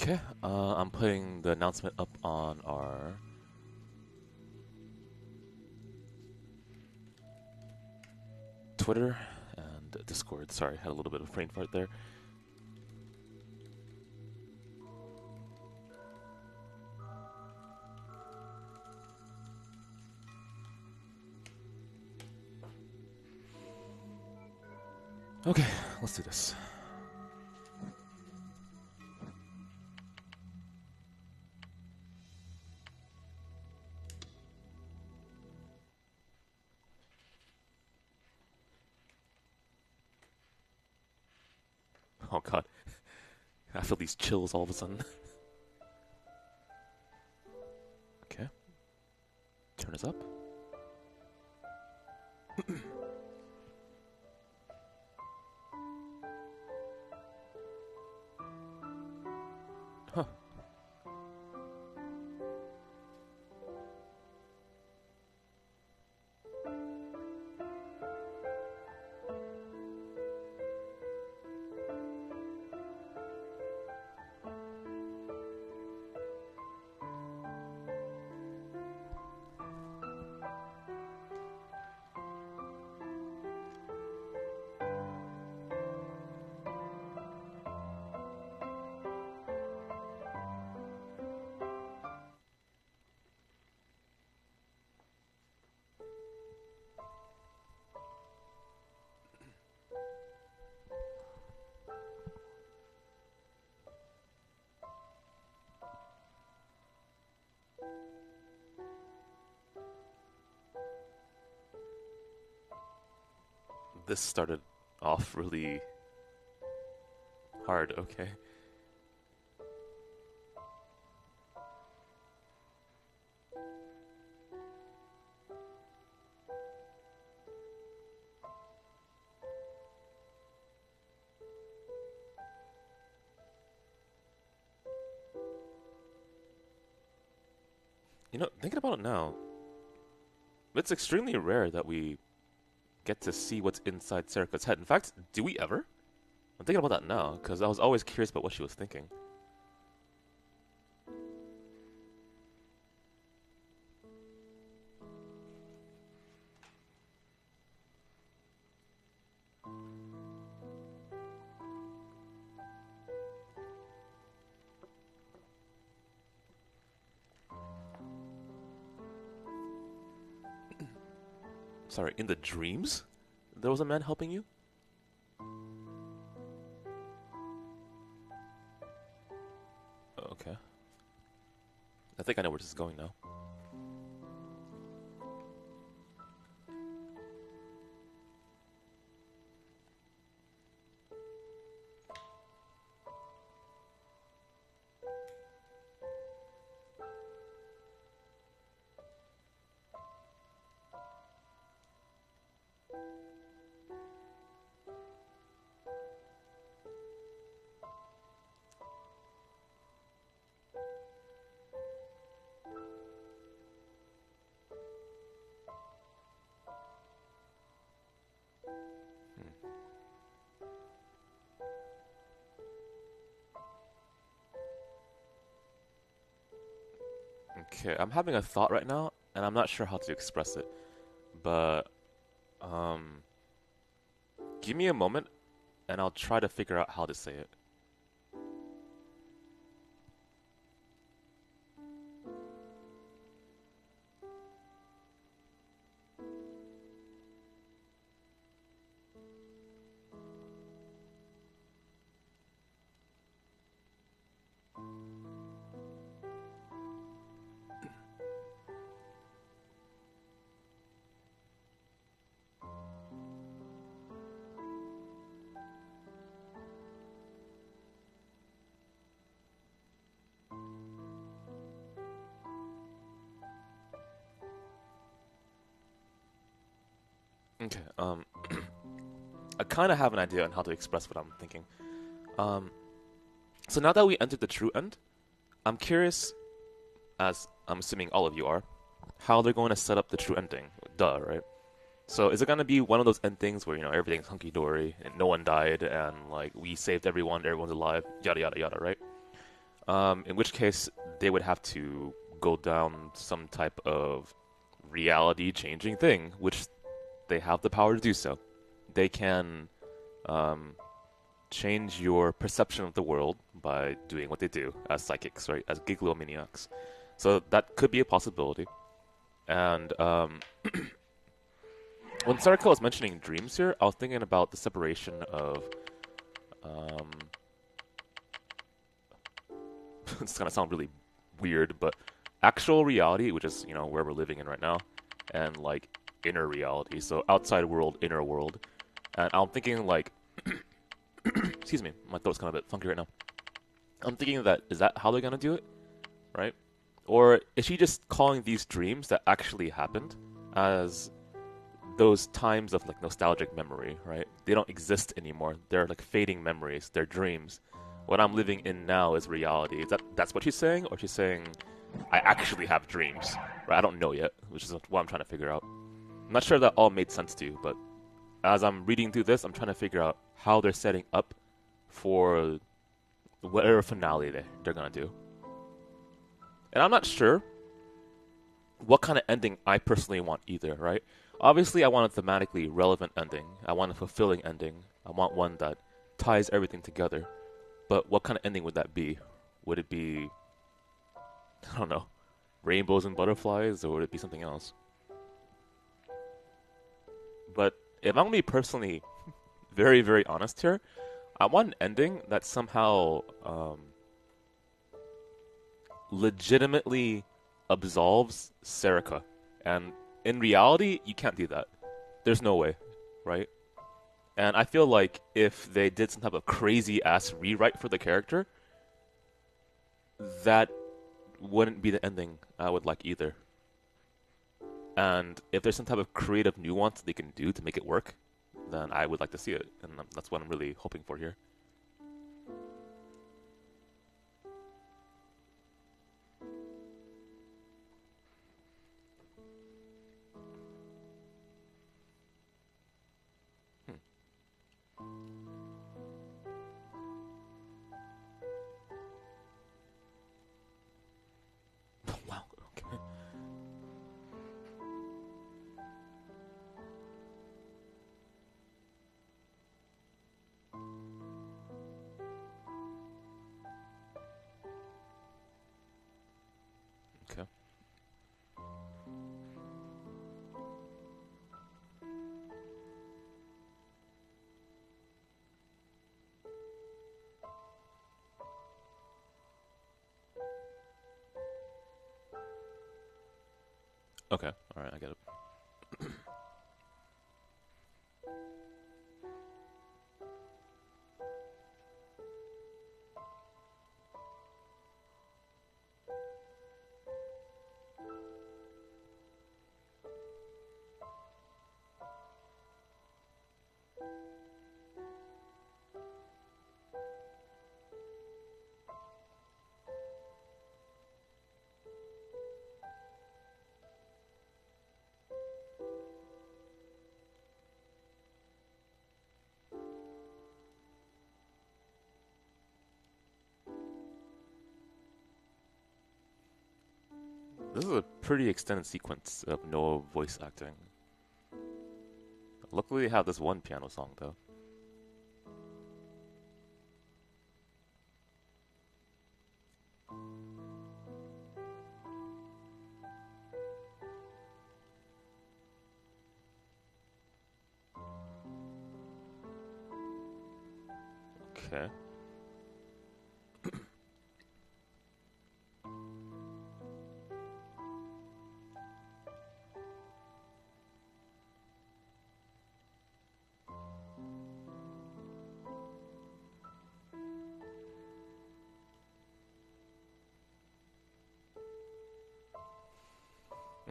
Okay, I'm putting the announcement up on our Twitter and Discord. Sorry, had a little bit of brain fart there. Okay, let's do this. Oh god, I feel these chills all of a sudden. Okay, turn us up. Huh. This started off really hard, okay. You know, thinking about it now, it's extremely rare that we get to see what's inside Serica's head. In fact, do we ever? I'm thinking about that now, because I was always curious about what she was thinking. Sorry, in the dreams? There was a man helping you? Okay. I think I know where this is going now. Okay, I'm having a thought right now, and I'm not sure how to express it. But, give me a moment, and I'll try to figure out how to say it. Okay, I kind of have an idea on how to express what I'm thinking. So now that we entered the true end, I'm curious, as I'm assuming all of you are, how they're going to set up the true ending. Duh, right? So is it going to be one of those end things where, you know, everything's hunky-dory, and no one died, and, like, we saved everyone, everyone's alive, yada yada yada, right? In which case they would have to go down some type of reality-changing thing, which they have the power to do so. They can change your perception of the world by doing what they do as psychics, right? As giglomaniacs. So that could be a possibility. And when Sarako was mentioning dreams here, I was thinking about the separation of it's gonna sound really weird, but actual reality, which is, where we're living in right now, and like inner reality, so outside world, inner world. And I'm thinking like excuse me, my throat's kind of a bit funky right now. I'm thinking that, is that how they're gonna do it? Right? Or is she just calling these dreams that actually happened as those times of like nostalgic memory, right? They don't exist anymore. They're like fading memories. They're dreams. What I'm living in now is reality. That's what she's saying? Or she's saying I actually have dreams? Right? I don't know yet, which is what I'm trying to figure out. I'm not sure if that all made sense to you, but as I'm reading through this, I'm trying to figure out how they're setting up for whatever finale they're gonna do. And I'm not sure what kind of ending I personally want either, right? Obviously, I want a thematically relevant ending. I want a fulfilling ending. I want one that ties everything together. But what kind of ending would that be? Would it be, I don't know, rainbows and butterflies, or would it be something else? But if I'm going to be personally very, very honest here, I want an ending that somehow legitimately absolves Serica. And in reality, you can't do that. There's no way, right? And I feel like if they did some type of crazy-ass rewrite for the character, that wouldn't be the ending I would like either. And if there's some type of creative nuance they can do to make it work, then I would like to see it. And that's what I'm really hoping for here. Wow, okay. Okay. Okay, alright, I get it. This is a pretty extended sequence of no voice acting. Luckily, they have this one piano song, though. Okay.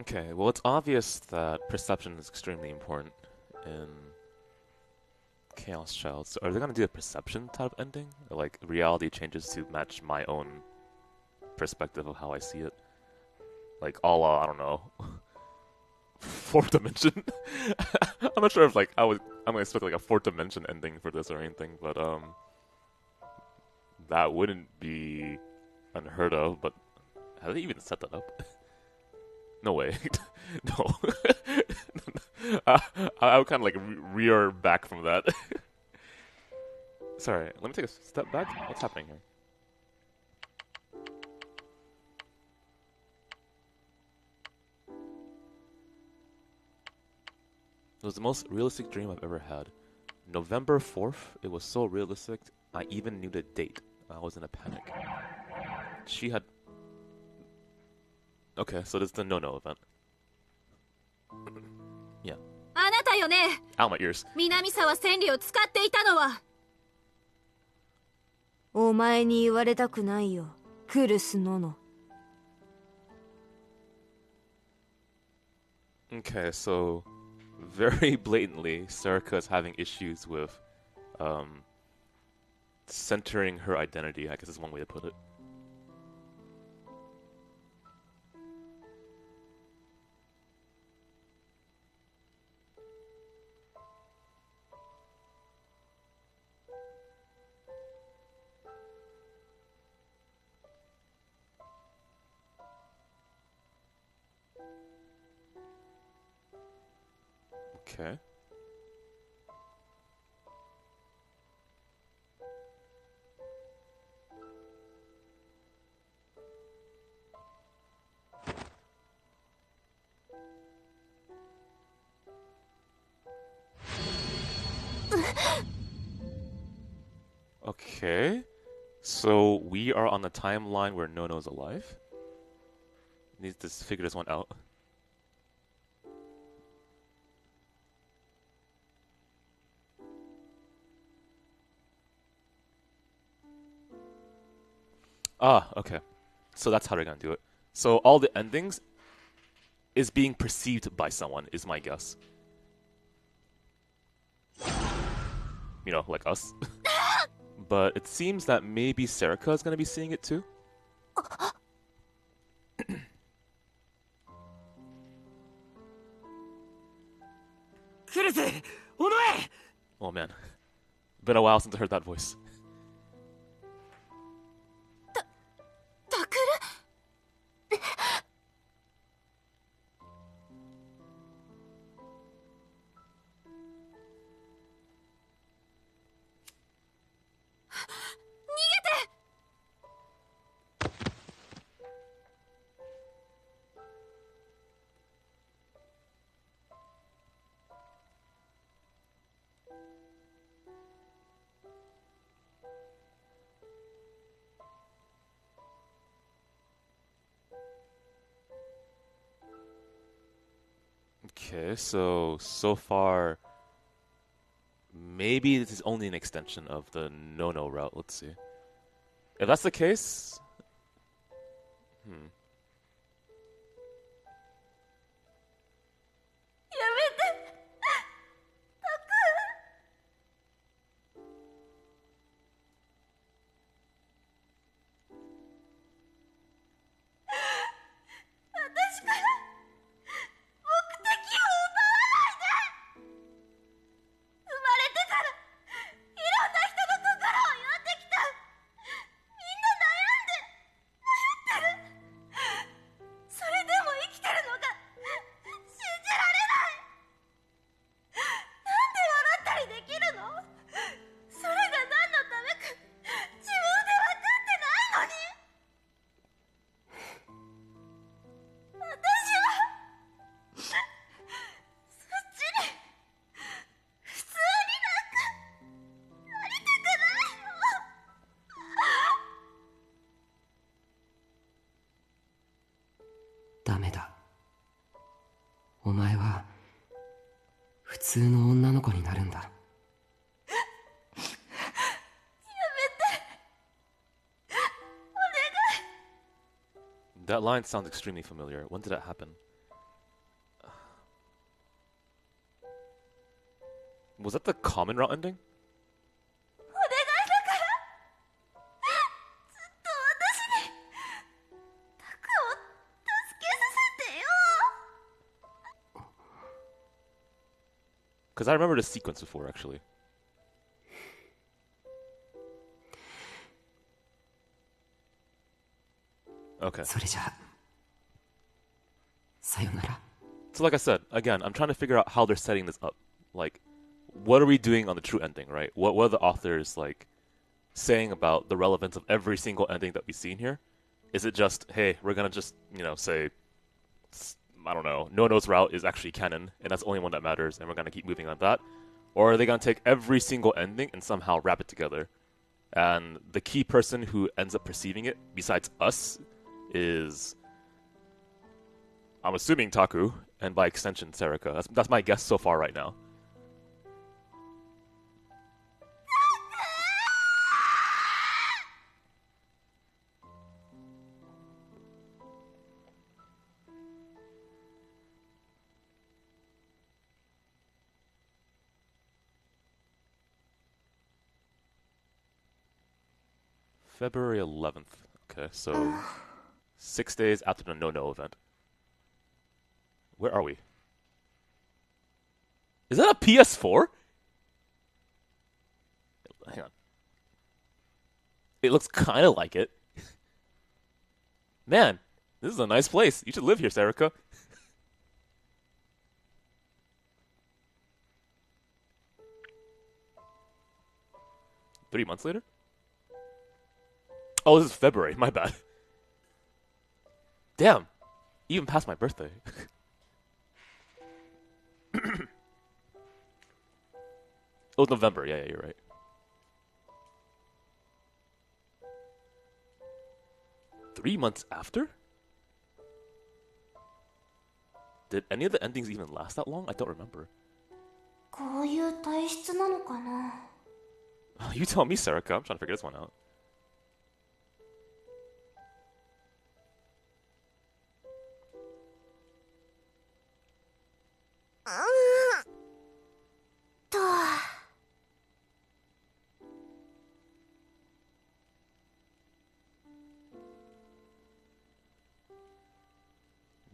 Okay, well, it's obvious that perception is extremely important in Chaos Child. So are they gonna do a perception type of ending? Or like reality changes to match my own perspective of how I see it? Like a la, I don't know, fourth dimension? I'm not sure if like I'm gonna expect like a fourth dimension ending for this or anything, but that wouldn't be unheard of, but have they even set that up? No way. No. I would kind of like rear back from that. Sorry, let me take a step back. What's happening here? It was the most realistic dream I've ever had. November 4th, it was so realistic, I even knew the date. I was in a panic. She had... Okay, so this is the no-no event. Yeah. Ow, my ears. 南沢千里を使っていたのはお前に言われたくないよ、クルスノノ。 Okay, so very blatantly, Sarika is having issues with centering her identity, I guess is one way to put it. Okay. Okay. So we are on the timeline where Nono's alive. Need to figure this one out. Ah, okay. So that's how they're gonna do it. So all the endings is being perceived by someone, is my guess. You know, like us. But it seems that maybe Sarika is gonna be seeing it too. Oh man. Been a while since I heard that voice. Okay, so far, maybe this is only an extension of the no-no route. Let's see. If that's the case, that line sounds extremely familiar. When did that happen? Was that the common route ending? Because I remember the sequence before, actually. Okay. それじゃあさよなら。 So like I said, again, I'm trying to figure out how they're setting this up. Like, what are we doing on the true ending, right? What are the authors like saying about the relevance of every single ending that we've seen here? Is it just, hey, we're gonna just, say, I don't know, Nono's route is actually canon, and that's the only one that matters, and we're gonna keep moving on that? Or are they gonna take every single ending and somehow wrap it together? And the key person who ends up perceiving it, besides us, is, I'm assuming, Taku, and by extension, Serika. That's my guess so far right now. February 11th. Okay, so 6 days after the No event. Where are we? Is that a PS4? Hang on. It looks kind of like it. Man, this is a nice place. You should live here, Serika. Three months later? Oh, this is February. My bad. Damn. Even past my birthday. Oh, November. Yeah, you're right. Three months after? Did any of the endings even last that long? I don't remember. こういう体質なのかな。 You tell me, Serika. I'm trying to figure this one out.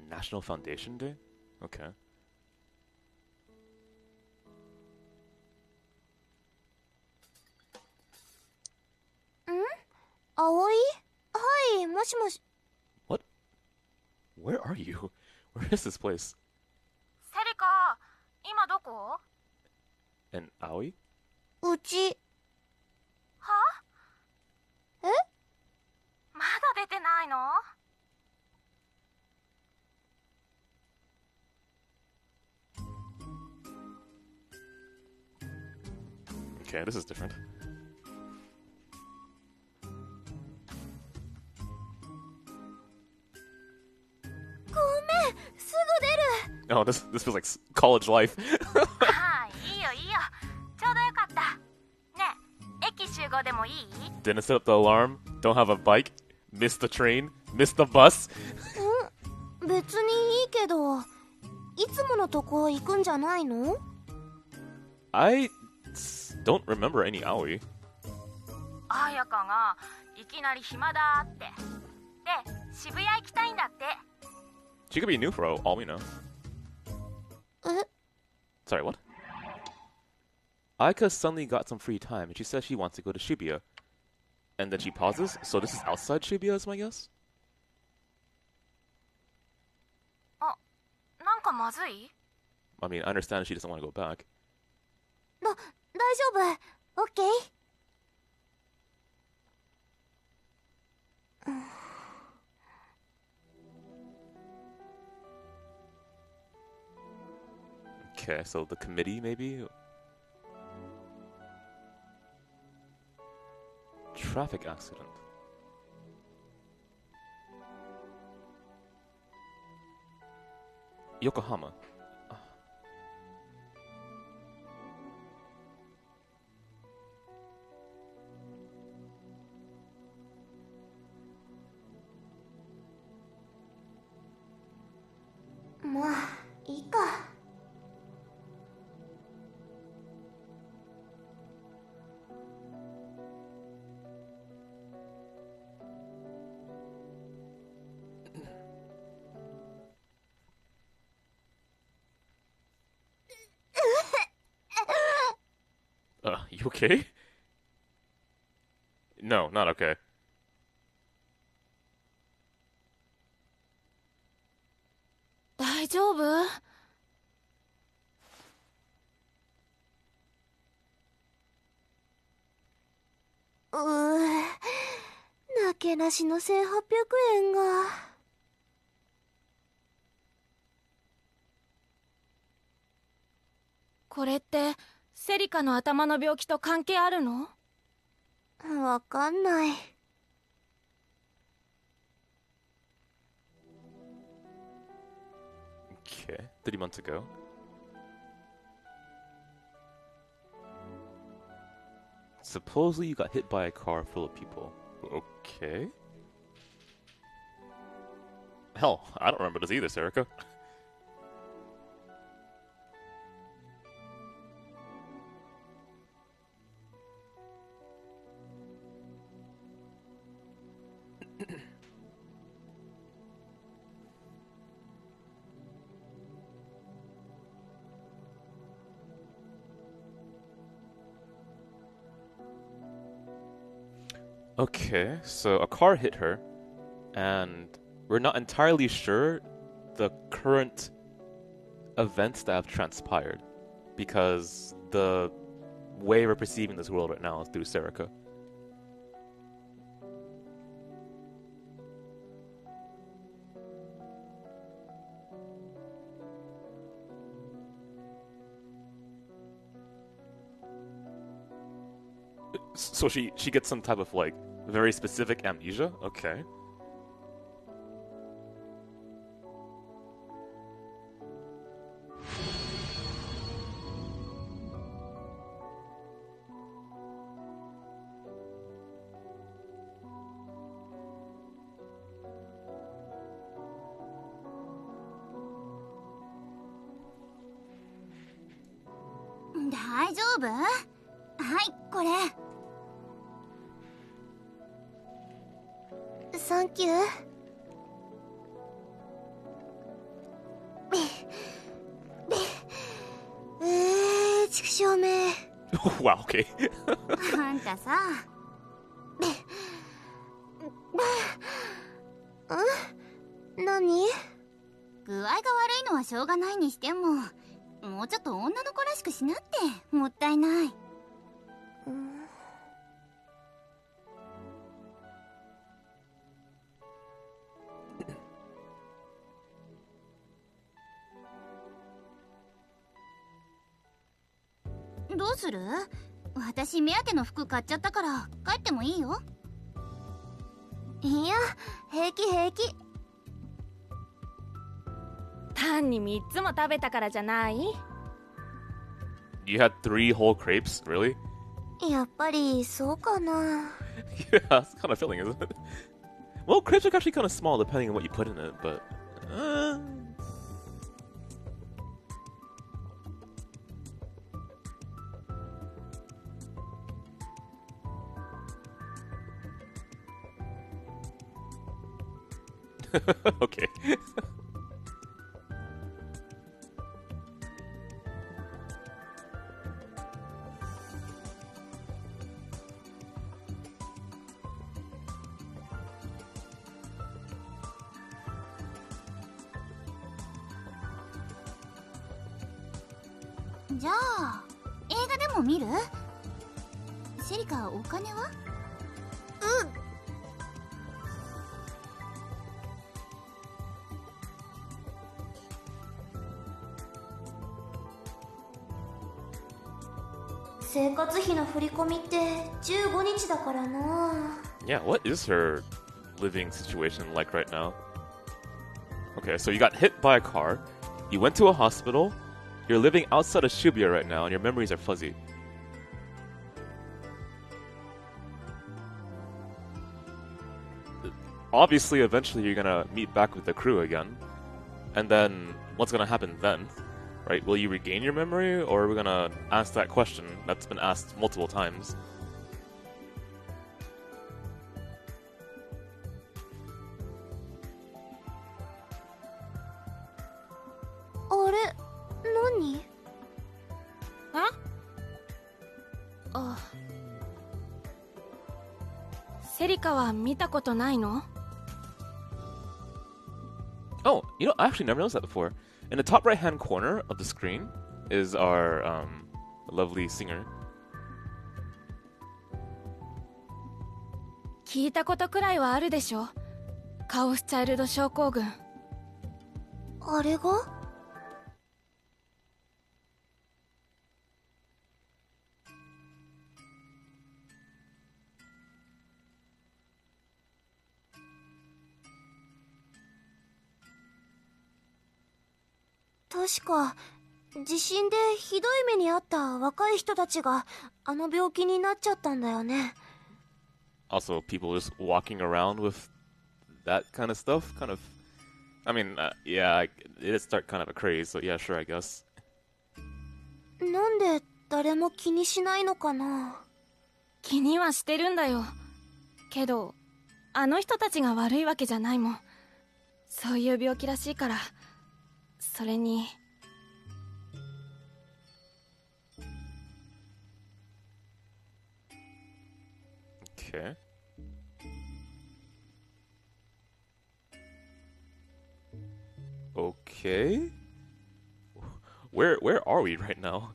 National Foundation Day? Okay. 葵？はい、もしもし。 What? Where are you? Where is this place? セリカ、今どこ？ And Aoi? うち。は？え？まだ出てないの？ Okay, this is different. Oh, this feels like college life. はい、いいよいいよ。ちょうどよかった。ねえ、駅集合でもいい？ Didn't set up the alarm, don't have a bike, missed the train, missed the bus. 別にいいけど、いつものとこ行くんじゃないの？ I don't remember any Aoi. 彩香がいきなり暇だって。で、渋谷行きたいんだって。 She could be new for all we know. え？ Sorry, what? Aika suddenly got some free time and she says she wants to go to Shibuya. And then she pauses, so this is outside Shibuya is my guess? あ、なんかまずい？ I mean, I understand she doesn't want to go back. 大丈夫。オッケー。Okay, so the committee, maybe? Traffic accident. Yokohama. You okay? No, not okay. 大丈夫？なけなしの1800円が。これってセリカの頭の病気と関係あるの？わかんない。Okay, 3 months ago. Supposedly you got hit by a car full of people. Okay. Hell, I don't remember this either, Serica. Okay, so a car hit her, and we're not entirely sure the current events that have transpired, because the way we're perceiving this world right now is through Serica. So she gets some type of like very specific amnesia? Okay. Daijoubu? はい、これ。サンキュー。畜生め。Wow, okay. あんたさ。何？具合が悪いのはしょうがないにしても、もうちょっと女の子らしくしなって、もったいない。どうする？私目当ての服買っちゃったから帰ってもいいよ。いや、平気平気。単に3つも食べたからじゃない？ You had 3 whole crepes? Really? やっぱりそうかな。Yeah, it's kind of filling, isn't it? Well, crepes are actually kind of small depending on what you put in it, but... Okay.じゃあ映画でも見る？シェリカ、お金は？生活費の振り込みって15日だからな。Yeah, what is her living situation like right now? Okay, so you got hit by a car, you went to a hospital, you're living outside of Shibuya right now, and your memories are fuzzy. Obviously, eventually you're gonna meet back with the crew again, and then what's gonna happen then? Right? Will you regain your memory, or are we gonna ask that question that's been asked multiple times? Ah. セリカは見たことないの？ Oh, you know, I actually never noticed that before. In the top right-hand corner of the screen is our lovely singer. 聞いたことくらいはあるでしょ。カオスチャイルド症候群。あれが？確か地震でひどい目に遭った若い人たちがあの病気になっちゃったんだよね。Also, people just walking around with that kind of stuff, kind of. I mean, yeah, it did start kind of a craze, so yeah, sure, I guess. なんで誰も気にしないのかな。気にはしてるんだよ。けど、あの人たちが悪いわけじゃないもん。そういう病気らしいから。それに。Okay. Okay. Where are we right now?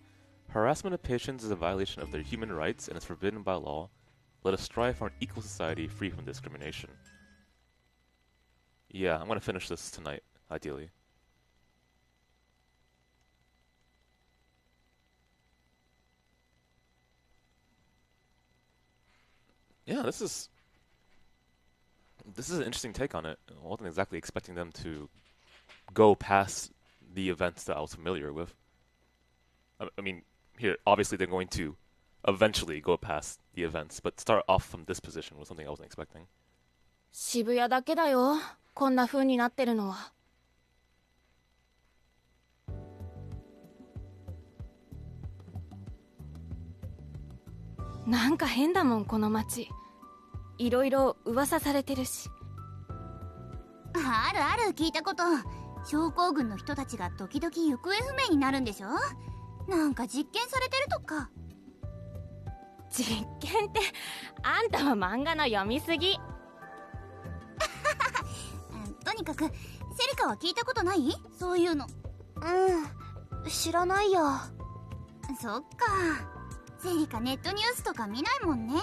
Harassment of patients is a violation of their human rights and is forbidden by law. Let us strive for an equal society free from discrimination. Yeah, I'm gonna finish this tonight, ideally. Yeah, this is an interesting take on it. I wasn't exactly expecting them to go past the events that I was familiar with. I mean, here, obviously they're going to eventually go past the events, but start off from this position was something I wasn't expecting. 渋谷だけだよ。こんな風になってるのは。なんか変だもんこの街。いろいろ噂されてるし。あるある、聞いたこと。症候群の人たちが時々行方不明になるんでしょ。なんか実験されてるとか。実験ってあんたは漫画の読みすぎ。とにかくセリカは聞いたことない？そういうの。うん、知らないよ。そっか。セリカネットニュースとか見ないもんね。ね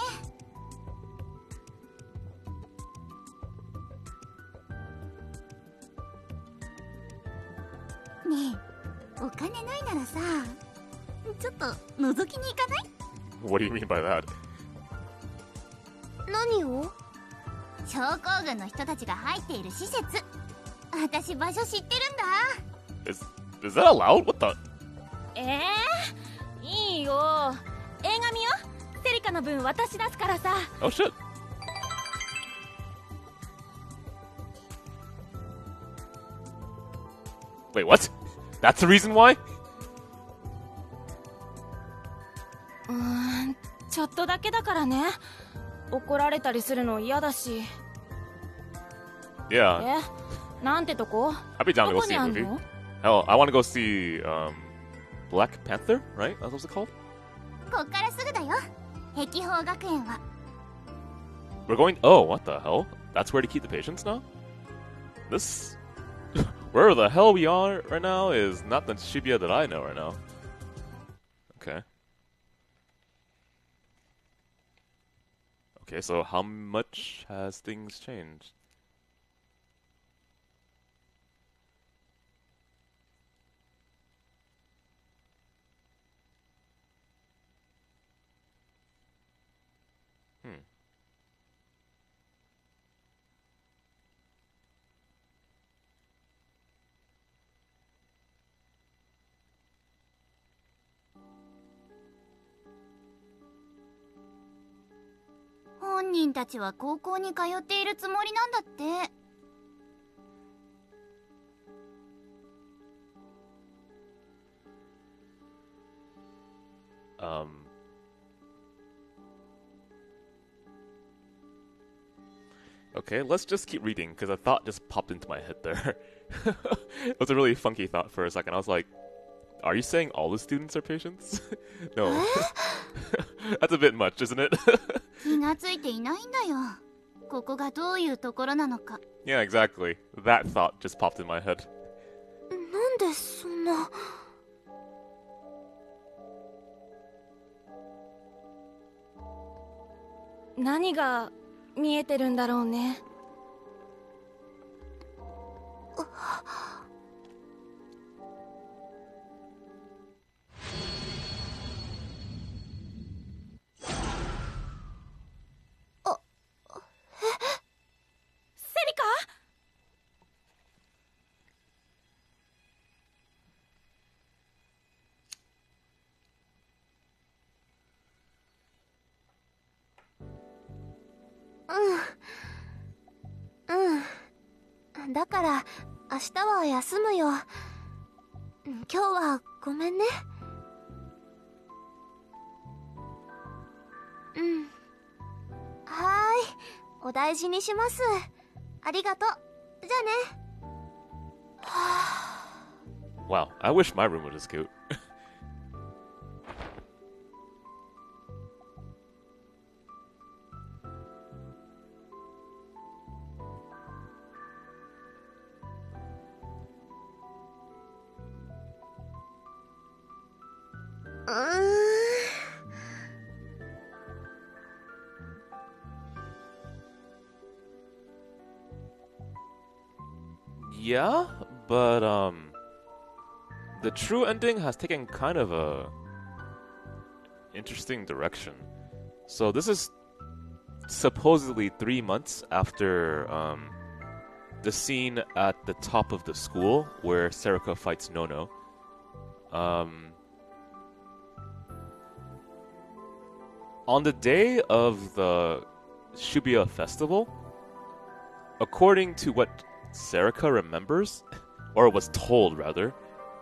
え、お金ないならさ、ちょっと覗きに行かない？ What do you mean by that? 何を？症候群の人たちが入っている施設。私場所知ってるんだ。Is that allowed? What the? いいよ。映画見よ。セリカの分私出すからさ。Oh shit. Wait, what? That's the reason why? ちょっとだけだからね。怒られたりするの嫌だし。Yeah. なんてとこ？ I'd be down to ど go こ see に a あん movie. の？ Hell, I want to go see Black Panther, right? That's what it's called? こっからすぐだよ。碧峰学園は。We're going. Oh, what the hell? That's where to keep the patients now? This. Where the hell we are right now is not the Shibuya that I know right now. Okay. Okay, so how much has things changed? Hmm.「本人たちは高校に通っているつもりなんだって。」Okay, let's just keep reading, because a thought just popped into my head there. It was a really funky thought for a second. I was like, are you saying all the students are patients? No. That's a bit much, isn't it? 気がついていないんだよ。ここがどういうところなのか。Yeah, exactly. That thought just popped in my head. なんなんでそんな。何が見えてるんだろうね。セリカ？だから明日は休むよ。今日はごめんね。はーい、お大事にします。ありがとう。じゃあね。Wow, I wish my room was as cute. Yeah, but the true ending has taken kind of a interesting direction. So this is supposedly 3 months after the scene at the top of the school where Serika fights Nono. On the day of the Shibuya festival, according to what Serika remembers, or was told rather,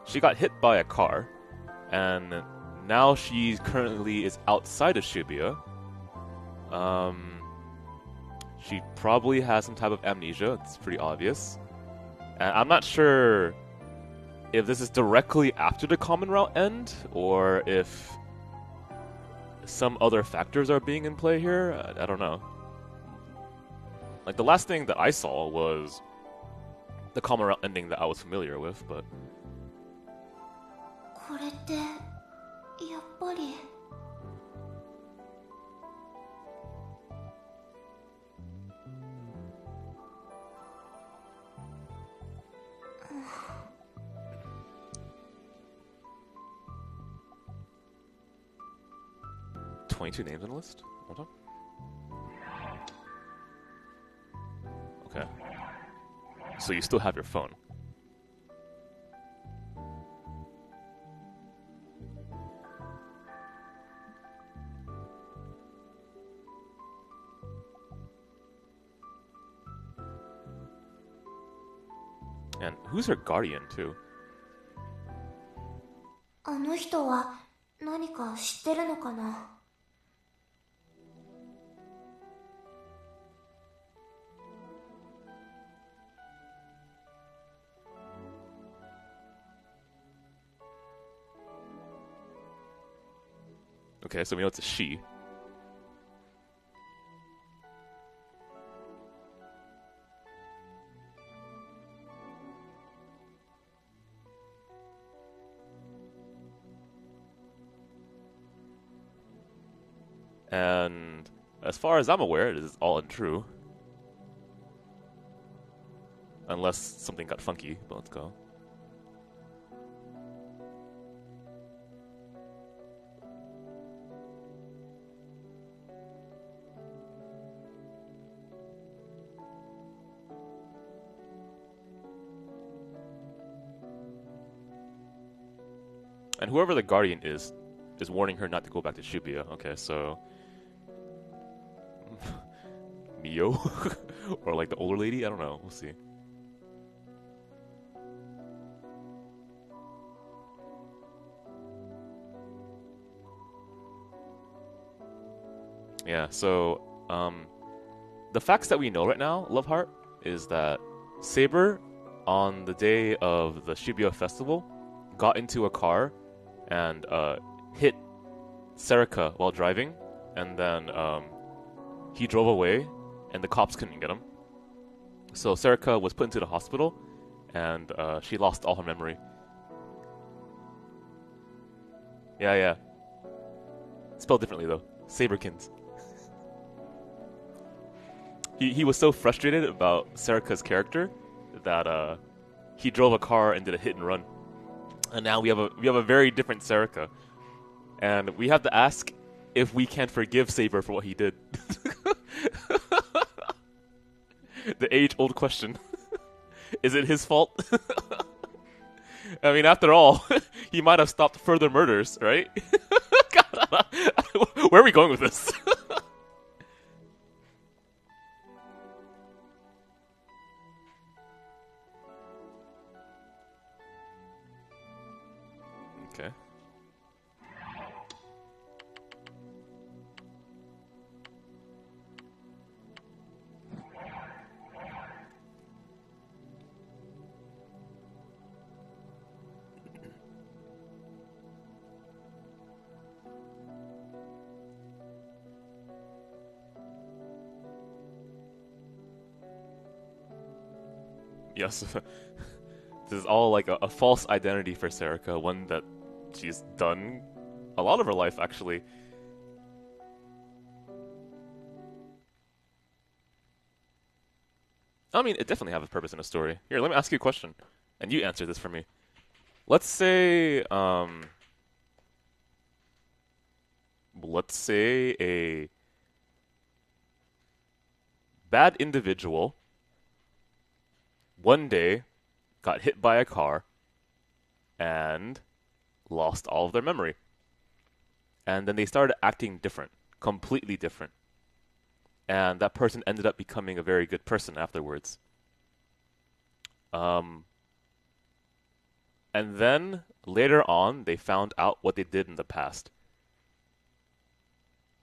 she got hit by a car, and now she currently is outside of Shibuya. She probably has some type of amnesia, it's pretty obvious. And I'm not sure if this is directly after the common route end, or if some other factors are being in play here. I don't know. Like, the last thing that I saw was the common route ending that I was familiar with, but... これってやっぱり。22 names on the list? Hold on. Okay. So you still have your phone. And who's her guardian, too? あの人は何か知ってるのかな。Okay, so we know it's a she. And as far as I'm aware, it is all untrue. Unless something got funky, but let's go. And whoever the guardian is warning her not to go back to Shibuya. Okay, so... Mio? Or like the older lady? I don't know. We'll see. Yeah, so... the facts that we know right now, Loveheart, is that Saber, on the day of the Shibuya festival, got into a car and hit Serika while driving, and then he drove away, and the cops couldn't get him. So Serika was put into the hospital, and she lost all her memory. Yeah, yeah. Spelled differently though. Saberkins. He was so frustrated about Serika's character that he drove a car and did a hit and run. And now we have a very different Serika. And we have to ask if we can forgive Saber for what he did. The age-old question. Is it his fault? I mean, after all, he might have stopped further murders, right? God, where are we going with this? Okay. Yes. This is all like a false identity for Serika, one that she's done a lot of her life, actually. I mean, it definitely have a purpose in a story. Here, let me ask you a question, and you answer this for me. Let's say, a bad individual one day got hit by a car and lost all of their memory. And then they started acting different, completely different. And that person ended up becoming a very good person afterwards. And then later on, they found out what they did in the past.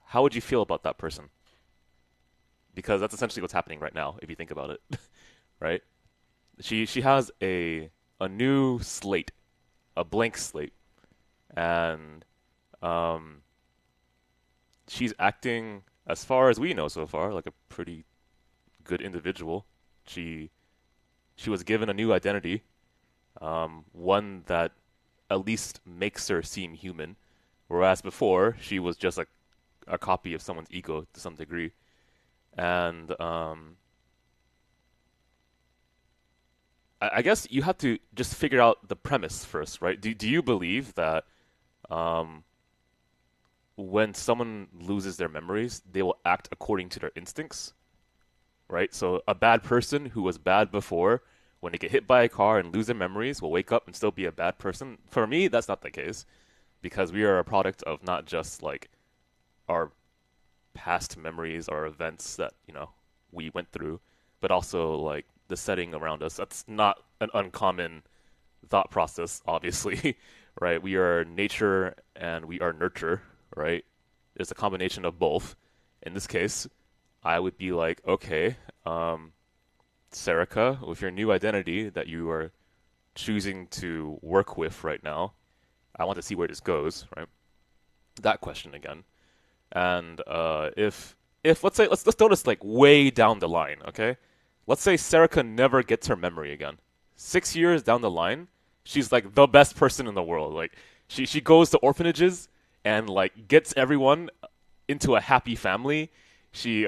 How would you feel about that person? Because that's essentially what's happening right now, if you think about it, right? She has a new slate, a blank slate, and she's acting, as far as we know so far, like a pretty good individual. She was given a new identity, one that at least makes her seem human, whereas before she was just like a copy of someone's ego to some degree, and I guess you have to just figure out the premise first, right? Do you believe that when someone loses their memories, they will act according to their instincts, right? So a bad person who was bad before, when they get hit by a car and lose their memories, will wake up and still be a bad person. For me, that's not the case, because we are a product of not just like our past memories or events that, you know, we went through, but also like the setting around us. That's not an uncommon thought process, obviously, right? We are nature and we are nurture, right? It's a combination of both. In this case, I would be like, okay, Serika, with your new identity that you are choosing to work with right now, I want to see where this goes, right? That question again. And if let's say let's throw this like way down the line, okay? Let's say Serika never gets her memory again. 6 years down the line, she's like the best person in the world. Like she goes to orphanages and like gets everyone into a happy family. She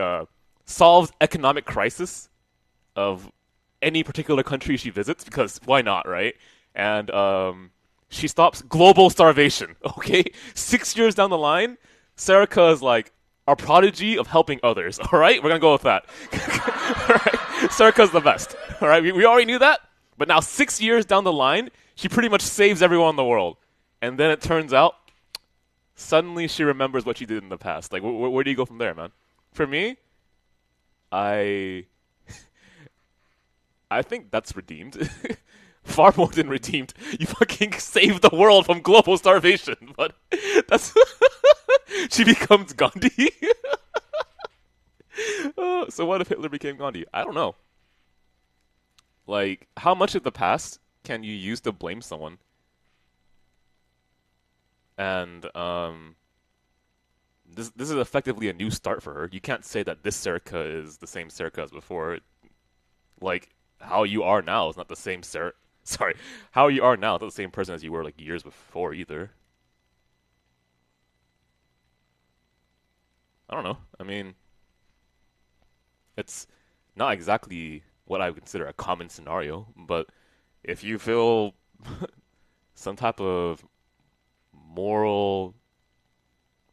solves economic crisis of any particular country she visits, because why not, right? And she stops global starvation. Okay, 6 years down the line, Serika is like a prodigy of helping others. All right, we're gonna go with that. All right, Serika's the best. All right, we already knew that, but now 6 years down the line, she pretty much saves everyone in the world. And then it turns out, suddenly she remembers what she did in the past. Like, where do you go from there, man? For me, I think that's redeemed. Far more than redeemed. You fucking saved the world from global starvation, but that's she becomes Gandhi. So what if Hitler became Gandhi? I don't know. Like, how much of the past can you use to blame someone? And this is effectively a new start for her. You can't say that this Serika is the same Serika as before. Like, how you are now is not the same Sorry, how you are now is not the same person as you were like years before either. I don't know. I mean, it's not exactly what I would consider a common scenario, but if you feel some type of moral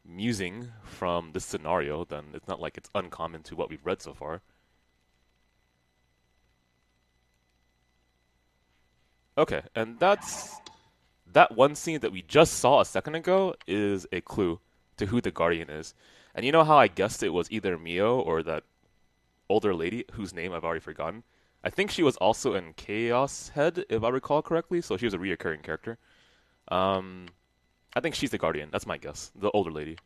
musing from this scenario, then it's not like it's uncommon to what we've read so far. Okay, and that one scene that we just saw a second ago is a clue to who the Guardian is. And you know how I guessed it was either Mio or that older lady whose name I've already forgotten? I think she was also in Chaos Head, if I recall correctly, so she was a reoccurring character. I think she's the Guardian. That's my guess. The older lady.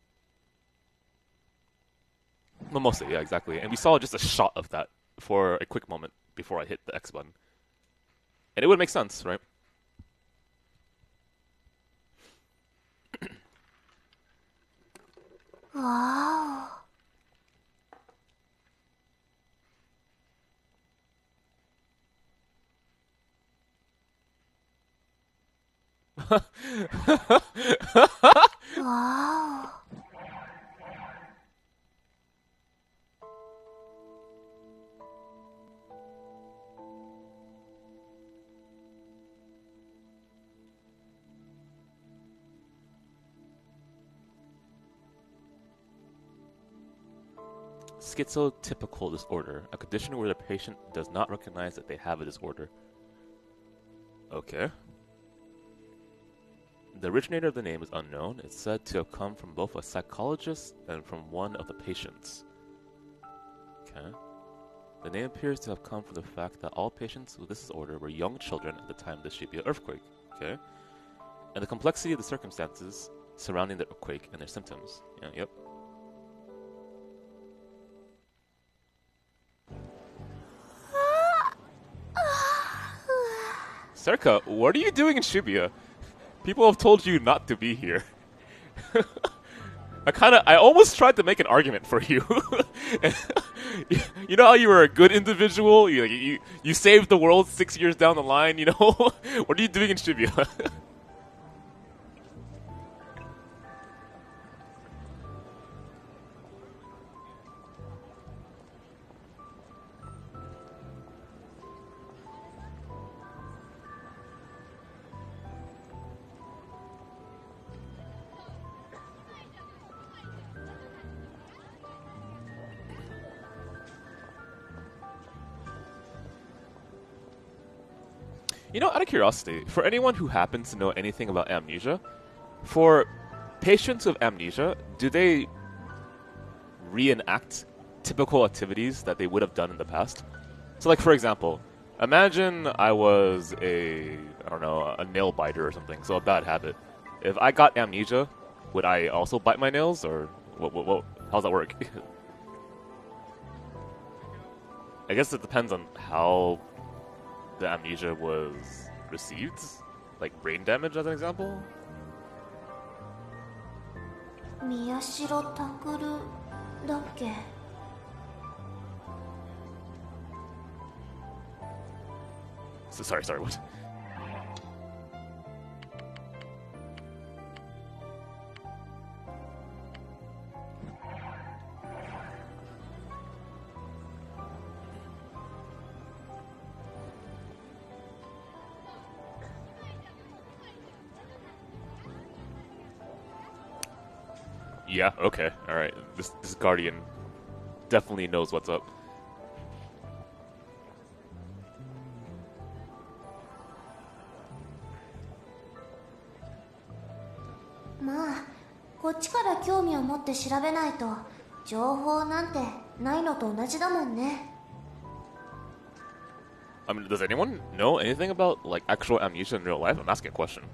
Well, mostly, yeah, exactly. And we saw just a shot of that for a quick moment before I hit the X button. And it would make sense, right? Wow. Wow. Schizotypical disorder, a condition where the patient does not recognize that they have a disorder. Okay. The originator of the name is unknown. It's said to have come from both a psychologist and from one of the patients. Okay. The name appears to have come from the fact that all patients with this disorder were young children at the time of the Shibuya earthquake. Okay. And the complexity of the circumstances surrounding the earthquake and their symptoms. Yeah, yep. Serka, what are you doing in Shibuya? People have told you not to be here. I almost tried to make an argument for you. You know how you were a good individual? You saved the world 6 years down the line, you know? What are you doing in Shibuya? You know, out of curiosity, for anyone who happens to know anything about amnesia, for patients with amnesia, do they reenact typical activities that they would have done in the past? So, like, for example, imagine I was a nail biter or something, so a bad habit. If I got amnesia, would I also bite my nails, or what how's that work? I guess it depends on how the amnesia was received, like brain damage as an example. Miyashiro Takuru だっけ? So, sorry, what? Yeah, okay, alright. This Guardian definitely knows what's up. Ma, こっちから興味を持って調べないと情報なんてないのと同じだもんね。I mean, does anyone know anything about, like, actual amnesia in real life? I'm asking a question.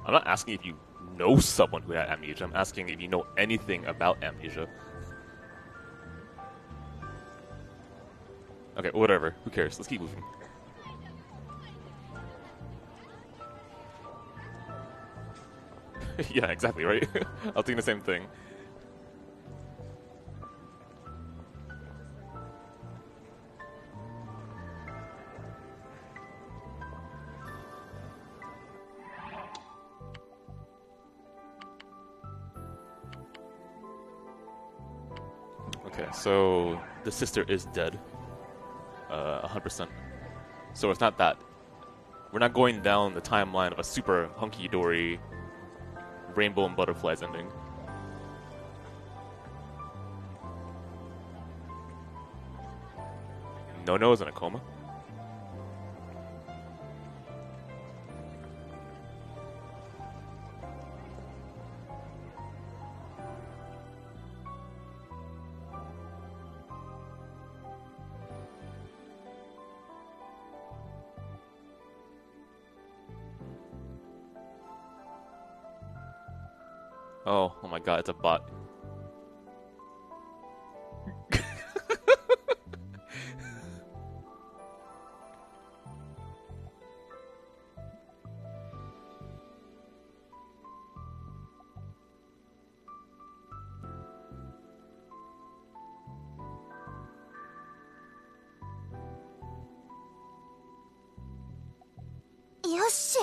I'm not asking if you know someone who had amnesia. I'm asking if you know anything about amnesia. Okay, whatever. Who cares? Let's keep moving. Yeah, exactly, right? I was thinking the same thing. Okay, so the sister is dead. 100%. So it's not that. We're not going down the timeline of a super hunky-dory rainbow and butterflies ending. No-No is in a coma? Oh my god, it's a bot. Yoshi.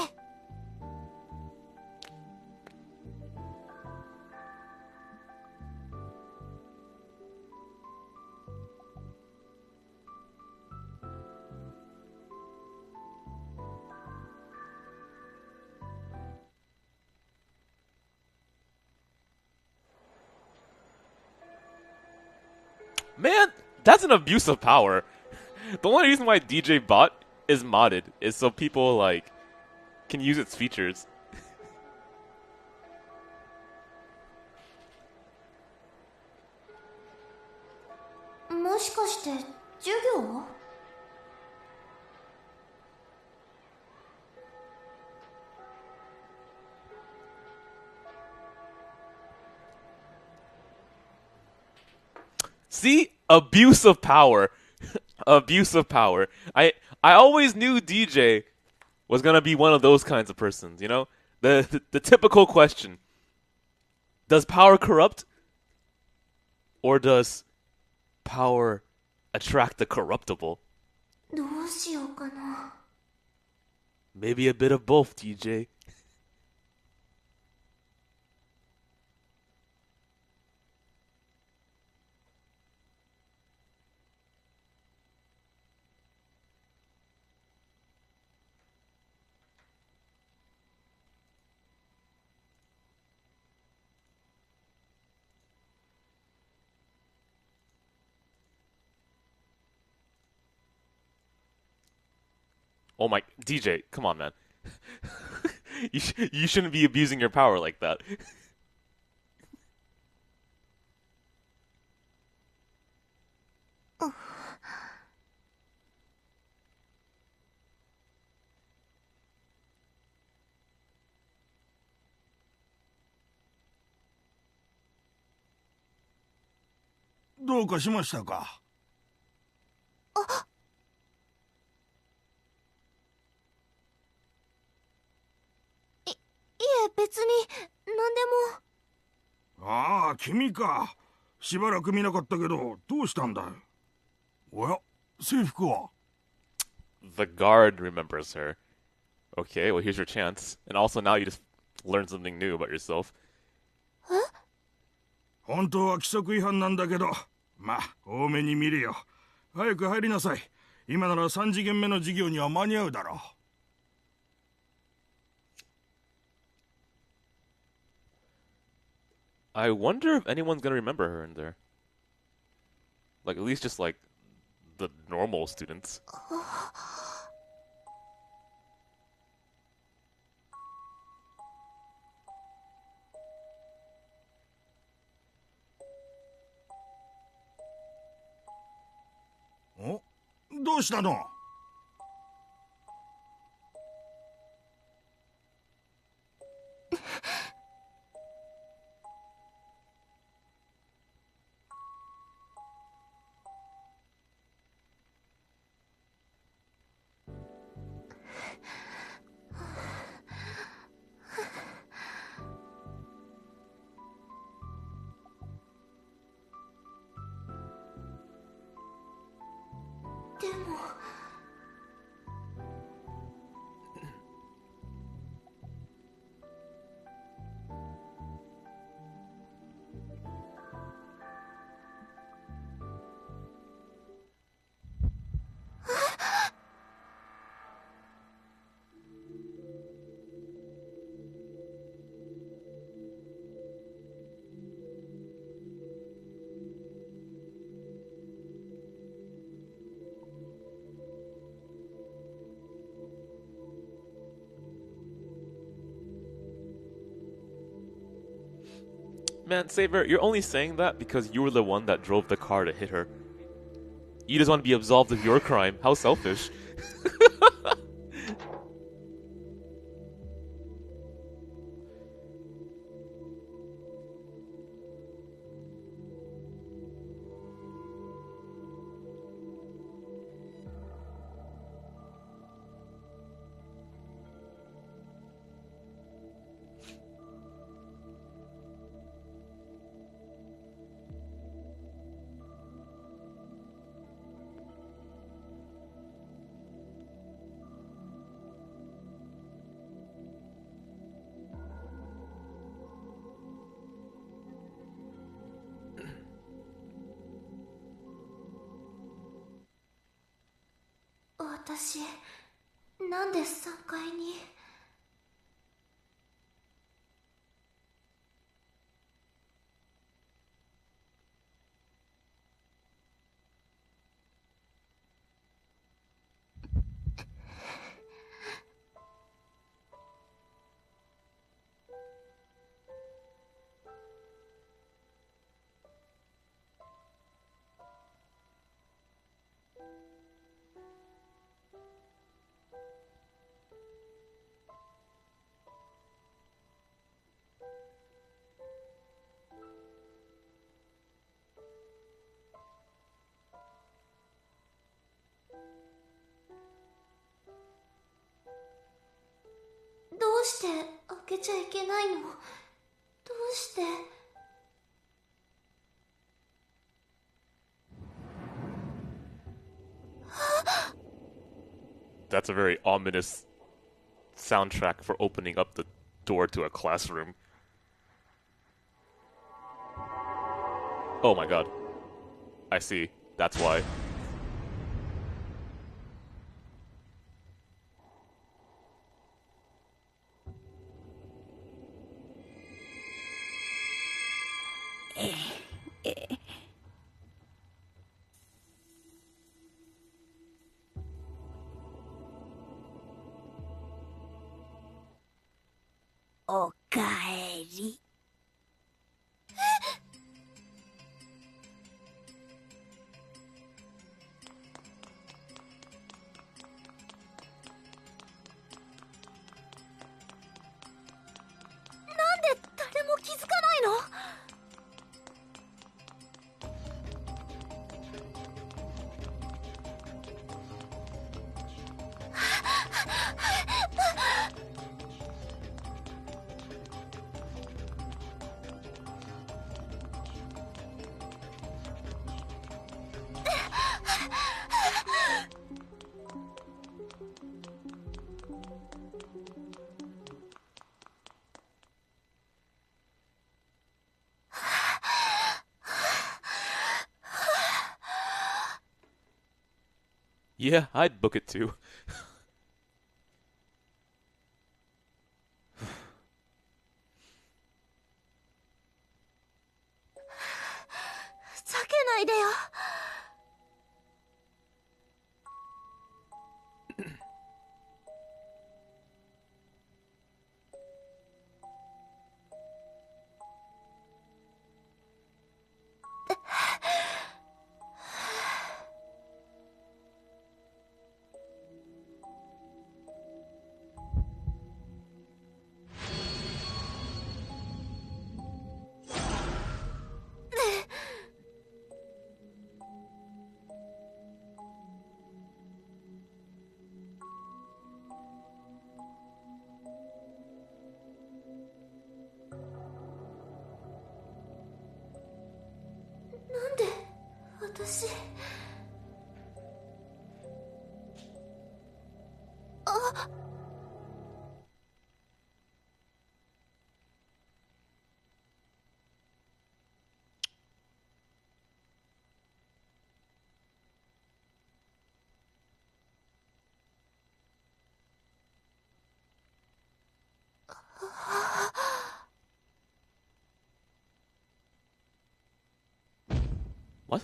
Man, that's an abuse of power. The only reason why DJ Bot is modded is so people, like, can use its features. もしかして授業？ See? Abuse of power. Abuse of power. I always knew DJ was gonna be one of those kinds of persons, you know? The typical question. Does power corrupt? Or does power attract the corruptible? どうしようかな。 Maybe a bit of both, DJ. Oh my, DJ, come on, man. You shouldn't be abusing your power like that. What どうかしましたか？いえ、別に何でも。ああ、君か。しばらく見なかったけど、どうしたんだい？おや、制服は？ The guard remembers her. Okay, well, here's your chance. And also now you just learned something new about yourself. 本当は規則違反なんだけど、まあ、多めに見るよ。早く入りなさい。今なら3次元目の授業には間に合うだろう。I wonder if anyone's gonna remember her in there. Like, at least just, like, the normal students. Oh? どうしたの？ Man, Saber, you're only saying that because you were the one that drove the car to hit her. You just want to be absolved of your crime. How selfish.私、なんで3階に。どうして開けちゃいけないの？どうして？ That's a very ominous soundtrack for opening up the door to a classroom. Oh my god. I see. That's why. O kaeri. なんで誰も気づかないの？Yeah, I'd book it too. 避けないでよ。なんで私。What?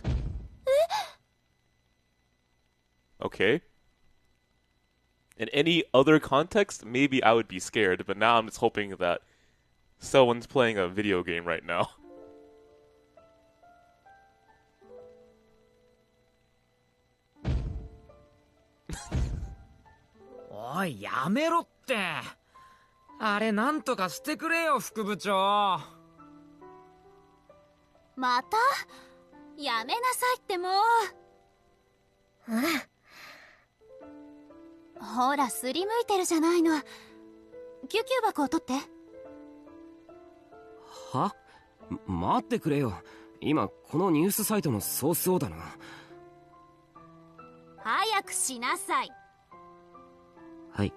Okay. In any other context, maybe I would be scared, but now I'm just hoping that someone's playing a video game right now. おい、やめろって。あれ、なんとかしてくれよ、副部長。またやめなさいってもう。ほら、すりむいてるじゃないの。救急箱を取って。は？待ってくれよ。今このニュースサイトのソースをだな。早くしなさい。はい。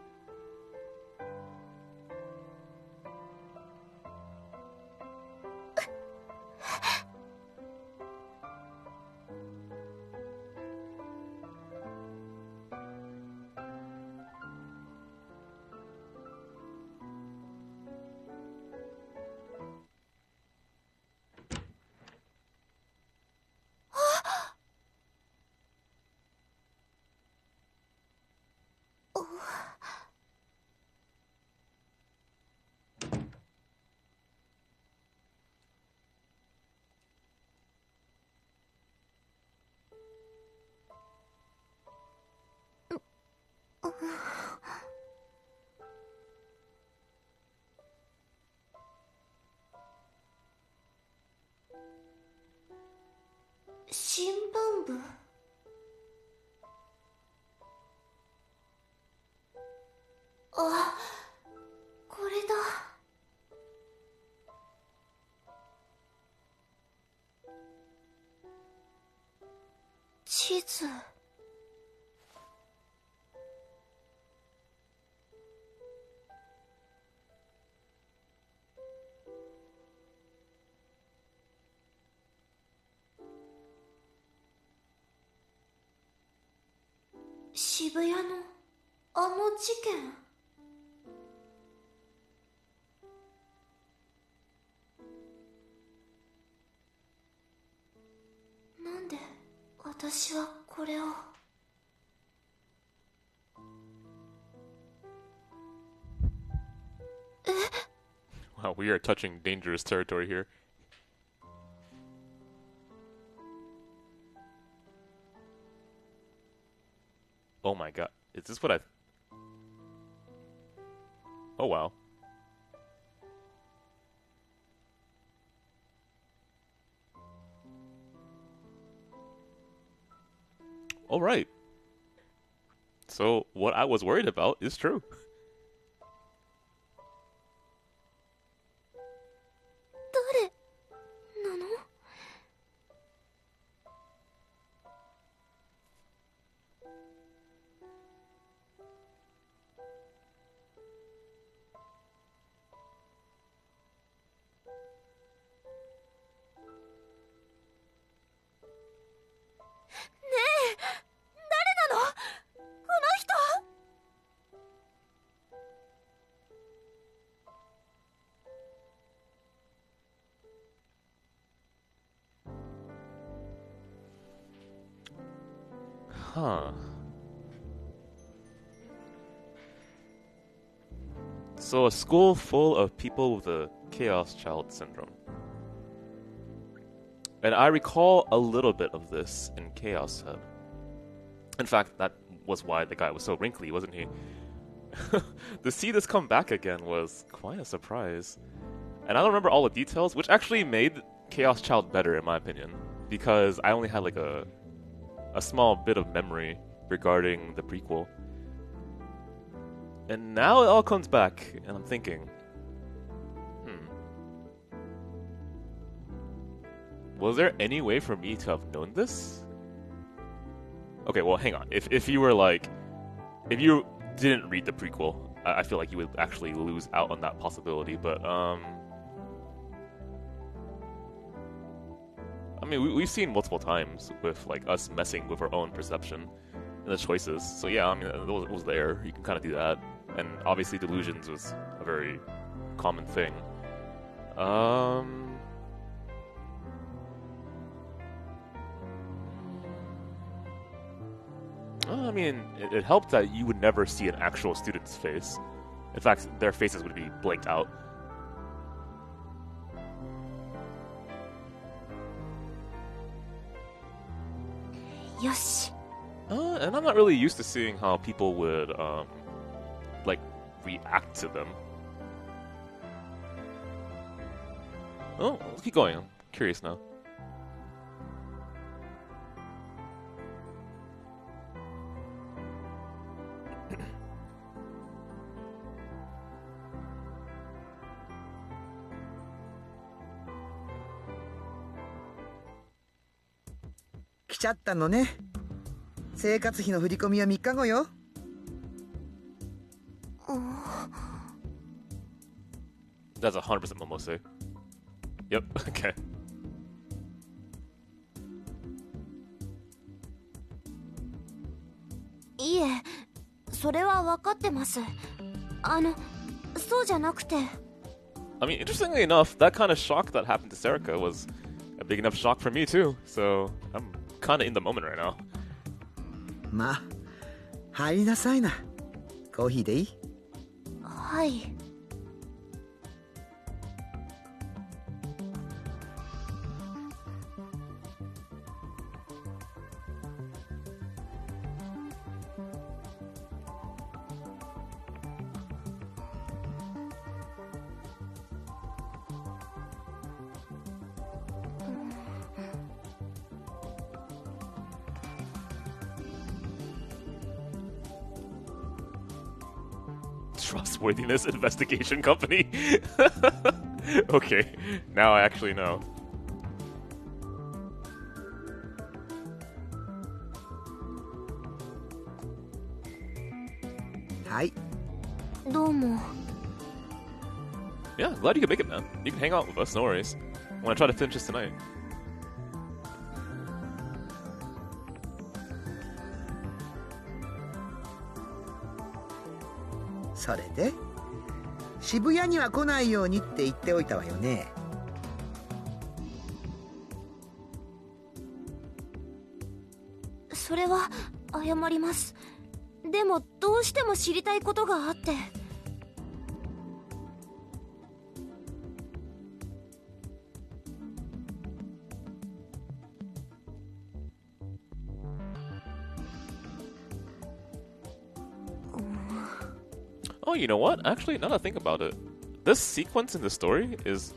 新聞部。あ、これだ。地図。渋谷のあの事件。なんで私はこれを。Wow, we are touching dangerous territory here. Oh my god. Is this what I... Oh wow. Alright. So, what I was worried about is true. Huh. So a school full of people with a Chaos Child syndrome. And I recall a little bit of this in Chaos Head. In fact, that was why the guy was so wrinkly, wasn't he? To see this come back again was quite a surprise. And I don't remember all the details, which actually made Chaos Child better in my opinion. Because I only had like a small bit of memory regarding the prequel. And now it all comes back, and I'm thinking, was there any way for me to have known this? Okay, well, hang on. If you were like, if you didn't read the prequel, I feel like you would actually lose out on that possibility. But I mean, we've seen multiple times with like us messing with our own perception and the choices. So yeah, I mean, it was there. You can kind of do that, and obviously delusions was a very common thing. I mean, it helped that you would never see an actual student's face. In fact, their faces would be blanked out. Yosh. And I'm not really used to seeing how people would, like, react to them. Oh, let's keep going. I'm curious now.来ちゃったのね。生活費の振り込みは3日後よ。That's 100% Momose. Yep, okay. いえ、それは分かってます。そうじゃなくて。I mean, interestingly enough, that kind of shock that happened to Serica was a big enough shock for me too. So I'm kind of in the moment right now. まあ、入りなさいな。コーヒーでいい？はい。Trustworthiness investigation company. Okay, now I actually know. はい。どうも。 Yeah, glad you could make it, man. You can hang out with us, no worries. I want to try to finish this tonight. それで渋谷には来ないようにって言っておいたわよね。それは謝ります。でもどうしても知りたいことがあって。Oh, you know what? Actually, now that I think about it, this sequence in the story is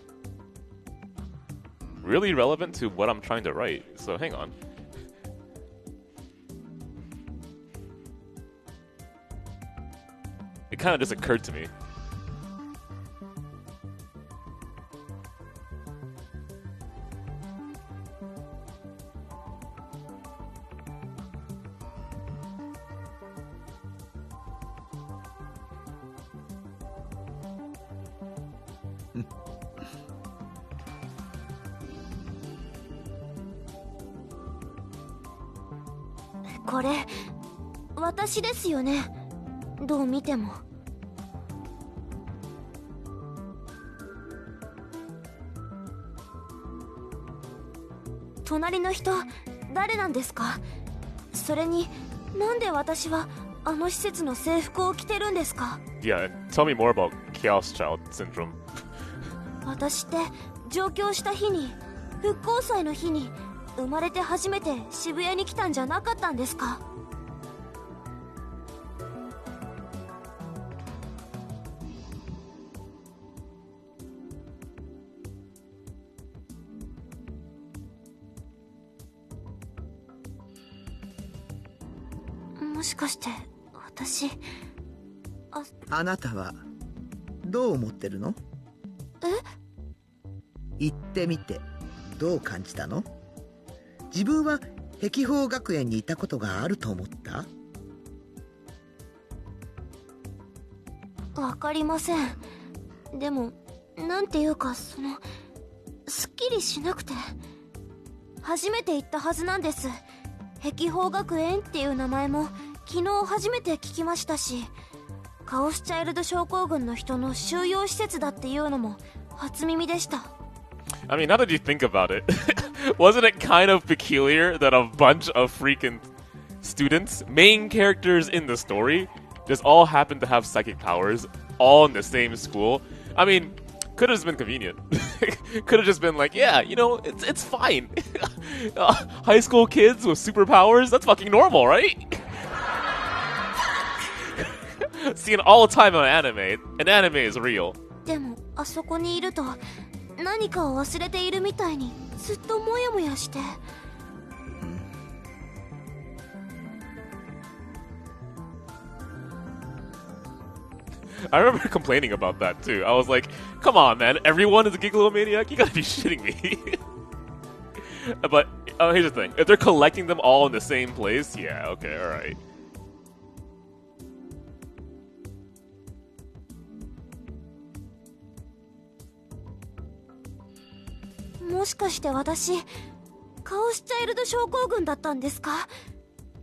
really relevant to what I'm trying to write. So hang on. It kind of just occurred to me. .これ私ですよね。どう見ても。隣の人誰なんですか？それになんで私はあの施設の制服を着てるんですか？ Yeah, and tell me more about Chaos Child Syndrome. 私って上京した日に、復興祭の日に生まれて初めて渋谷に来たんじゃなかったんですか？もしかして私あなたはどう思ってるの？言ってみてどう感じたの？自分は碧峰学園にいたことがあると思った？わかりません。でもなんていうか、すっきりしなくて。初めて行ったはずなんです。碧峰学園っていう名前も昨日初めて聞きましたし、カオスチャイルド症候群の人の収容施設だっていうのも初耳でした。I mean, now that you think about it, wasn't it kind of peculiar that a bunch of freaking students, main characters in the story, just all happen to have psychic powers, all in the same school? I mean, could have just been convenient. Could have just been like, yeah, you know, it's fine. High school kids with superpowers, that's fucking normal, right? Seen all the time on anime, and anime is real. でもあそこにいると何かを忘れているみたいにずっとモヤモヤして。I remember complaining about that too. I was like, come on, man, everyone is a gigalomaniac? You gotta be shitting me. But here's the thing. If they're collecting them all in the same place, yeah, okay, alright. もしかして私、カオスチャイルド症候群だったんですか？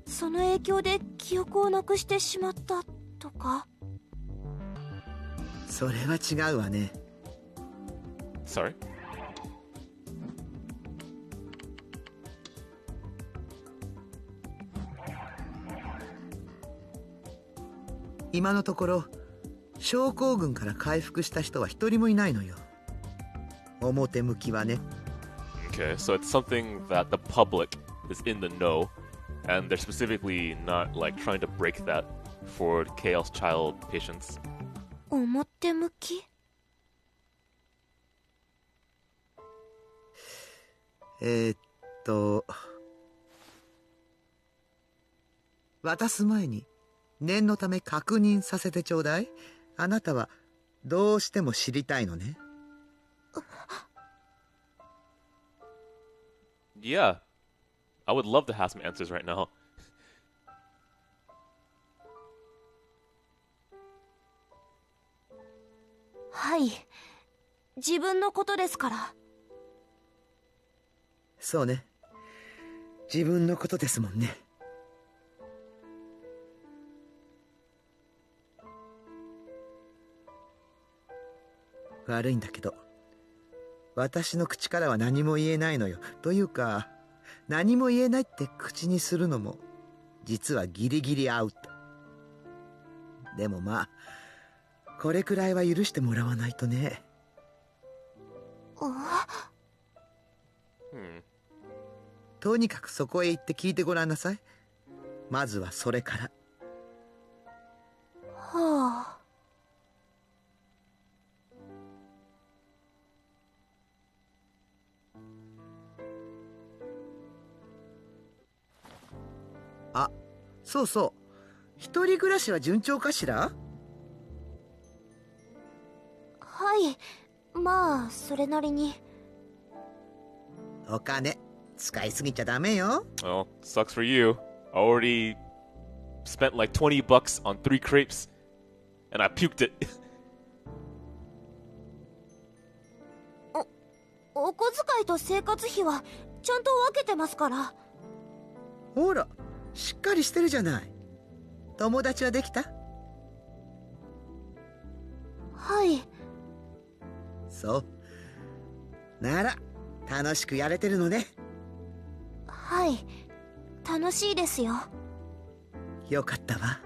その影響で記憶をなくしてしまったとか？それは違うわね。Sorry? 今のところ症候群から回復した人は一人もいないのよ。表向きはね。Okay, so it's something that the public is in the know, and they're specifically not like trying to break that for Chaos Child patients. 表向き？渡す前に念のため確認させてちょうだい。あなたはどうしても知りたいのね。Yeah, I would love to have some answers right now. はい、自分のことですから。そうね、自分のことですもんね。悪いんだけど私の口からは何も言えないのよ。というか何も言えないって口にするのも実はギリギリアウト。でもまあこれくらいは許してもらわないとね。とにかくそこへ行って聞いてごらんなさい。まずはそれから。はあ。あ、そうそう。一人暮らしは順調かしら？はい、まあそれなりに。お金使いすぎちゃダメよ。Well, sucks for you. I already spent like $20 on 3 crepes, and I puked it. お小遣いと生活費はちゃんと分けてますから。ほら、しっかりしてるじゃない。友達はできた？はい。そう。なら楽しくやれてるのね。はい、楽しいですよ。よかったわ。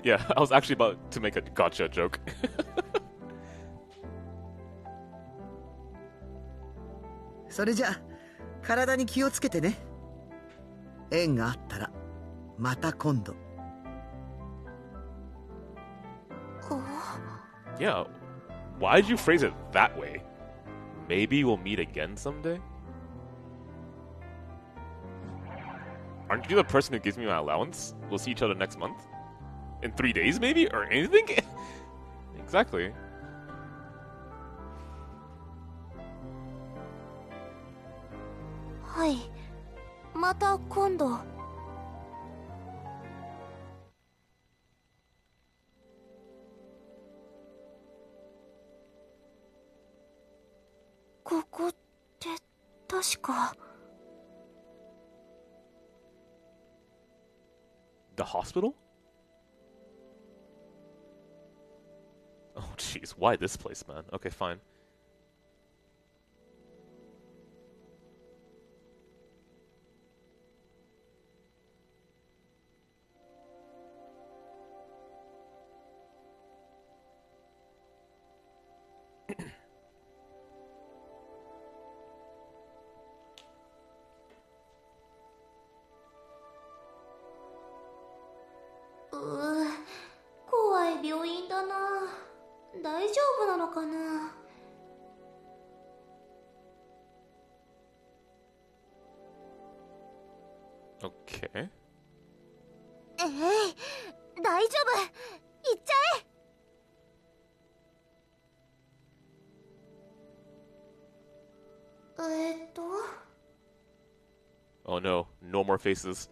Yeah, I was actually about to make a gotcha joke. それじゃあ体に気をつけてね。縁があったらまた今度。Yeah, why'd you phrase it that way? Maybe we'll meet again someday? Aren't you the person who gives me my allowance? We'll see each other next month? In 3 days maybe? Or anything? Exactly. はい、また今度。確か。 The hospital? Oh, jeez. Why this place, man? Okay, fine.うー、怖い病院だな。大丈夫なのかな。Okay. 大丈夫。行っちゃえ。Oh no. No more faces.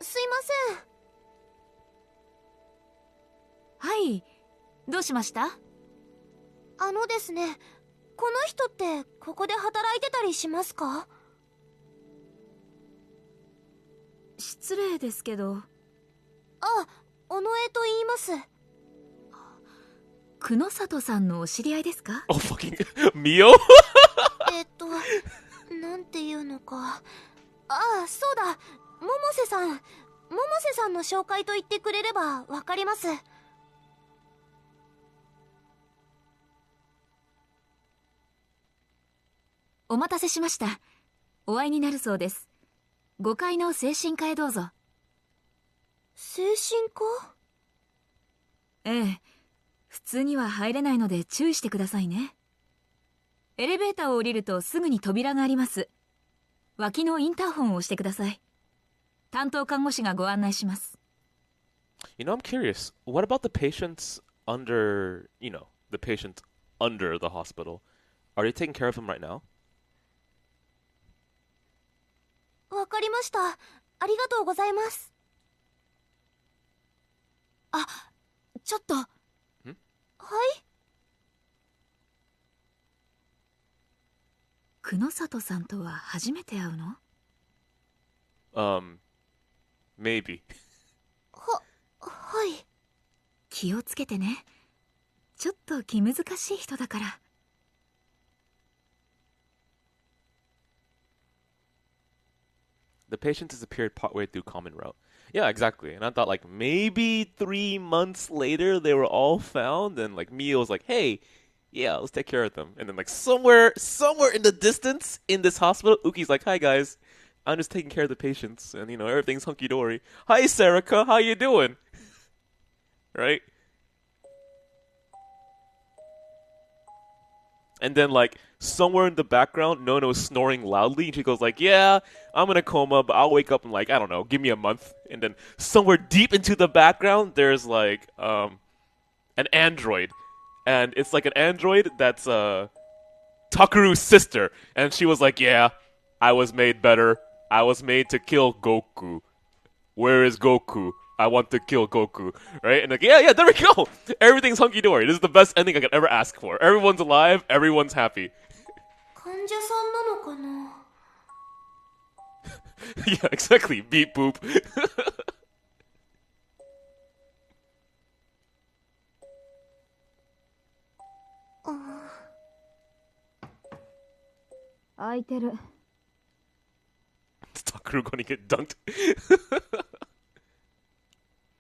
すいません。はい。どうしました？ですね、この人ってここで働いてたりしますか？失礼ですけど。あ、尾上と言います。久野里さんのお知り合いですか？ Oh, fucking Mio? なんていうのか。ああ、そうだ。百瀬さん。百瀬さんの紹介と言ってくれればわかります。お待たせしました。お会いになるそうです。5階の精神科へどうぞ。精神科？ええ。普通には入れないので注意してくださいね。エレベーターを降りるとすぐに扉があります。脇のインターホンを押してください。担当看護師がご案内します。You know, I'm curious. What about the patients under, the patients under the hospital? Are they taking care of him right now? わかりました。ありがとうございます。あ、ちょっと。はい？久野里さんとは初めて会うの？ Maybe. はい。気をつけてね。ちょっと気難しい人だから。The patient disappeared partway through common route. Yeah, exactly. And I thought, like, maybe 3 months later they were all found, and, like, Mio was like, hey, yeah, let's take care of them. And then, like, somewhere in the distance in this hospital, Uki's like, hi, guys. I'm just taking care of the patients, and, everything's hunky-dory. Hi, Sarika, how you doing? Right? And then, like, somewhere in the background, Nono's snoring loudly, and she goes like, yeah, I'm in a coma, but I'll wake up in, like, I don't know, give me a month. And then somewhere deep into the background, there's, like, an android. And it's, like, an android that's, Takuru's sister. And she was like, yeah, I was made better. I was made to kill Goku. Where is Goku? I want to kill Goku, right? And like, yeah, there we go. Everything's hunky-dory. This is the best ending I could ever ask for. Everyone's alive. Everyone's happy. 患者さんなのかな？ Yeah, exactly. Beep boop. 空いてる。Takuru gonna get dunked.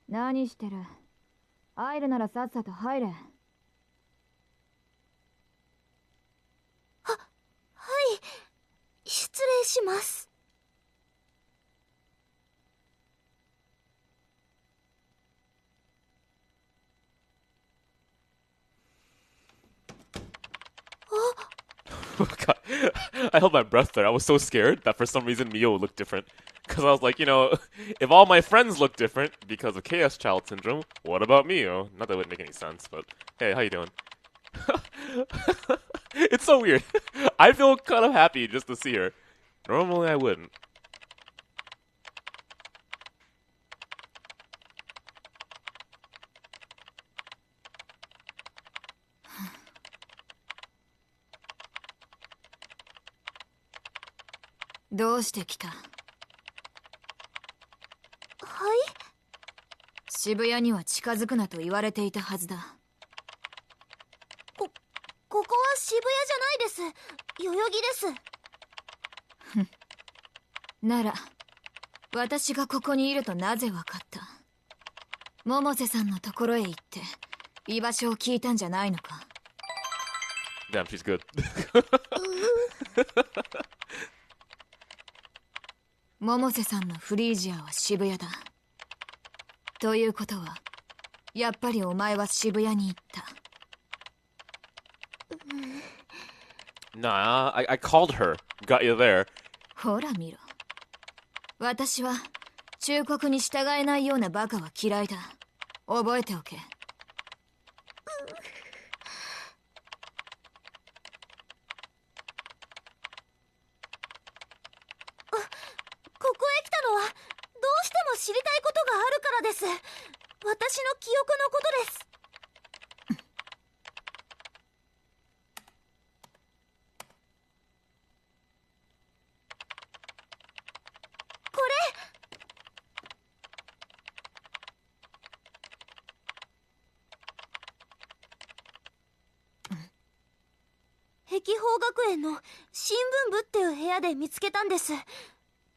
何してる？入るならさっさと入れ。はい。失礼します。God. I held my breath there. I was so scared that for some reason Mio looked different. Because I was like, if all my friends look different because of Chaos Child Syndrome, what about Mio? Not that it would make any sense, but hey, how you doing? It's so weird. I feel kind of happy just to see her. Normally I wouldn't. どうして来た？はい。渋谷には近づくなと言われていたはずだ。ここは渋谷じゃないです。代々木です。なら私がここにいるとなぜわかった？百瀬さんのところへ行って居場所を聞いたんじゃないのか？ Damn, she's good. 百瀬さんのフリージアは渋谷だ。ということはやっぱりお前は渋谷に行った。Nah, I called her. Got you there. ほら見ろ。私は忠告に従えないようなバカは嫌いだ。覚えておけ。ここへ来たのはどうしても知りたいことがあるからです。私の記憶のことです。これ碧峰学園の新聞部っていう部屋で見つけたんです。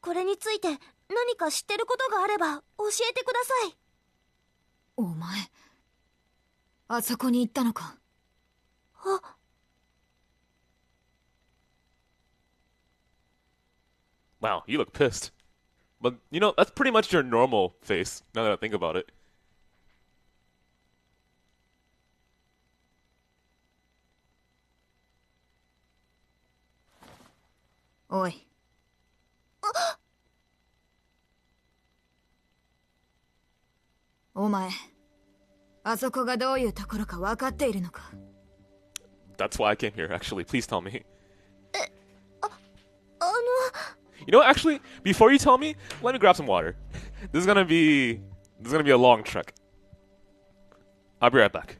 これについて何か知ってることがあれば教えてください。お前あそこに行ったのか？あ、Wow, you look pissed. But, you know, that's pretty much your normal face, now that I think about it. おい。お前、あそこがどういうところか分かっているのか？ That's why I came here, actually. Please tell me. あの You know what, actually, before you tell me, let me grab some water. This is gonna be a long trek. I'll be right back.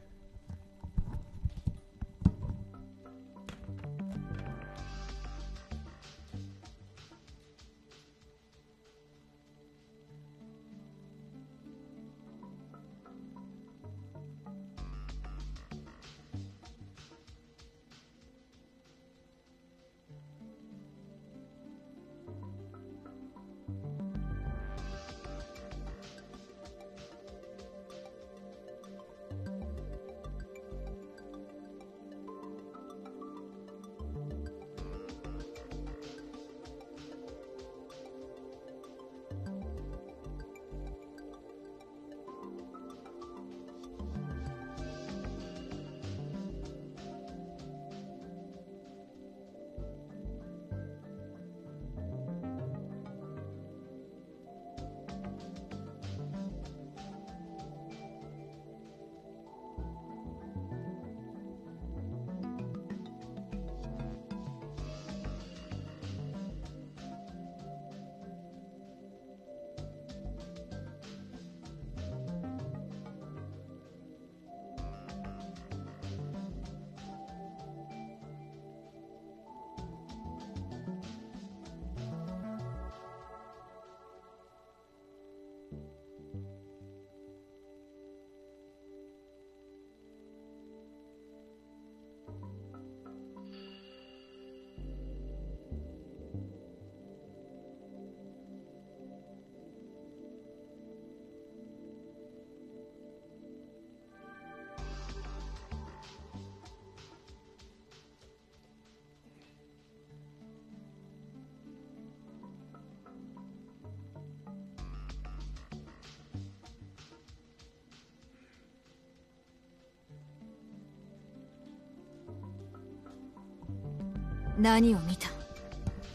何を見た？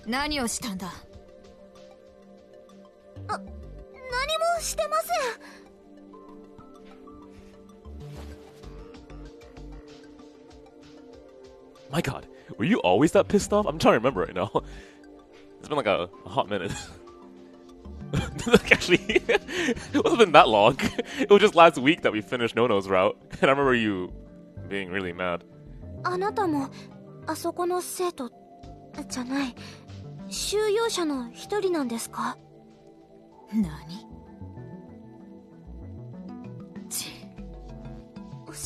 何をしたんだ？何もしてません。My god, were you always that pissed off? I'm trying to remember right now. It's been like a hot minute. Actually, it wasn't been that long. It was just last week that we finished Nono's route, and I remember you being really mad. あなたもあそこの生徒じゃない。収容者の一人なんですか？何？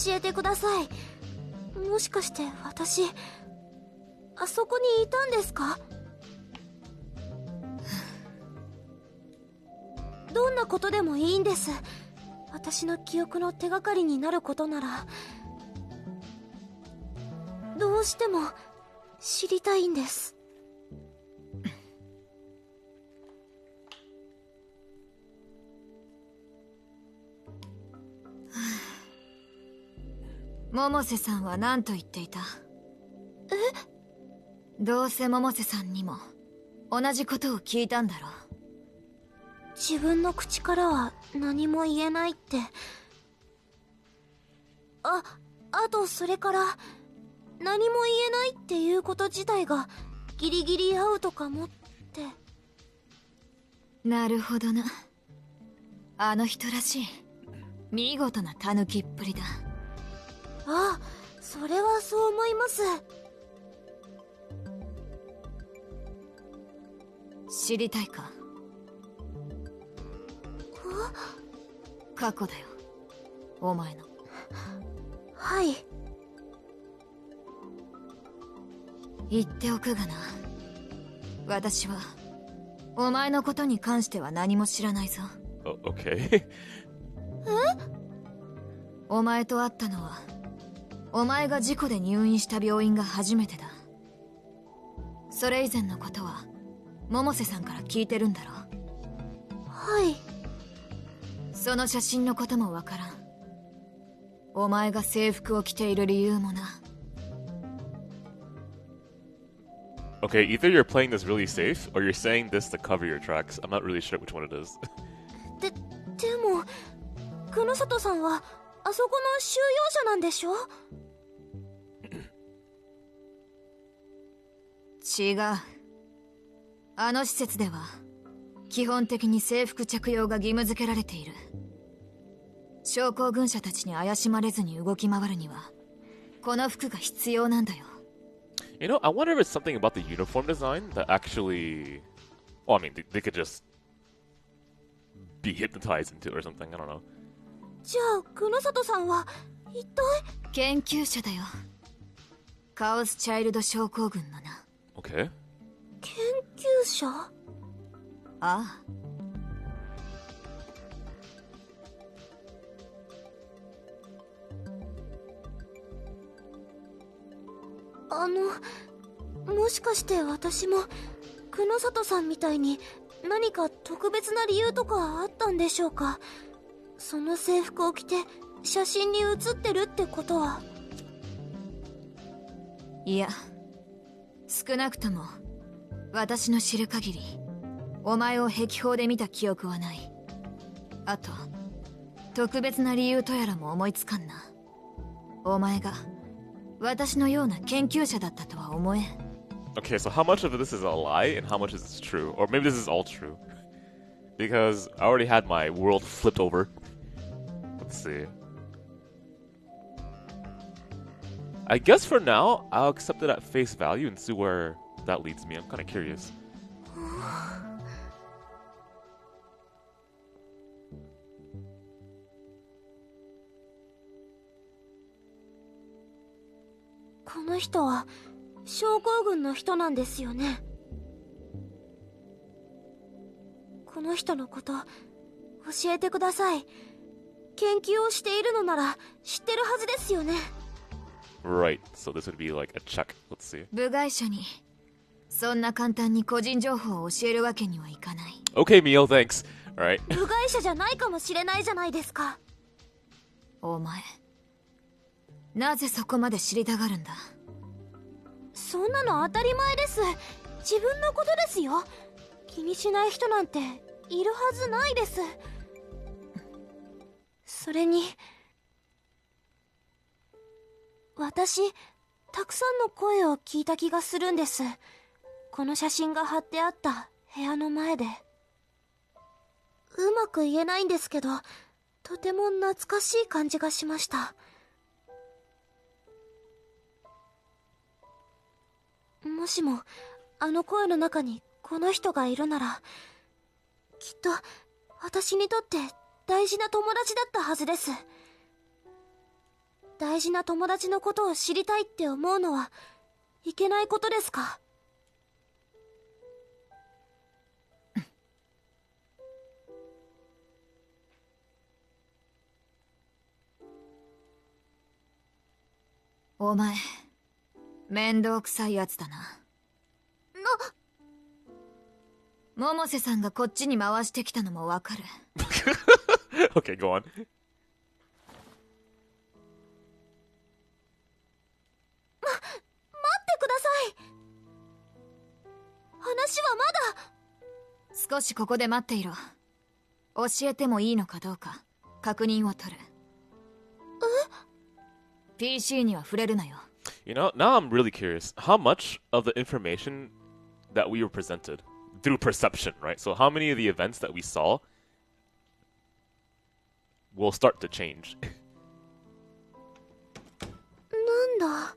教えてください。もしかして私あそこにいたんですか？どんなことでもいいんです。私の記憶の手がかりになることなら。どうしても知りたいんです。百瀬さんは何と言っていた？どうせ百瀬さんにも同じことを聞いたんだろう。自分の口からは何も言えないって。あとそれから何も言えないっていうこと自体がギリギリアウトかもって。なるほどな。あの人らしい見事なタヌキっぷりだ。あ、それはそう思います。知りたいか？過去だよ、お前の。はい。言っておくがな、私はお前のことに関しては何も知らないぞ。Okay. お前と会ったのはお前が事故で入院した病院が初めてだ。それ以前のことは百瀬さんから聞いてるんだろ？はい。その写真のこともわからん。お前が制服を着ている理由もな。Okay, either you're playing this really safe, or you're saying this to cover your tracks. I'm not really sure which one it is. でも黒里さんはあそこの収容者なんでしょ？違う。あの施設では基本的に制服着用が義務付けられている。症候群者たちに怪しまれずに動き回るにはこの服が必要なんだよ。You know, I wonder if it's something about the uniform design that actually... Well, I mean, they could just be hypnotized into it or something. I don't know. じゃあ黒里さんは一体？研究者だよ。カオスチャイルド症候群のな。Okay. 研究者？ああ。もしかして私も黒里さんみたいに何か特別な理由とかあったんでしょうか？その制服を着て写真に写ってるってことは。いや、少なくとも私の知る限りお前を壁砲で見た記憶はない。あと特別な理由とやらも思いつかんな。お前が私のような研究者だったとは思えん。Okay, so how much of this is a lie and how much is true? Or maybe this is all true. Because I already had my world flipped over. Let's see. I guess for now, I'll accept it at face value and see where that leads me. I'm kind of curious. この人は症候群の人なんですよね。この人のこと教えてください。研究をしているのなら知ってるはずですよね。Right, so this would be like a check. Let's see. 部外者にそんな簡単に個人情報を教えるわけにはいかない。Okay, Mio, thanks. Alright. 部外者じゃないかもしれないじゃないですか。お前、なぜそこまで知りたがるんだ？そんなの当たり前です。自分のことですよ。気にしない人なんているはずないです。それに私たくさんの声を聞いた気がするんです。この写真が貼ってあった部屋の前で。うまく言えないんですけど、とても懐かしい感じがしました。もしもあの声の中にこの人がいるならきっと私にとって大事な友達だったはずです。大事な友達のことを知りたいって思うのはいけないことですか？お前面倒くさいやつだな。百瀬さんがこっちに回してきたのもわかる。Okay, go on. 待ってください。話はまだ。少しここで待っていろ。教えてもいいのかどうか確認を取る。PC には触れるなよ。You know, now I'm really curious. How much of the information that we were presented through perception, right? So how many of the events that we saw will start to change? なんだ。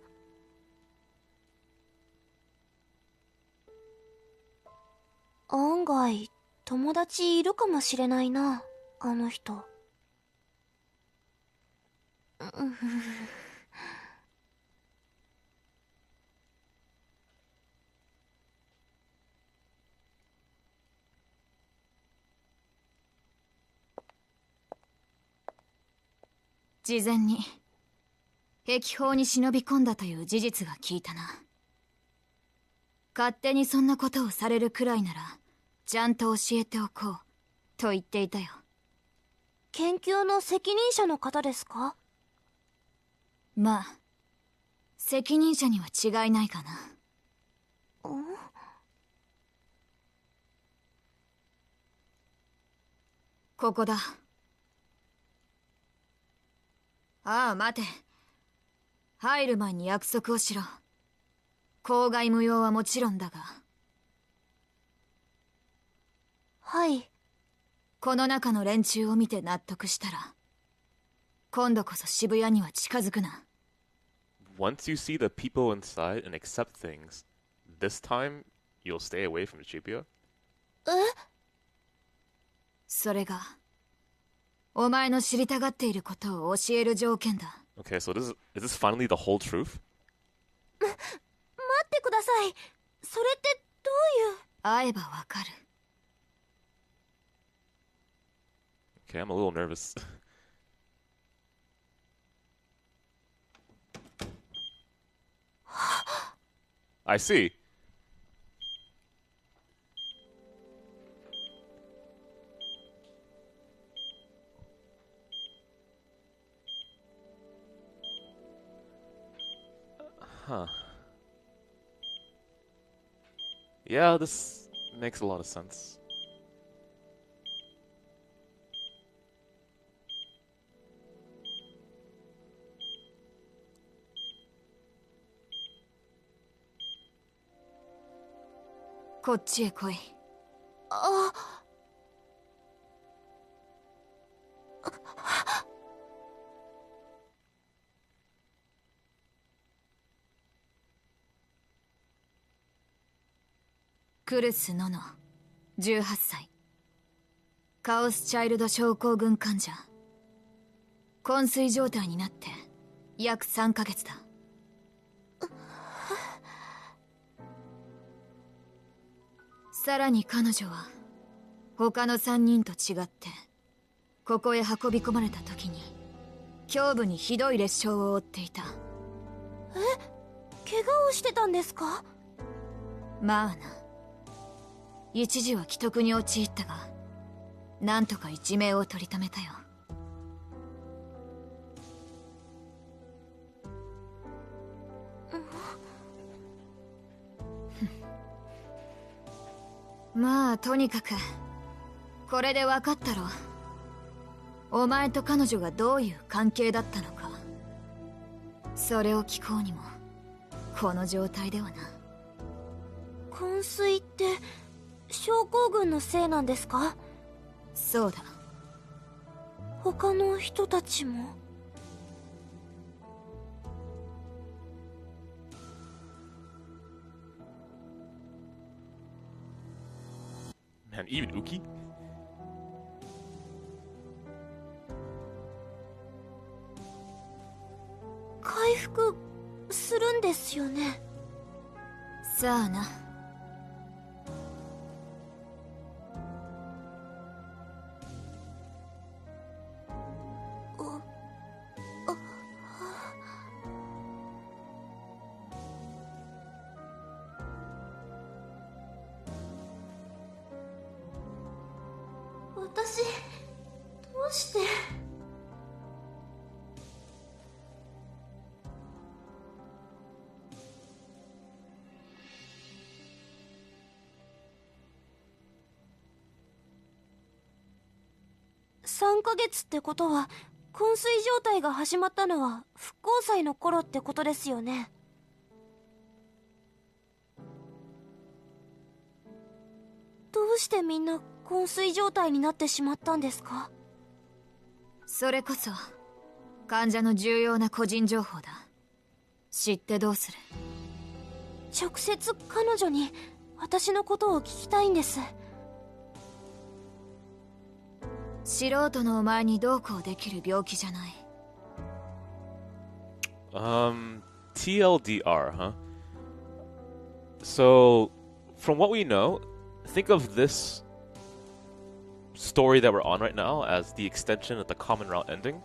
案外友達いるかもしれないな、あの人。事前に壁砲に忍び込んだという事実が聞いたな。勝手にそんなことをされるくらいならちゃんと教えておこうと言っていたよ。研究の責任者の方ですか？まあ責任者には違いないかな。ここだ。ああ、待て。入る前に約束をしろ。口外無用はもちろんだが。はい。この中の連中を見て納得したら、今度こそ渋谷には近づくな。Once you see the people inside and accept things, this time you'll stay away from Shibuya? それが、お前の知りたがっていることを教える条件だ。Okay, so is this finally the whole truth? 待ってください。それってどういう。会えばわかる。Okay, I'm a little nervous. I see. Huh. Yeah, this makes a lot of sense. Koっちへ来い。クルス・ノノ、18歳。カオスチャイルド症候群患者。昏睡状態になって約3ヶ月だ。さらに彼女は他の3人と違ってここへ運び込まれた時に胸部にひどい裂傷を負っていた。怪我をしてたんですか？まあな。一時は危篤に陥ったがなんとか一命を取り留めたよ。まあとにかくこれで分かったろ。お前と彼女がどういう関係だったのか。それを聞こうにもこの状態ではな。昏睡って症候群のせいなんですか？そうだ。他の人たちも。And even Uki? 回復するんですよね。さあな。私、どうして。3ヶ月ってことは、昏睡状態が始まったのは復興祭の頃ってことですよね。どうしてみんな昏睡状態になってしまったんですか？それこそ患者の重要な個人情報だ。知ってどうする？直接彼女に私のことを聞きたいんです。素人のお前にどうこうできる病気じゃない。TLDR, huh? So, from what we know, think of this story that we're on right now as the extension of the common route ending.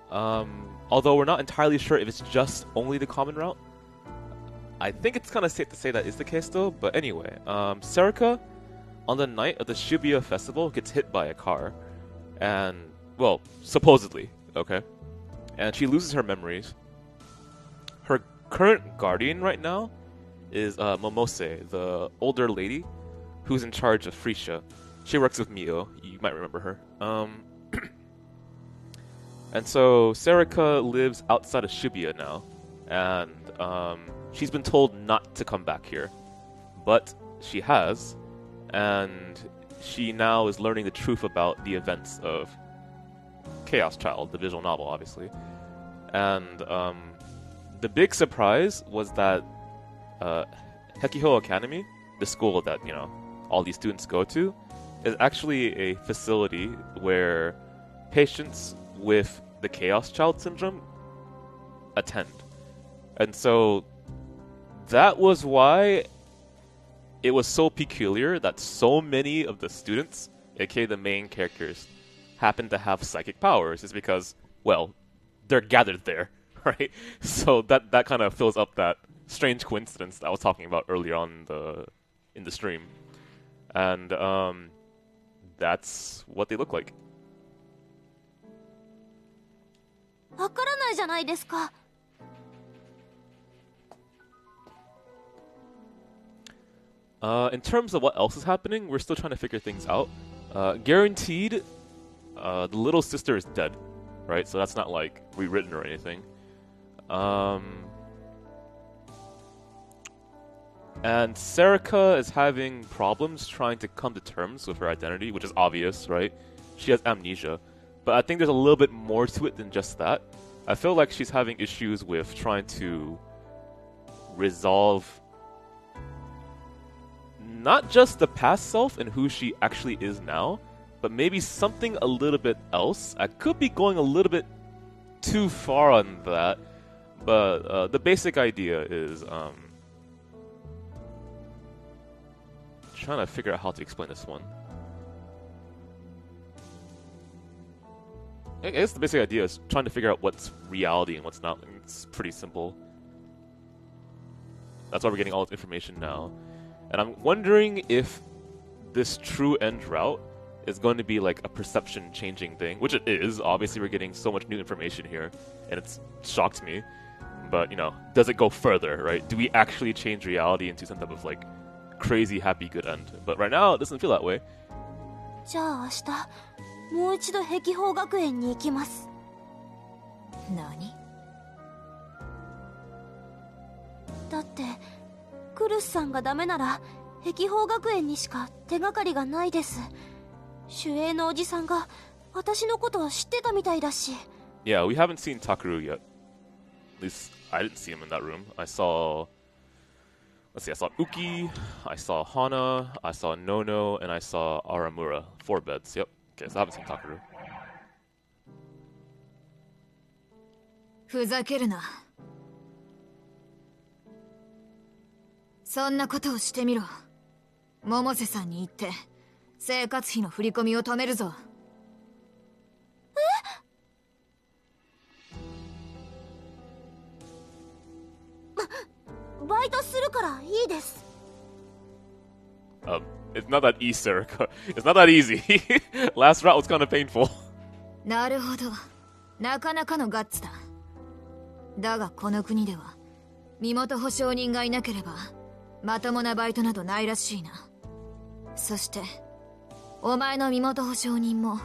Although we're not entirely sure if it's just only the common route. I think it's kind of safe to say that is the case though, but anyway, Serika, on the night of the Shibuya festival, gets hit by a car. And, well, supposedly, okay? And she loses her memories. Her current guardian right now is Momose, the older lady who's in charge of Frisha. She works with Mio, you might remember her. And so Serika lives outside of Shibuya now, and she's been told not to come back here. But she has, and she now is learning the truth about the events of Chaos Child, the visual novel, obviously. And the big surprise was that FinestKO Academy, the school that, you know, all these students go to, is actually a facility where patients with the Chaos Child syndrome attend. And so that was why it was so peculiar that so many of the students, aka the main characters, happen to have psychic powers. Is because, well, they're gathered there, right? So that kind of fills up that strange coincidence that I was talking about earlier on in the stream. And that's what they look like. わからないじゃないですか。In terms of what else is happening, we're still trying to figure things out. Guaranteed, the little sister is dead, right? So that's not like rewritten or anything. And Serika is having problems trying to come to terms with her identity, which is obvious, right? She has amnesia. But I think there's a little bit more to it than just that. I feel like she's having issues with trying to resolve not just the past self and who she actually is now, but maybe something a little bit else. I could be going a little bit too far on that, but the basic idea is trying to figure out how to explain this one. I guess the basic idea is trying to figure out what's reality and what's not. It's pretty simple. That's why we're getting all this information now. And I'm wondering if this true end route is going to be like a perception changing thing, which it is. Obviously, we're getting so much new information here, and it's shocked me. But, you know, does it go further, right? Do we actually change reality into some type of like crazy happy good end? But right now, it doesn't feel that way. じゃあ明日もう一度碧峰学園に行きます。何？だってクルスさんがダメなら碧峰学園にしか手がかりがないです。守衛のおじさんが私のことを知ってたみたいだし。Yeah, we haven't seen Takeru yet. At least I didn't see him in that room. I saw Let's see, I saw Uki, I saw Hana, I saw Nono, and I saw Aramura. 4 beds, yep. Okay, so I haven't seen Takaru. ふざけるな。そんなことをしてみろ。百瀬さんに言って生活費の振り込みを止めるぞ。バイトするからいいです。It's not that easy, sir. It's not that easy. Last route was kind of painful. なるほど。なかなかのガッツだ。だがこの国では身元保証人がいなければまともなバイトなどないらしいな。そしてお前の身元保証人も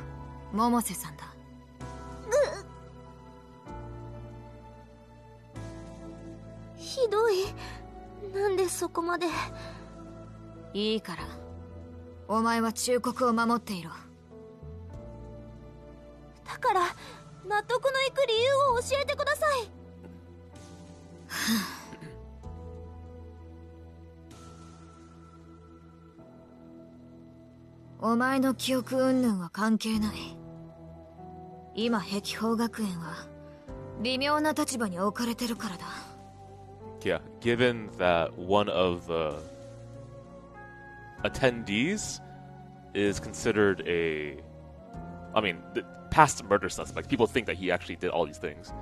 百瀬さんだ。ひどい。なんでそこまで。いいからお前は忠告を守っていろ。だから納得のいく理由を教えてください。お前の記憶云々は関係ない。今碧峰学園は微妙な立場に置かれてるからだ。Yeah, given that one of the attendees is considered past murder suspect. People think that he actually did all these things.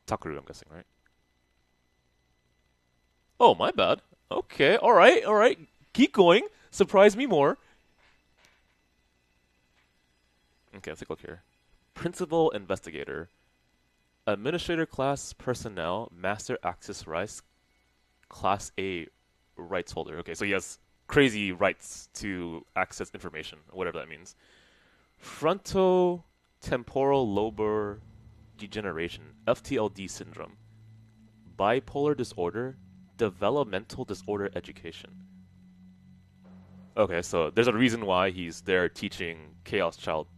Takaru, I'm guessing, right? Oh, my bad. Okay, alright. Keep going. Surprise me more. Okay, let's take a look here. Principal Investigator. Administrator Class Personnel. Master Access Rights. Class A Rights Holder. Okay, so he has crazy rights to access information, whatever that means. Frontotemporal lobar degeneration. FTLD syndrome. Bipolar disorder. Developmental disorder education. Okay, so there's a reason why he's there teaching Chaos Child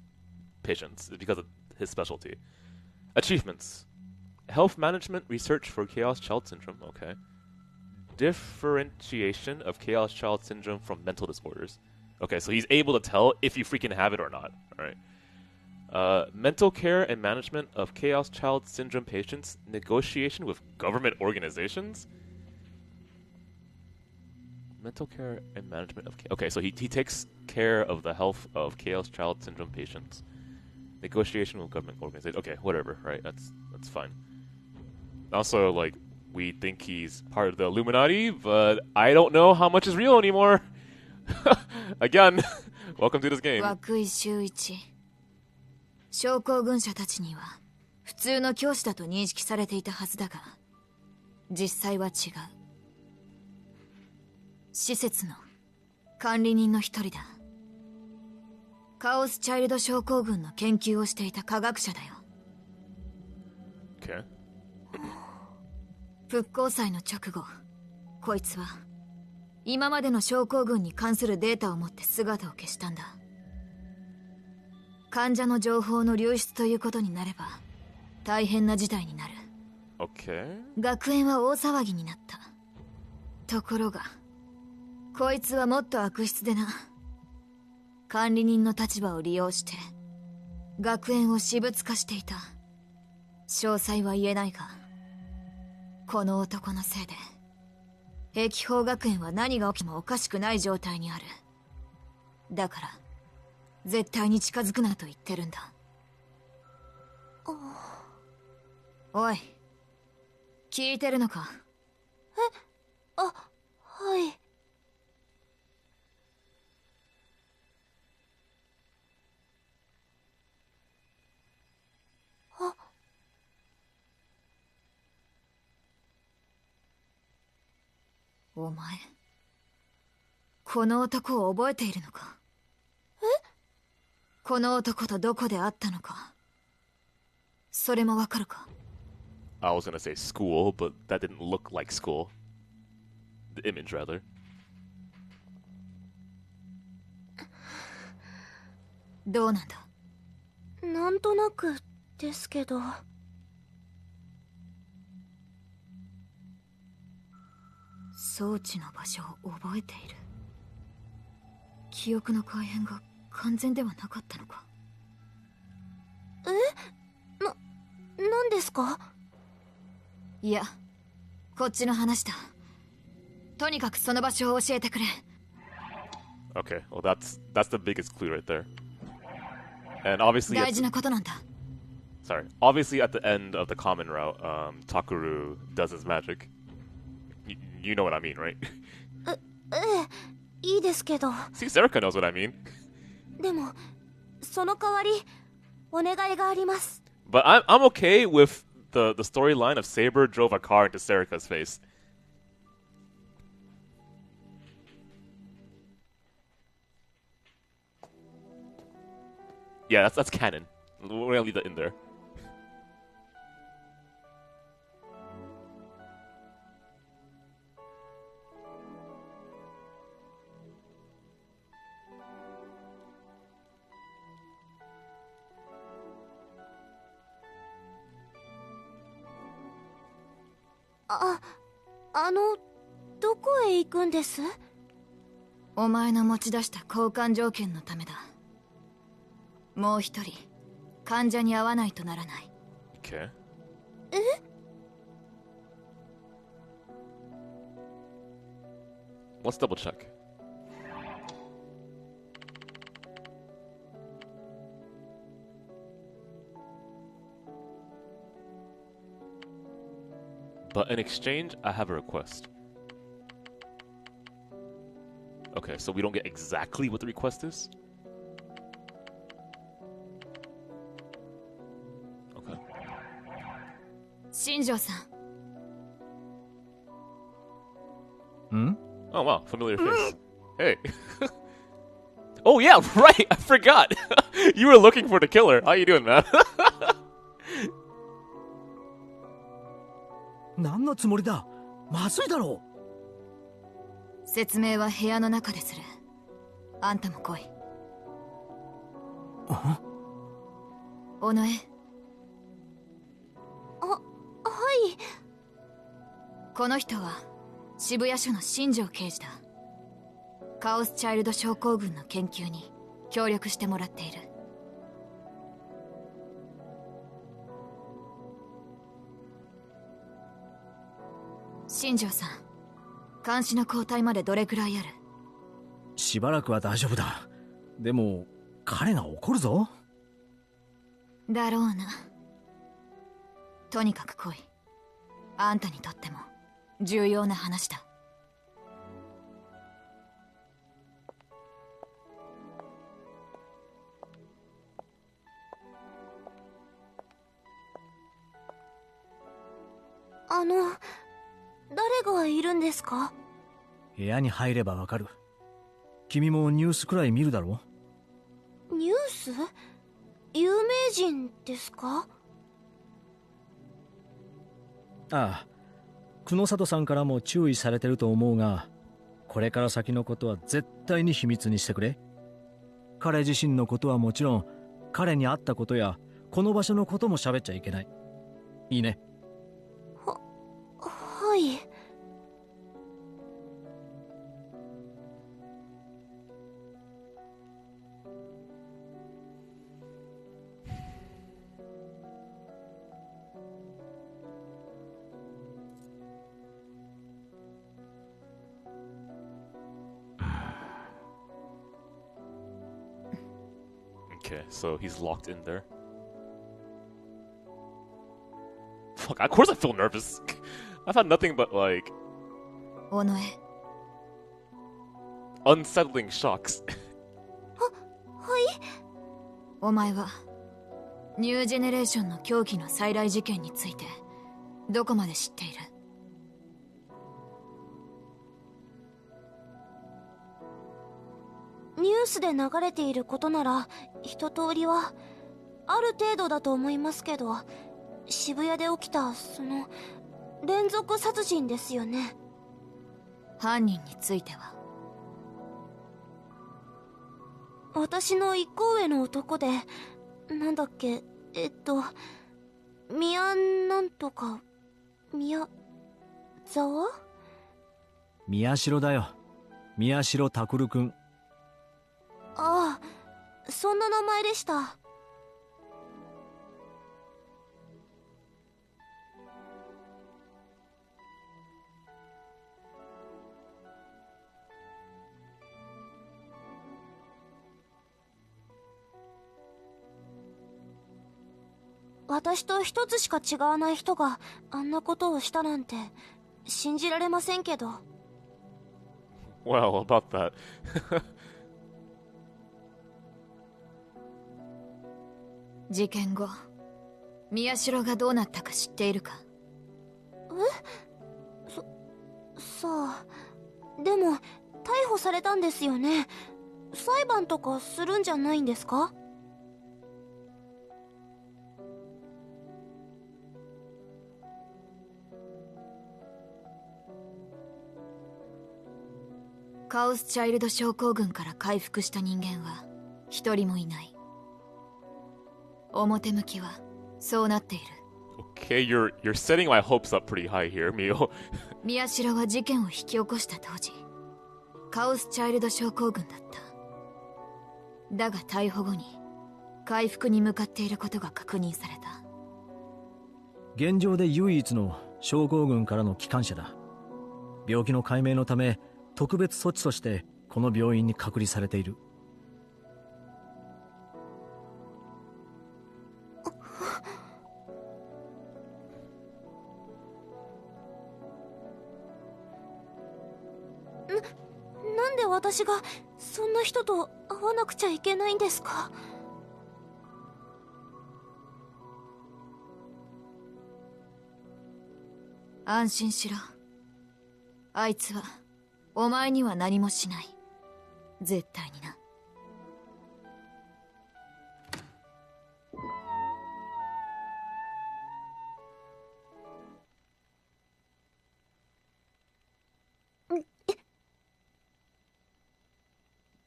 patients. It's because of his specialty. Achievements. Health management research for Chaos Child syndrome. Okay. Differentiation of Chaos Child syndrome from mental disorders. Okay, so he's able to tell if you freaking have it or not. Alright. Mental care and management of Chaos Child syndrome patients. Negotiation with government organizations. Mental care and management of... Okay, so he takes care of the health of Chaos Child syndrome patients. Negotiation with government organizations. Okay, whatever, right? That's fine. Also, like, we think he's part of the Illuminati, but I don't know how much is real anymore. Again, welcome to this game. 涌井秀一。症候群者たちには普通の教師だと認識されていたはずだが、実際は違う。施設の管理人の一人だ。カオスチャイルド症候群の研究をしていた科学者だよ。Okay. 復興祭の直後、こいつは今までの症候群に関するデータを持って姿を消したんだ。患者の情報の流出ということになれば大変な事態になる。Okay. 学園は大騒ぎになった。ところがこいつはもっと悪質でな。管理人の立場を利用して学園を私物化していた。詳細は言えないが、この男のせいで碧峰学園は何が起きてもおかしくない状態にある。だから絶対に近づくなと言ってるんだ。おい、聞いてるのか？はい。お前、この男を覚えているのか？この男とどこで会ったのか、それもわかるか？ I was gonna say school, but that didn't look like school. The image, rather. どうなんだ？なんとなくですけど。装置の場所を覚えている。記憶の改変が完全ではなかったのか。なんですか？いや、こっちの話だ。とにかくその場所を教えてくれ。Okay, well that's the biggest clue right there. And obviously, 大事なことなんだ。sorry. Obviously, at the end of the common route, Takuru does his magic. You know what I mean, right? いいですけど。 See, Serica knows what I mean. でも、その代わり、お願いがあります。But I'm okay with the storyline of Saber drove a car into Serica's face. Yeah, that's canon. We're gonna leave that in there. Ah, どこへ行くんです？お前の持ち出した交換条件のためだ。もう一人、患者に会わないとならない。Okay. え？ Let's double check. But in exchange, I have a request. Okay, so we don't get exactly what the request is? Okay. 新庄さん。ん？ Oh wow, familiar face. Hey. Oh yeah, right! I forgot! You were looking for the killer. How you doing, man? 何のつもりだ？まずいだろう。説明は部屋の中でする。あんたも来い。尾上。はい。この人は渋谷署の新庄刑事だ。カオスチャイルド症候群の研究に協力してもらっている。新庄さん、監視の交代までどれくらいある？しばらくは大丈夫だ。でも彼が怒るぞ。だろうな。とにかく来い。あんたにとっても重要な話だ。誰がいるんですか？部屋に入ればわかる。君もニュースくらい見るだろ？ニュース？有名人ですか？ああ、久野里さんからも注意されてると思うが、これから先のことは絶対に秘密にしてくれ。彼自身のことはもちろん、彼に会ったことやこの場所のことも喋っちゃいけない。いいね。はい。Okay, so he's locked in there. Fuck, of course I feel nervous. I've had nothing but, like, 尾上。unsettling shocks. はい。お前はニュージェネレーションの狂気の再来事件についてどこまで知っている？ニュースで流れていることなら一通りはある程度だと思いますけど、渋谷で起きたその連続殺人ですよね。犯人については？私の一個上の男で、なんだっけ、宮なんとか、宮沢？宮代だよ。宮代拓くん。ああ、そんな名前でした。私と一つしか違わない人があんなことをしたなんて信じられませんけど。Well, about that. 事件後、宮代がどうなったか知っているか？さあ、でも逮捕されたんですよね。裁判とかするんじゃないんですか？カオスチャイルド症候群から回復した人間は一人もいない。表向きはそうなっている。Okay, you're setting my hopes up pretty high here, Mio. 宮代は事件を引き起こした当時、カオスチャイルド症候群だった。だが逮捕後に回復に向かっていることが確認された。現状で唯一の症候群からの帰還者だ。病気の解明のため特別措置としてこの病院に隔離されている。なんで私がそんな人と会わなくちゃいけないんですか？安心しろ。あいつはお前には何もしない。絶対にな。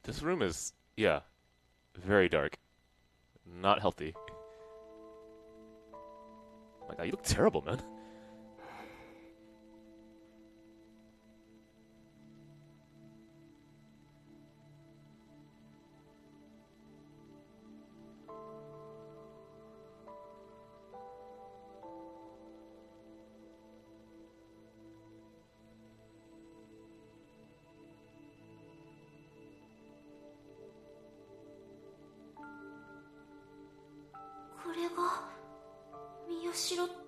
This room is, yeah, very dark. Not healthy. My God, you look terrible, man.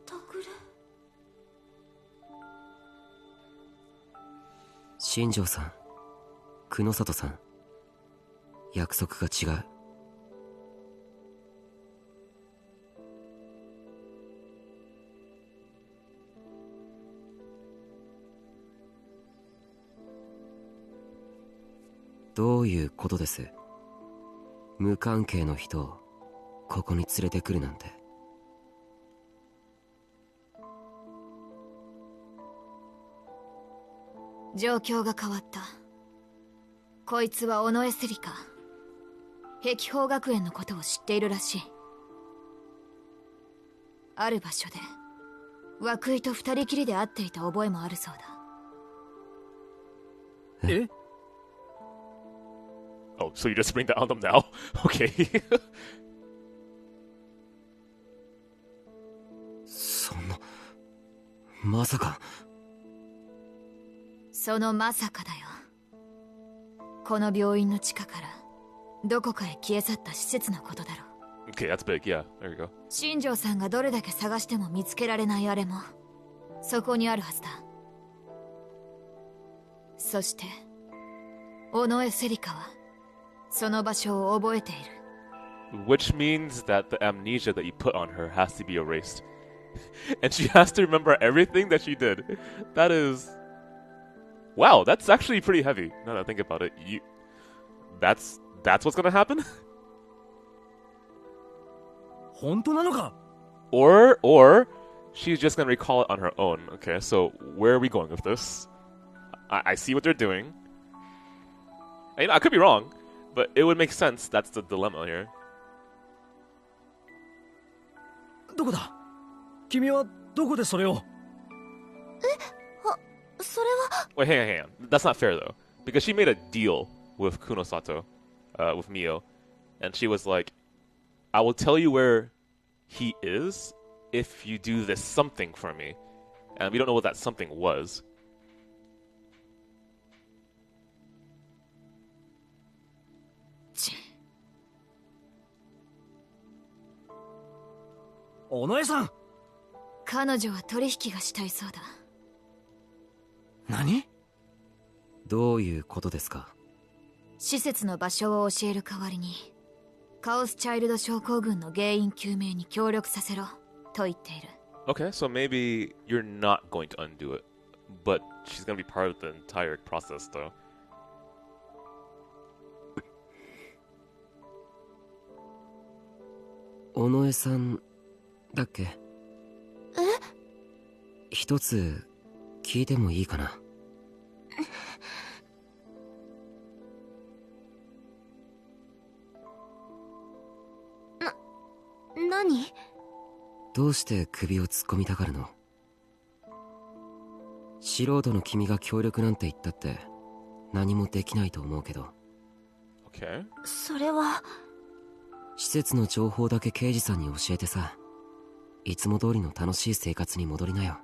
拓。新庄さん、久野里さん、約束が違う。どういうことです？無関係の人をここに連れてくるなんて。状況が変わった。こいつは尾上セリカ、碧峰学園のことを知っているらしい。ある場所で涌井と二人きりで会っていた覚えもあるそうだ。えOh, so you just bring that on them now? Okay. そんな、まさか。そのまさかだよ。この病院の地下からどこかへ消え去った施設のことだろう。Okay, that's big. Yeah, there you go. 新庄さんがどれだけ探しても見つけられないあれもそこにあるはずだ。そして尾上セリカはその場所を覚えている。 Which means that the amnesia that you put on her has to be erased. And she has to remember everything that she did. That is... Wow, that's actually pretty heavy. Now that I think about it. That's what's gonna happen? 本当なのか? Or she's just gonna recall it on her own. Okay, so where are we going with this? I see what they're doing. I could be wrong, but it would make sense. That's the dilemma here. どこだ？君はどこでそれを？それは Wait, hang on. That's not fair though, because she made a deal with Kunosato, with Mio, and she was like, "I will tell you where he is if you do this something for me," and we don't know what that something was. 尾上さん。彼女は取引がしたいそうだ。何？どういうことですか？施設の場所を教える代わりにカオスチャイルド症候群の原因究明に協力させろと言っている。 Okay, so maybe you're not going to undo it, but she's gonna be part of the entire process though. 尾上さんだっけ？一つ聞いてもいいかな？何？どうして首を突っ込みたがるの？素人の君が協力なんて言ったって何もできないと思うけど。 Okay. それは施設の情報だけ刑事さんに教えてさ、いつも通りの楽しい生活に戻りなよ。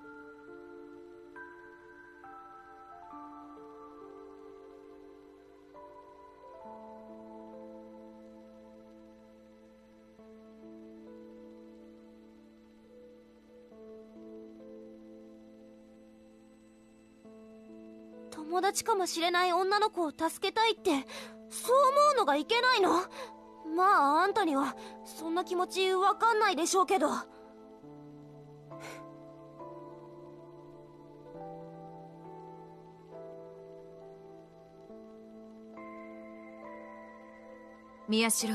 友達かもしれない女の子を助けたいってそう思うのがいけないの？まああんたにはそんな気持ちわかんないでしょうけど。宮代、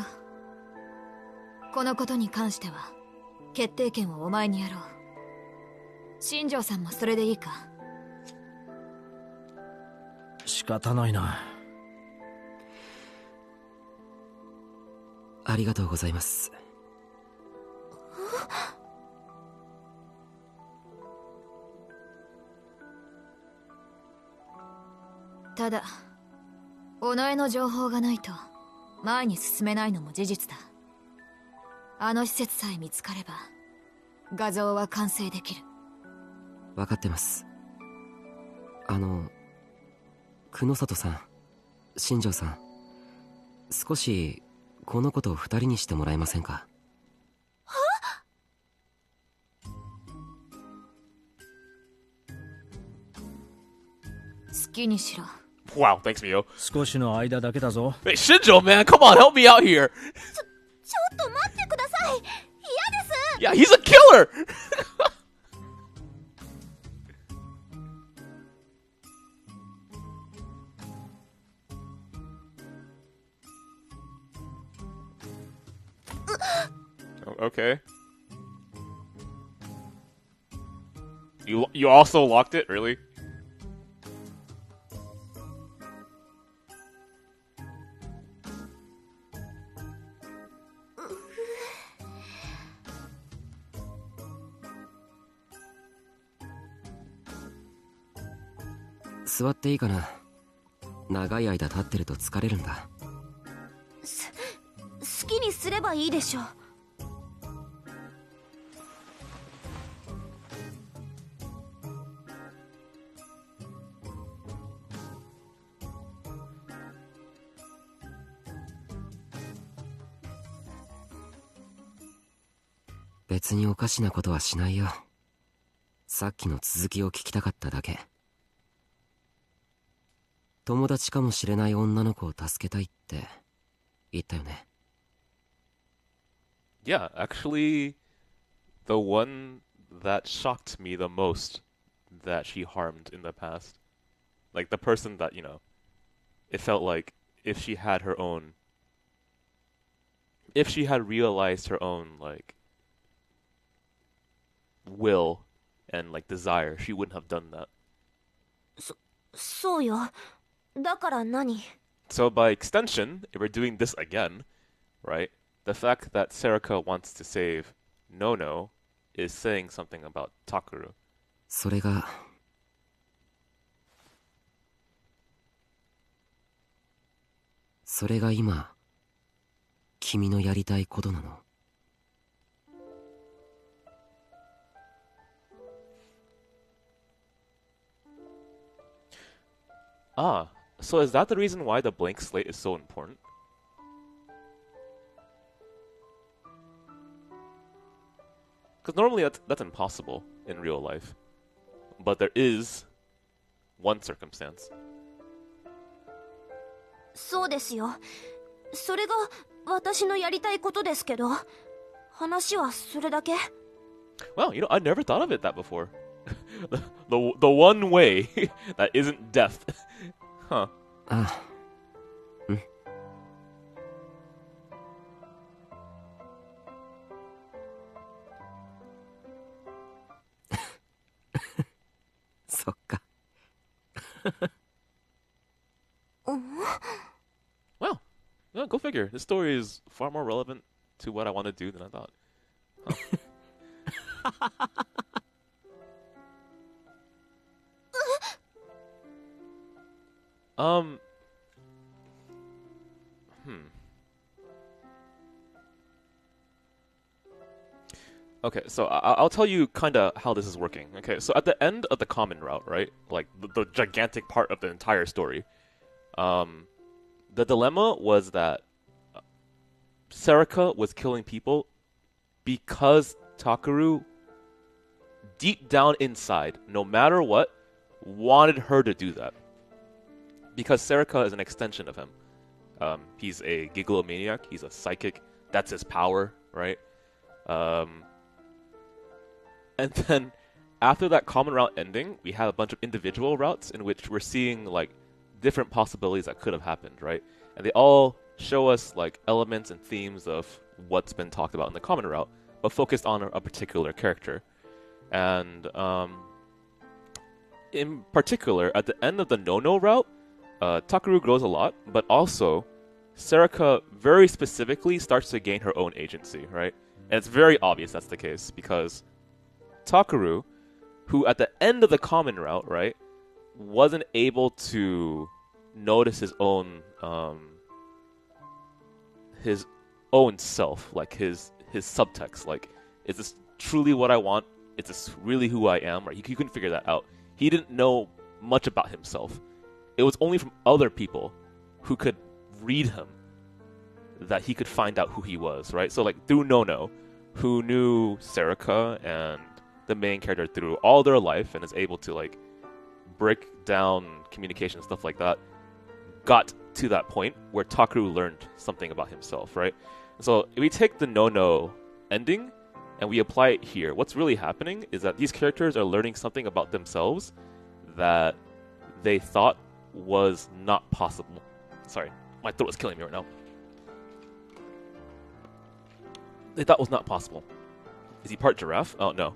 このことに関しては決定権をお前にやろう。新庄さんもそれでいいか？仕方ないな。ありがとうございます。ただ尾上の情報がないと前に進めないのも事実だ。あの施設さえ見つかれば画像は完成できる。分かってます。久野里さん、新庄さん、少しこのことを二人にしてもらえませんか？好きにしろ。 Wow, thanks, Mio. 少しの間だけだぞ。 Hey, Shinjo, man, come on, help me out here. ちょっと待ってください。嫌です。 Yeah, he's a killer. Okay. You also locked it, really?「座っていいかな？長い間立ってると疲れるんだ。好きにすればいいでしょ。別におかしなことはしないよ。さっきの続きを聞きたかっただけ。友達かもしれない女の子を助けたいって言ったよね。Yeah, actually, the one that shocked me the most that she harmed in the past. Like, the person that, it felt like if she had her own... If she had realized her own, will and, desire, she wouldn't have done that. そうよ。だから何？ So by extension, if we're doing this again, right, the fact that Serica wants to save Nono is saying something about Takaru. それが今君のやりたいことなの？ Ah, so is that the reason why the blank slate is so important? Because normally that's impossible in real life. But there is one circumstance. そうですよ。それが私のやりたいことですけど、話はそれだけ。 Well, I never thought of it that before. the one way that isn't death. Huh. ああ、うん。そっか。Well, yeah, go figure. This story is far more relevant to what I want to do than I thought. Huh. Okay, so I'll tell you kind of how this is working. Okay, so at the end of the common route, right, like the gigantic part of the entire story, the dilemma was that Serika was killing people because Takaru, deep down inside, no matter what, wanted her to do that. Because Serika is an extension of him. He's a gigalomaniac, he's a psychic, that's his power, right? And then, after that common route ending, we have a bunch of individual routes in which we're seeing, like, different possibilities that could have happened, right? And they all show us, like, elements and themes of what's been talked about in the common route, but focused on a particular character. And, in particular, at the end of the no-no route, Takaru grows a lot, but also, Serika very specifically starts to gain her own agency, right? And it's very obvious that's the case, because Takaru, who at the end of the common route, right, wasn't able to notice his own self, like his subtext, like, is this truly what I want? Is this really who I am? Right? He couldn't figure that out. He didn't know much about himself. It was only from other people who could read him that he could find out who he was, right? So, like, through Nono, who knew Serika and the main character through all their life and is able to, like, break down communication and stuff like that, got to that point where Takaru learned something about himself, right? So if we take the no-no ending and we apply it here, what's really happening is that these characters are learning something about themselves that they thought was not possible. Sorry, my throat is killing me right now. They thought was not possible. Is he part giraffe? Oh, no.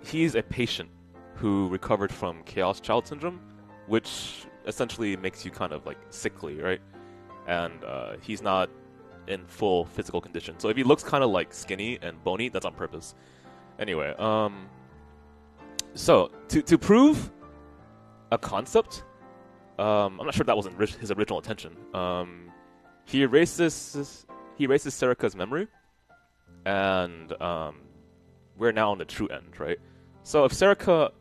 He's a patient who recovered from Chaos Child Syndrome, which essentially makes you kind of, like, sickly, right? And he's not in full physical condition. So if he looks kind of, like, skinny and bony, that's on purpose. Anyway, so to prove a concept, I'm not sure that wasn't his original intention. He erases Serika's memory, and we're now on the true end, right? So if Serika,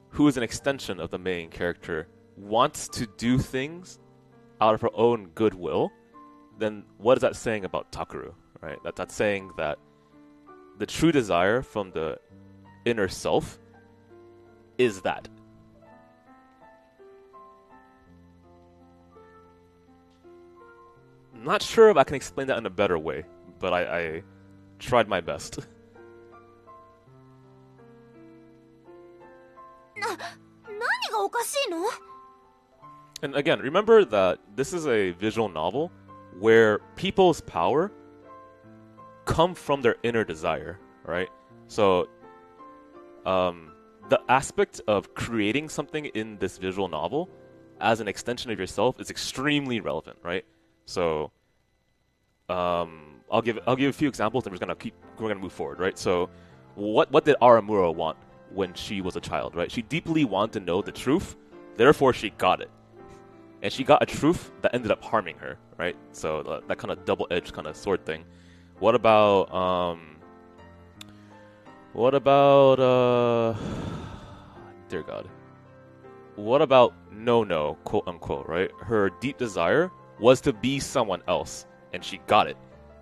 who is an extension of the main character, wants to do things out of her own goodwill, then what is that saying about Takaru, right? That's saying that the true desire from the inner self is that. I'm not sure if I can explain that in a better way, but I tried my best. And again, remember that this is a visual novel where people's power come from their inner desire, right? So, the aspect of creating something in this visual novel as an extension of yourself is extremely relevant, right? So, I'll give a few examples, and we're gonna move forward, right? So, what did Aramura want when she was a child, right? She deeply wanted to know the truth, therefore she got it, and she got a truth that ended up harming her, right? So that kind of double-edged kind of sword thing. What about dear God, what about No, quote unquote, right? Her deep desire was to be someone else, and she got it.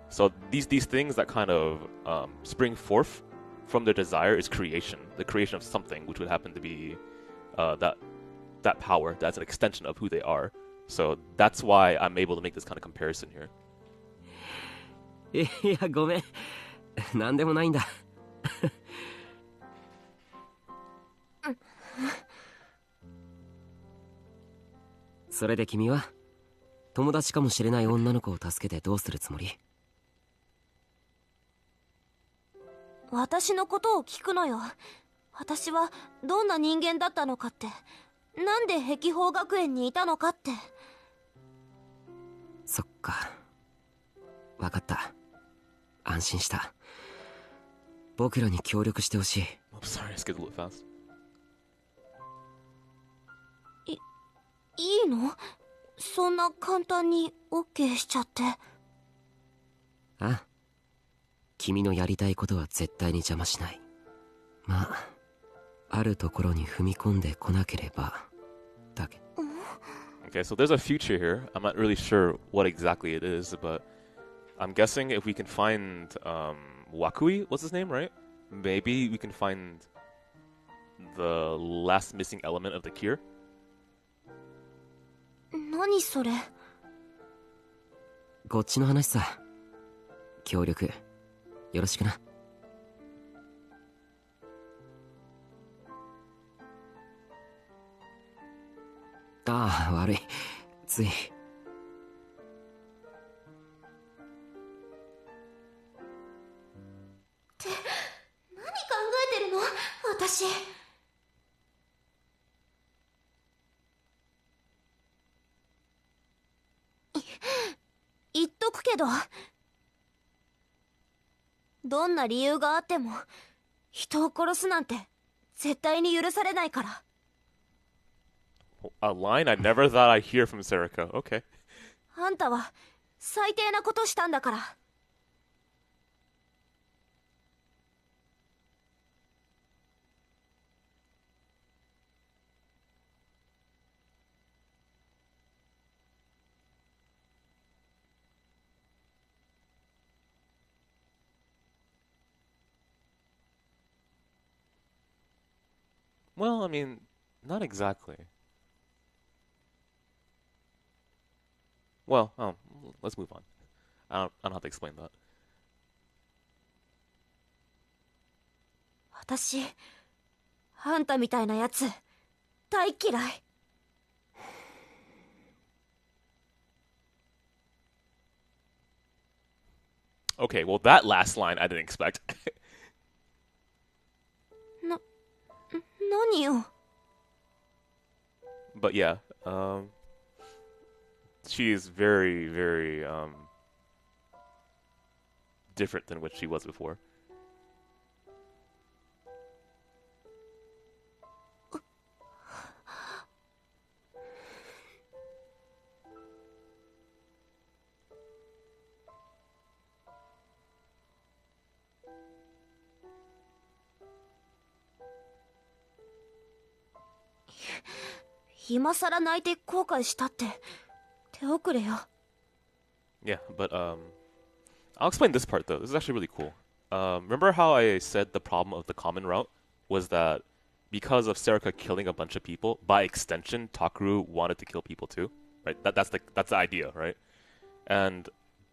So these things that kind of spring forth from their desire is creation, the creation of something, which would happen to be that power that's an extension of who they are. So that's why I'm able to make this kind of comparison here. いやごめんなんでもないんだそれで君は友達かもしれない女の子を助けてどうするつもり？私のことを聞くのよ。私はどんな人間だったのかって、なんで碧峰学園にいたのかって。そっか、わかった。安心した。僕らに協力してほしい。I'm sorry, I skipped a little fast. いいの？そんな簡単に OK しちゃって。あ、君のやりたいことは絶対に邪魔しない。まあ、あるところに踏み込んでこなければだけ。Okay, so there's a future here. I'm not really sure what exactly it is, but I'm guessing if we can find Wakui, what's his name, right? Maybe we can find the last missing element of the cure. 何それ？こっちの話さ。協力よろしくな。ああ、悪い。つい。って何考えてるの？私。言っとくけど、どんな理由があっても人を殺すなんて絶対に許されないから。A line I never thought I'd hear from Serika. Okay. あんたは最低なことしたんだから。Well, I mean, not exactly. Well, let's move on. I don't have to explain that. 私、あんたみたいなやつ大嫌い。Okay, well that last line I didn't expect. 何よ。 But yeah, she is very, very different than what she was before. 今さら泣いて後悔したって手遅れよ。 Yeah, but I'll explain this part though. This is actually really cool. Remember how I said the problem of the common route was that because of Serika killing a bunch of people, by extension, Takeru wanted to kill people too, right? That's the idea, right? And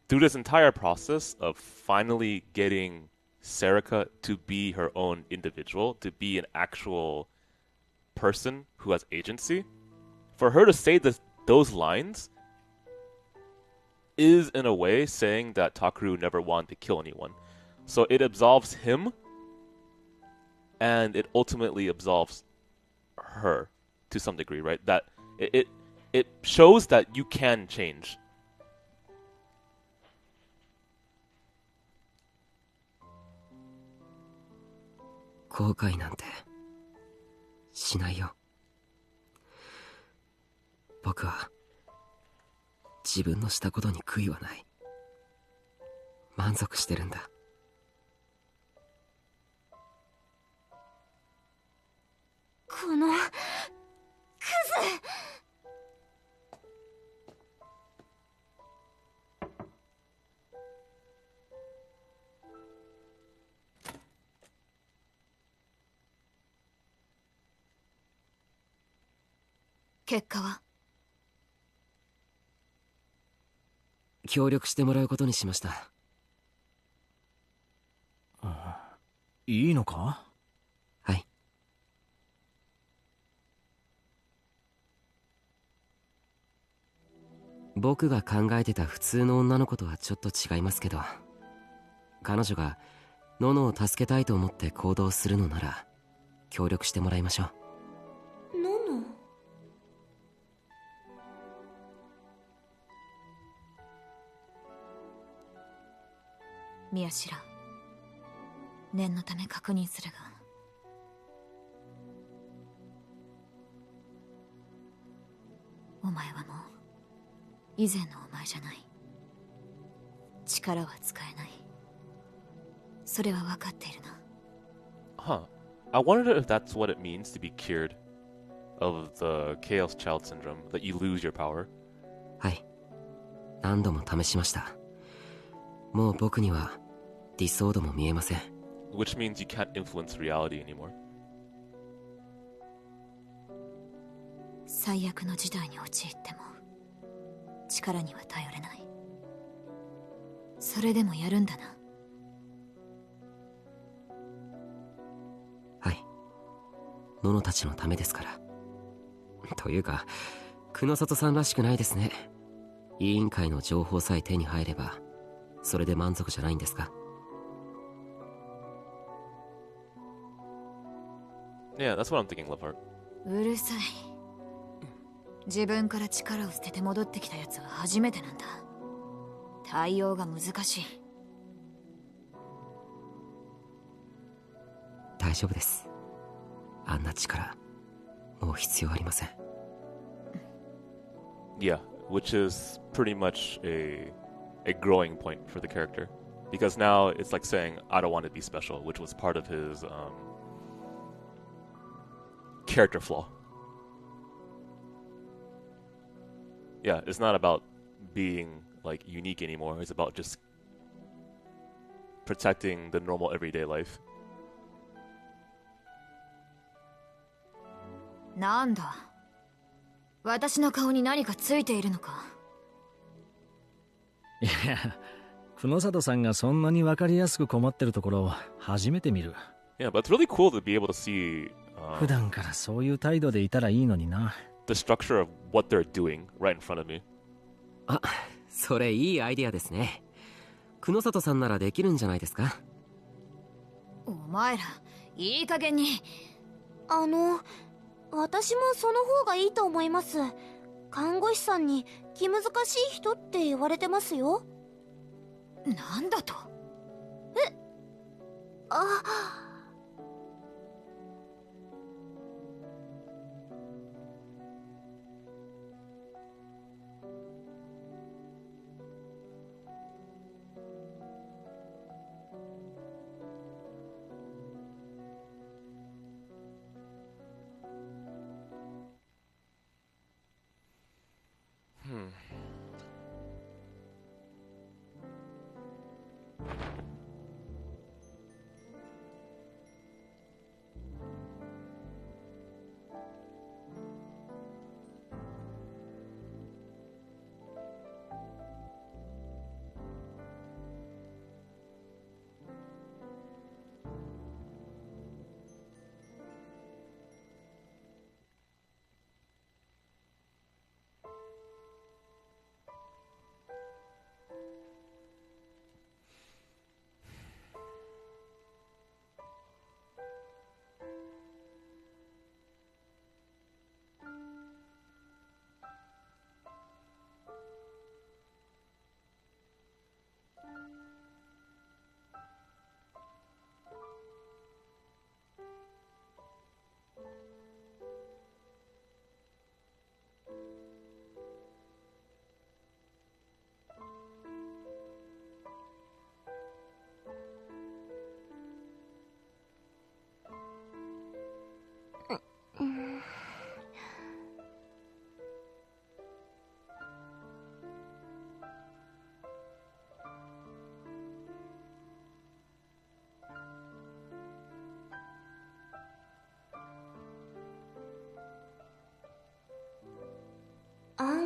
through this entire process of finally getting Serika to be her own individual, to be an actual person who has agency, for her to say those lines is in a way saying that Takeru never wanted to kill anyone. So it absolves him, and it ultimately absolves her to some degree, right? That it shows that you can change. 後悔なんてしないよ。僕は自分のしたことに悔いはない。満足してるんだ。このクズ。結果は？協力してもらうことにしました。いいのか？はい。僕が考えてた普通の女の子とはちょっと違いますけど、彼女がノノを助けたいと思って行動するのなら協力してもらいましょう。ノノ。宮代、念のため確認するが、お前はもう以前のお前じゃない。力は使えない。それは分かっているな。Huh. I wondered if that's what it means to be cured of the Chaos Child Syndrome, that you lose your power. はい。何度も試しました。もう僕にはディソードも見えません。Which means you can't influence reality anymore. 最悪の事態に陥っても力には頼れない。それでもやるんだな。はい。ノノたちのためですから。というか、久野里さんらしくないですね。委員会の情報さえ手に入ればそれで満足じゃないんですか？ Yeah, that's what I'm thinking, Loveheart. うるさい。自分から力を捨てて戻ってきたやつは初めてなんだ。対応が難しい。大丈夫です。あんな力もう必要ありません。Yeah, which is pretty much a growing point for the character, because now it's like saying I don't want to be special, which was part of his character flaw. Yeah, it's not about being like unique anymore. It's about just protecting the normal everyday life. なんだ、私の顔に何かついているのか？いや、久野里さんがそんなに分かりやすく困ってるところを初めて見る。Yeah, but it's really cool to be able to see 普段からそういう態度でいたらいいのにな。the structure of what they're doing right in front of me. あ、それいいアイディアですね。久野里さんならできるんじゃないですか？お前ら、いい加減に。私もその方がいいと思います。看護師さんに気難しい人って言われてますよ。なんだと？あ、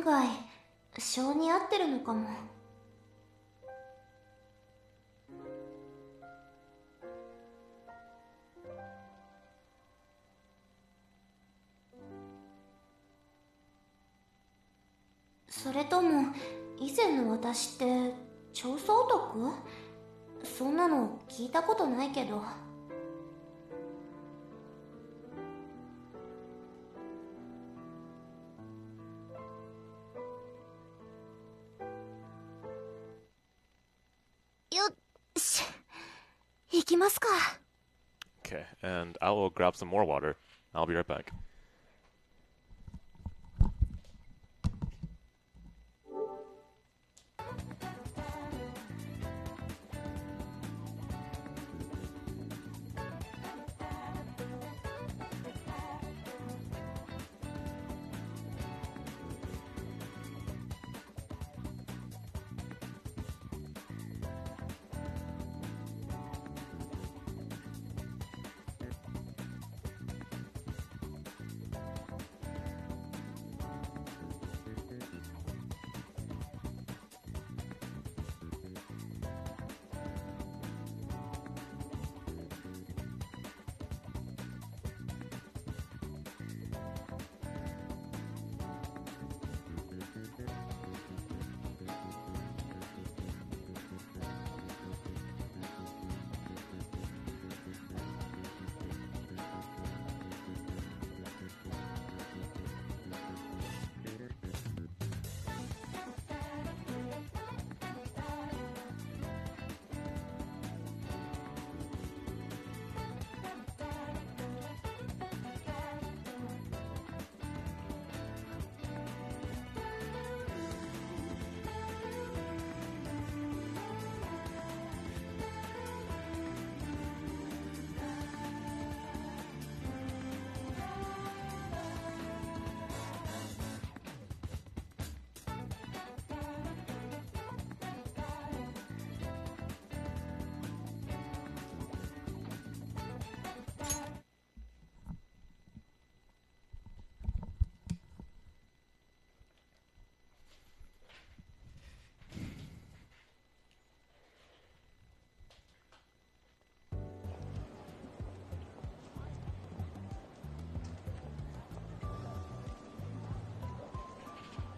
外性に合ってるのかも。それとも以前の私って調査オタク？そんなの聞いたことないけど。よっし、行きますか。 Okay, and I will grab some more water. I'll be right back.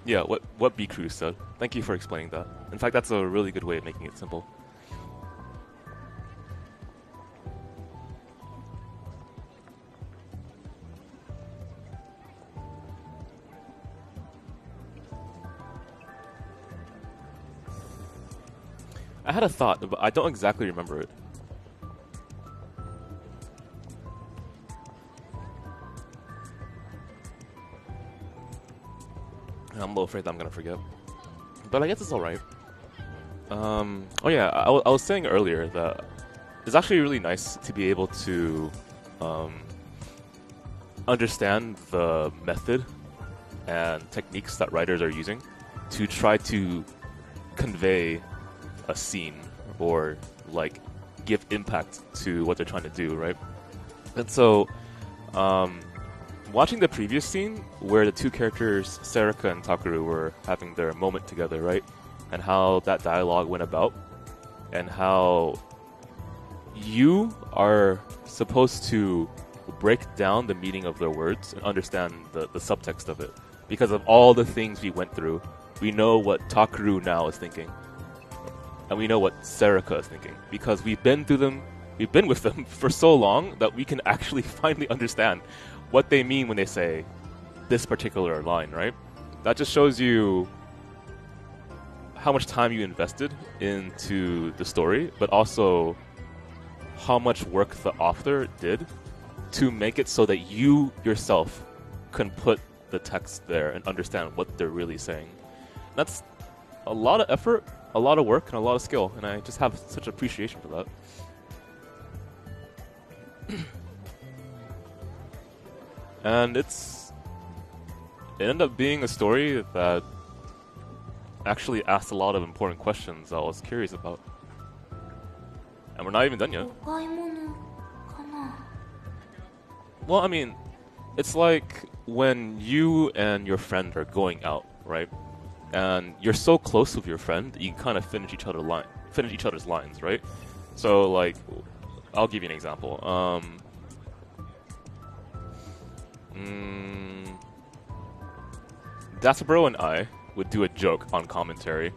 Yeah, what B Crew said. Thank you for explaining that. In fact, that's a really good way of making it simple. I had a thought, but I don't exactly remember it. I'm a little afraid that I'm gonna forget, but I guess it's all right. Oh yeah, I was saying earlier that it's actually really nice to be able to understand the method and techniques that writers are using to try to convey a scene or like give impact to what they're trying to do, right? And so, watching the previous scene where the two characters, Serika and Takeru, were having their moment together, right? And how that dialogue went about, and how you are supposed to break down the meaning of their words and understand the subtext of it. Because of all the things we went through, we know what Takeru now is thinking. And we know what Serika is thinking. Because we've been with them for so long that we can actually finally understand what they mean when they say this particular line, right? That just shows you how much time you invested into the story, but also how much work the author did to make it so that you yourself can put the text there and understand what they're really saying. That's a lot of effort, a lot of work, and a lot of skill, and I just have such appreciation for that. And it ended up being a story that actually asked a lot of important questions I was curious about. And we're not even done yet. Well, I mean, it's like when you and your friend are going out, right? And you're so close with your friend that you can kind of finish each other's lines, right? So like, I'll give you an example. Dasabro and I would do a joke on commentary,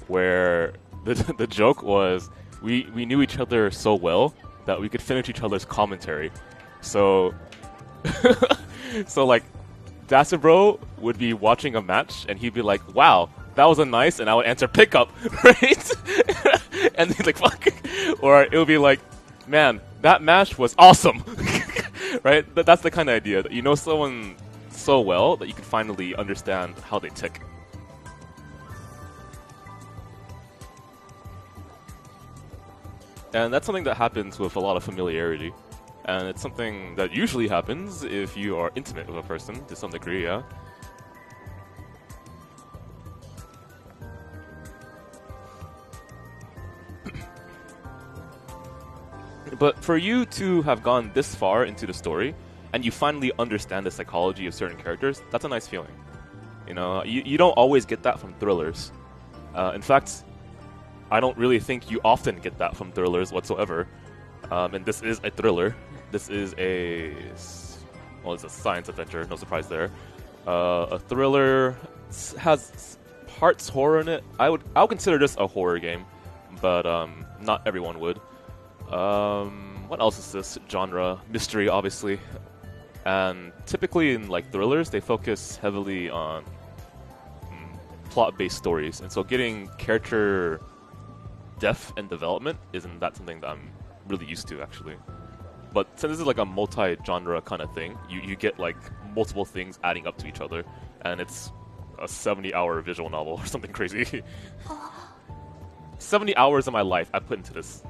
where the joke was we knew each other so well that we could finish each other's commentary. So so like, Dasabro would be watching a match and he'd be like, "Wow, that was a nice," and I would answer "pickup," right? And he's like, "Fuck," or it would be like, "Man, that match was awesome," right? That's the kind of idea that you know someone so well that you can finally understand how they tick. And that's something that happens with a lot of familiarity. And it's something that usually happens if you are intimate with a person to some degree, yeah? But for you to have gone this far into the story, and you finally understand the psychology of certain characters, that's a nice feeling. You know, you don't always get that from thrillers. In fact, I don't really think you often get that from thrillers whatsoever. And this is a thriller. This is well, it's a science adventure, no surprise there. A thriller has parts horror in it. I would consider this a horror game, but not everyone would. What else is this genre? Mystery, obviously. And typically in like thrillers, they focus heavily on plot-based stories, and so getting character depth and development isn't that something that I'm really used to, actually. But since this is like a multi-genre kind of thing, you get like multiple things adding up to each other, and it's a 70-hour visual novel or something crazy. 70 hours of my life I put into this.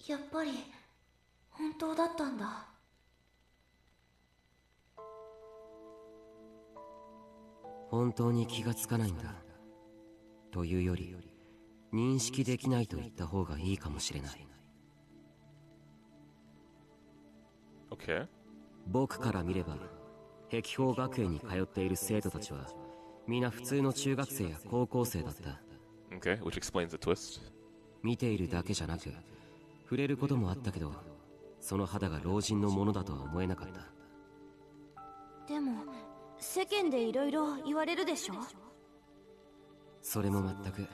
やっぱり本当だったんだ。本当に気がつかないんだというより認識できないと言った方がいいかもしれない。 Okay. 僕から見れば碧峰学園に通っている生徒たちは皆普通の中学生や高校生だった。 Okay, which explains the twist. 見ているだけじゃなく触れることもあったけど、その肌が老人のものだとは思えなかった。でも世間でいろいろ言われるでしょ。それも全く。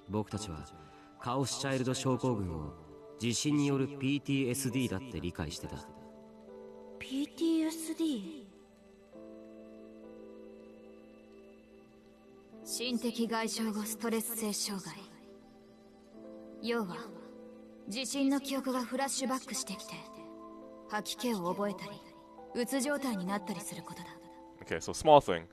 僕たちはカオスチャイルド症候群を地震による PTSD だって理解してた。 PTSD？ 心的外傷後ストレス性障害。要は地震の記憶がフラッシュバックしてきて吐き気を覚えたりうつ状態になったりすることだ。 Okay, so small thing.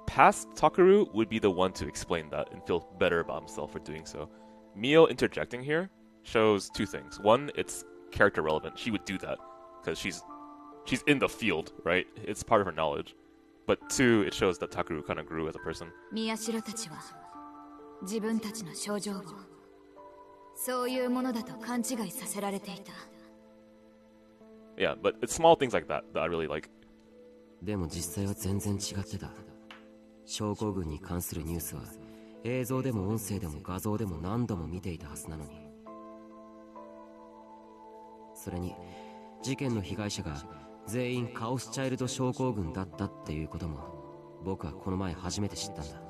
Past Takaru would be the one to explain that and feel better about himself for doing so. Mio interjecting here shows two things. One, it's character relevant. She would do that because she's in the field, right? It's part of her knowledge. But two, it shows that Takaru kind of grew as a person. 宮代たちは自分たちの症状をそういうものだと勘違いさせられていた。 Yeah, but it's small things like that that I really like. でも実際は全然違ってた。症候群に関するニュースは映像でも音声でも画像でも何度も見ていたはずなのに。それに事件の被害者が全員カオスチャイルド症候群だったっていうことも僕はこの前初めて知ったんだ。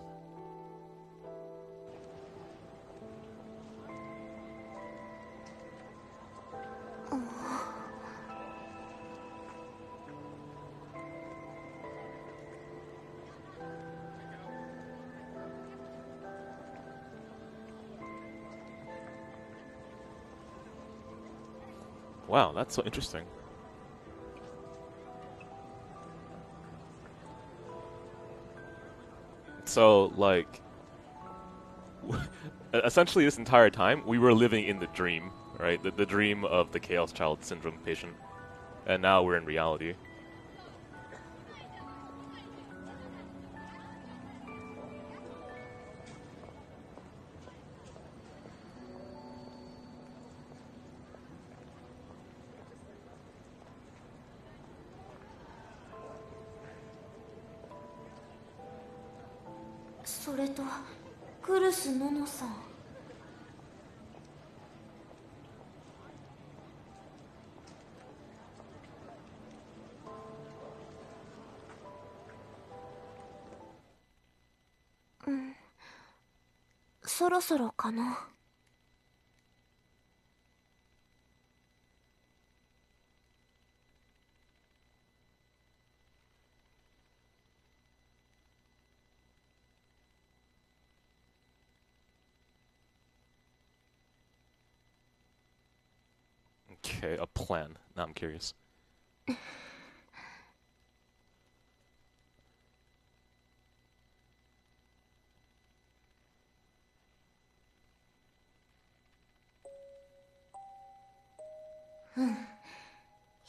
Wow, that's so interesting. So, like, essentially this entire time, we were living in the dream, right? The dream of the Chaos Child Syndrome patient. And now we're in reality. それとクルスののさん。そろそろかな。Okay, a plan. Now I'm curious.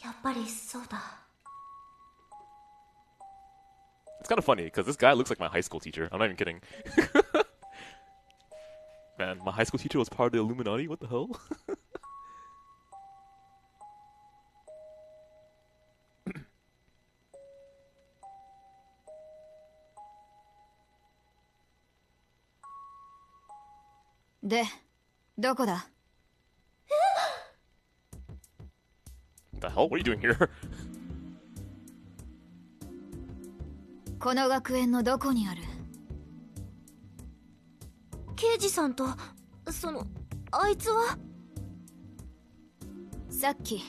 やっぱりそうだ。It's kind of funny because this guy looks like my high school teacher. I'm not even kidding. Man, my high school teacher was part of the Illuminati? What the hell? で、どこだ？ What the hell? What are you doing here? この学園のどこにある？刑事さんとあいつは？さっき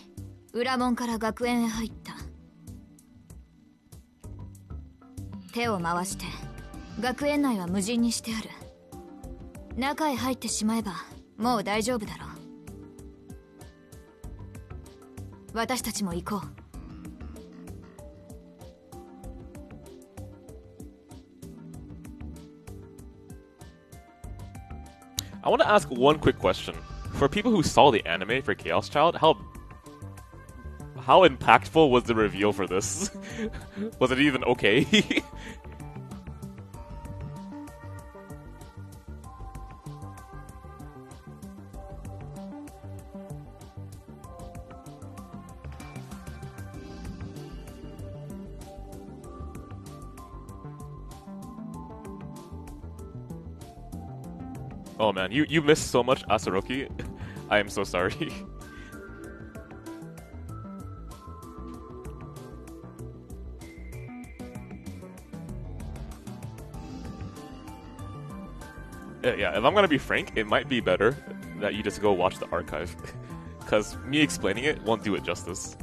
裏門から学園へ入った。手を回して学園内は無人にしてある。中へ入ってしまえばもう大丈夫だろう。私たちも行こう。I want to ask one quick question. For people who saw the anime for Chaos Child, how impactful was the reveal for this? Was it even okay? Oh man, you missed so much, Asaroki. I am so sorry. Yeah, if I'm gonna be frank, it might be better that you just go watch the archive. Because me explaining it won't do it justice.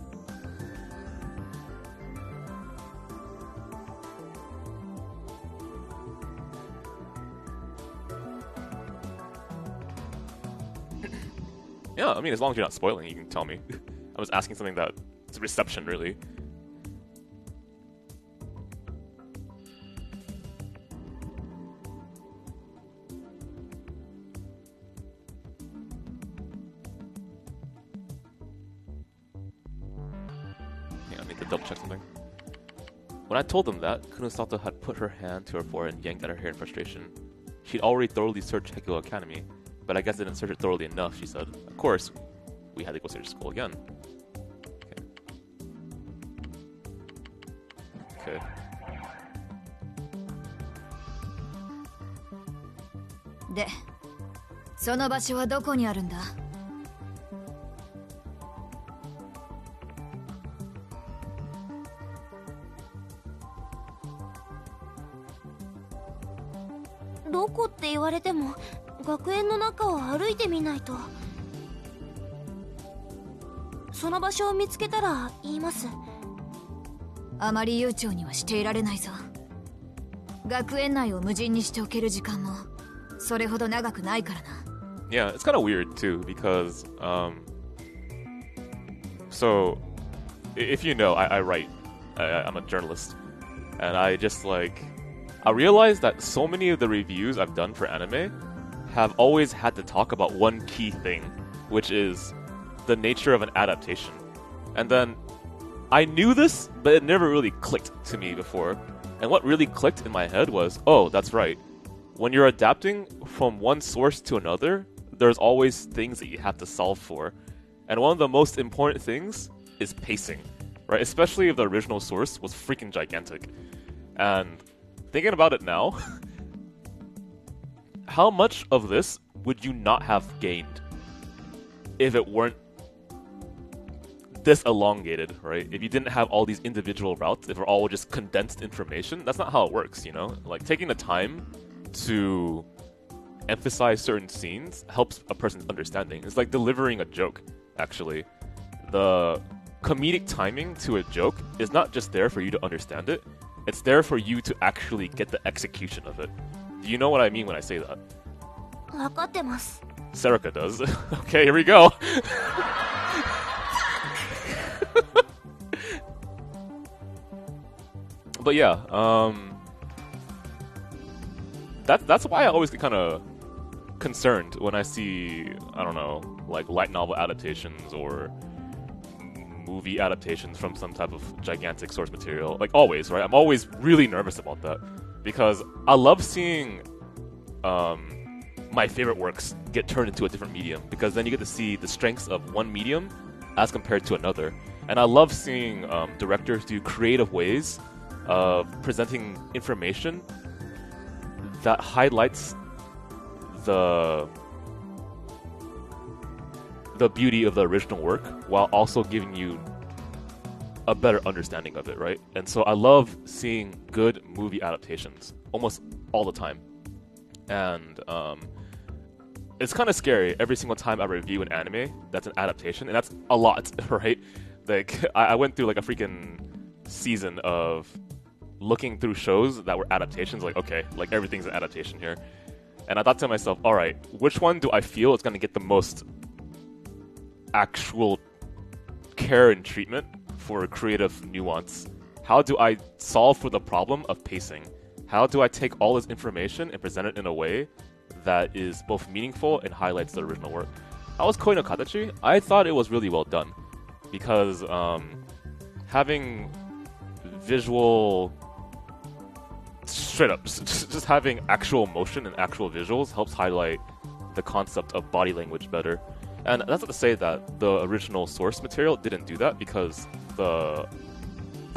Yeah, I mean, as long as you're not spoiling, you can tell me. I was asking something that's reception, really. Yeah, I need to double check something. When I told them that, Kunosato had put her hand to her forehead and yanked at her hair in frustration. She'd already thoroughly searched FinestKO Academy, but I guess I didn't search it thoroughly enough, she said. Of course, we had to go search school again. Okay. で、その場所はどこにあるんだ？どこって言われても学園の中を歩いてみないと。その場所を見つけたら言います。あまり悠長にはしていられないぞ。学園内を無人にしておける時間もそれほど長くないからな。Yeah, it's kind of weird too because so if you know, I write. I'm a journalist, and I realized that so many of the reviews I've done for anime have always had to talk about one key thing, which is the nature of an adaptation. And then I knew this, but it never really clicked to me before. And what really clicked in my head was, oh, that's right. When you're adapting from one source to another, there's always things that you have to solve for. And one of the most important things is pacing, right? Especially if the original source was freaking gigantic. And thinking about it now, how much of this would you not have gained if it weren't this elongated, right? If you didn't have all these individual routes, if it were all just condensed information, that's not how it works, you know? Like, taking the time to emphasize certain scenes helps a person's understanding. It's like delivering a joke, actually. The comedic timing to a joke is not just there for you to understand it, it's there for you to actually get the execution of it. Do you know what I mean when I say that? 分かってます。 Serica does. Okay, here we go. But yeah, that's why I always get kind of concerned when I see, I don't know, like light novel adaptations or movie adaptations from some type of gigantic source material. Like always, right? I'm always really nervous about that because I love seeing my favorite works get turned into a different medium, because then you get to see the strengths of one medium as compared to another. And I love seeing directors do creative ways of presenting information that highlights the beauty of the original work while also giving you a better understanding of it, right? And so I love seeing good movie adaptations almost all the time. And it's kind of scary every single time I review an anime that's an adaptation, and that's a lot, right? Like, I went through like a freaking season of looking through shows that were adaptations, like, okay, like everything's an adaptation here. And I thought to myself, alright, which one do I feel is going to get the most actual care and treatment for creative nuance? How do I solve for the problem of pacing? How do I take all this information and present it in a way that is both meaningful and highlights the original work? How was Koi no Katachi? I thought it was really well done, because having visual, straight up, just having actual motion and actual visuals helps highlight the concept of body language better. And that's not to say that the original source material didn't do that, because the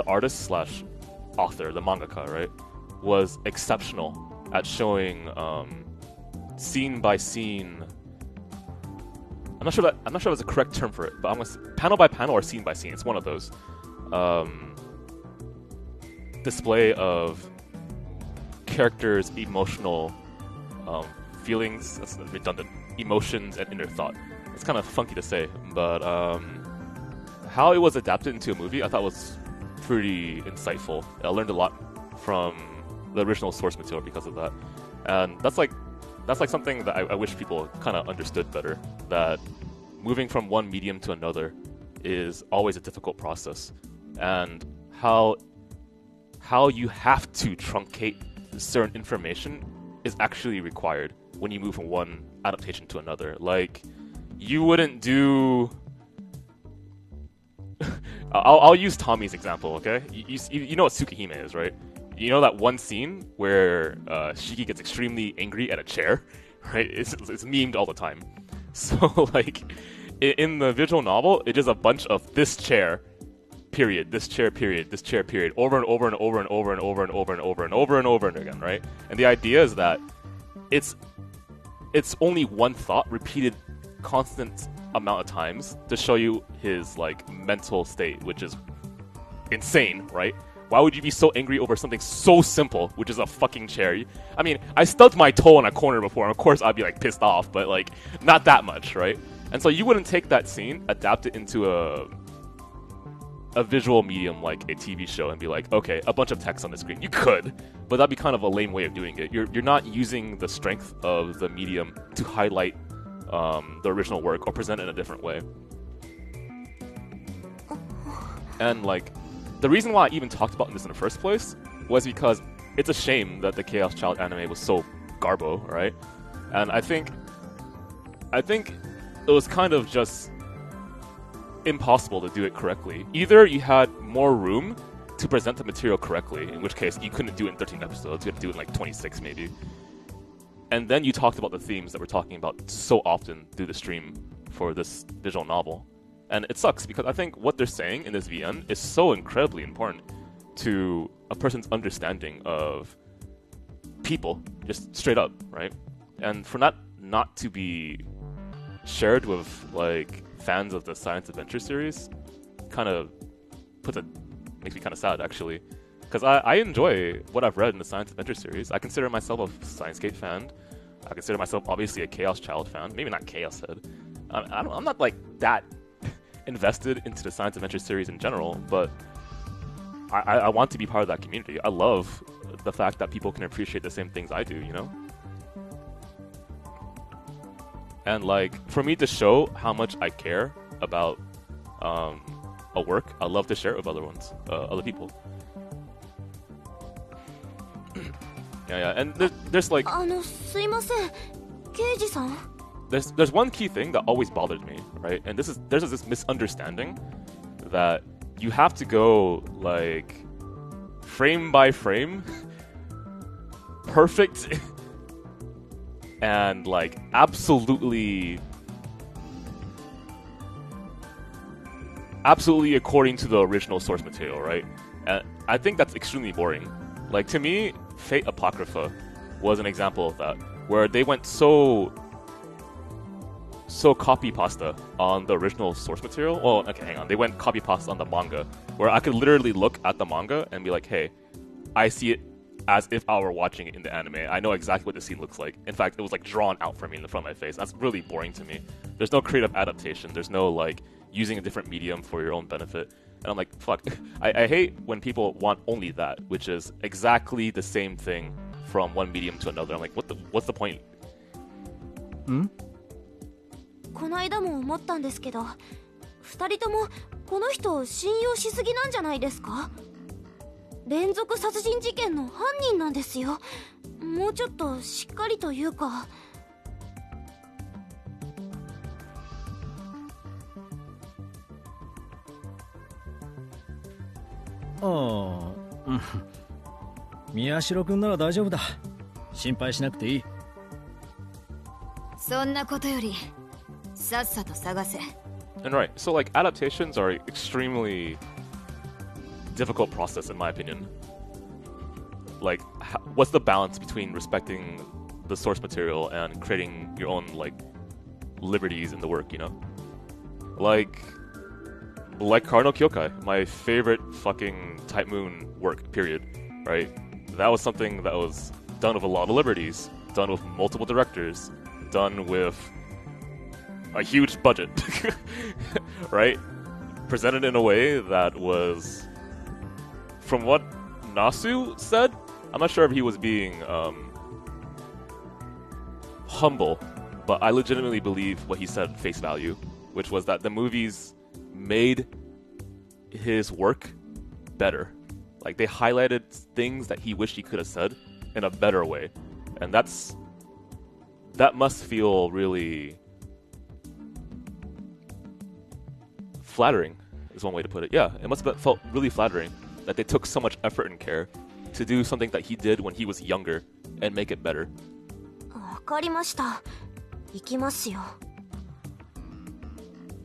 artist slash author, the mangaka, right, was exceptional at showing scene by scene. I'm not sure if that's a correct term for it, but I'm gonna say panel by panel or scene by scene. It's one of those. Display of characters' emotional feelings. That's redundant. Emotions and inner thought. It's kind of funky to say, but how it was adapted into a movie, I thought was pretty insightful. I learned a lot from the original source material because of that, and that's like something that I wish people kind of understood better. That moving from one medium to another is always a difficult process, and how you have to truncate certain information is actually required when you move from one adaptation to another. Like, you wouldn't do. I'll use Tommy's example, okay? You know what Tsukihime is, right? You know that one scene where Shiki gets extremely angry at a chair, right? It's memed all the time. So, like, in the visual novel, it's just a bunch of this chair, period, this chair, period, this chair, period, over and over and over and over and over and over and over and over and over and again, right? And the idea is that it's only one thought repeated constant amount of times to show you his, like, mental state, which is insane, right? Why would you be so angry over something so simple, which is a fucking chair? I mean, I stubbed my toe in a corner before, and of course I'd be, like, pissed off, but, like, not that much, right? And so you wouldn't take that scene, adapt it into a visual medium like a TV show and be like, okay, a bunch of text on the screen. You could, but that'd be kind of a lame way of doing it. You're not using the strength of the medium to highlight the original work or present it in a different way. And, like, the reason why I even talked about this in the first place was because it's a shame that the Chaos Child anime was so garbo, right? And I think it was kind of just impossible to do it correctly. Either you had more room to present the material correctly, in which case you couldn't do it in 13 episodes, you had to do it in like 26 maybe. And then you talked about the themes that we're talking about so often through the stream for this visual novel. And it sucks because I think what they're saying in this VN is so incredibly important to a person's understanding of people, just straight up, right? and for that not to be shared with like fans of the science adventure series, kind of makes me kind of sad actually, because I enjoy what I've read in the science adventure series. I consider myself a Science-Gate fan. I consider myself obviously a Chaos Child fan. Maybe not Chaos Head. I'm not like that invested into the science adventure series in general, but I want to be part of that community. I love the fact that people can appreciate the same things I do, you know? And like, for me to show how much I care about a work, I love to share it with other people. Yeah, and there's like... すいません。刑事さん? There's one key thing that always bothered me, right? And there's this misunderstanding that you have to go like frame by frame, perfect, and like absolutely according to the original source material, right? And I think that's extremely boring. Like, to me, Fate Apocrypha was an example of that, where they went so copy pasta on the original source material. Well, okay, hang on. They went copy pasta on the manga, where I could literally look at the manga and be like, hey, I see it as if I were watching it in the anime. I know exactly what the scene looks like. In fact, it was like drawn out for me in the front of my face. That's really boring to me. There's no creative adaptation. There's no like using a different medium for your own benefit. And I'm like, fuck. I hate when people want only that, which is exactly the same thing from one medium to another. I'm like, what's the point? この間も思ったんですけど、二人ともこの人を信用しすぎなんじゃないですか？連続殺人事件の犯人なんですよ。もうちょっとしっかりというか。ああ、宮代くんなら大丈夫だ。心配しなくていい。そんなことよりさっさと探せ。 And right, so like adaptations are extremely difficult process in my opinion. Like, what's the balance between respecting the source material and creating your own like liberties in the work, you know? Like Cardinal Kyokai, my favorite fucking Type Moon work, period, right? That was something that was done with a lot of liberties, done with multiple directors, done with a huge budget, right? Presented in a way that was, from what Nasu said, I'm not sure if he was being humble, but I legitimately believe what he said face value, which was that the movies made his work better. Like, they highlighted things that he wished he could have said in a better way. And that must feel really flattering, is one way to put it. Yeah, it must have felt really flattering that they took so much effort and care to do something that he did when he was younger and make it better. わかりました。行きますよ。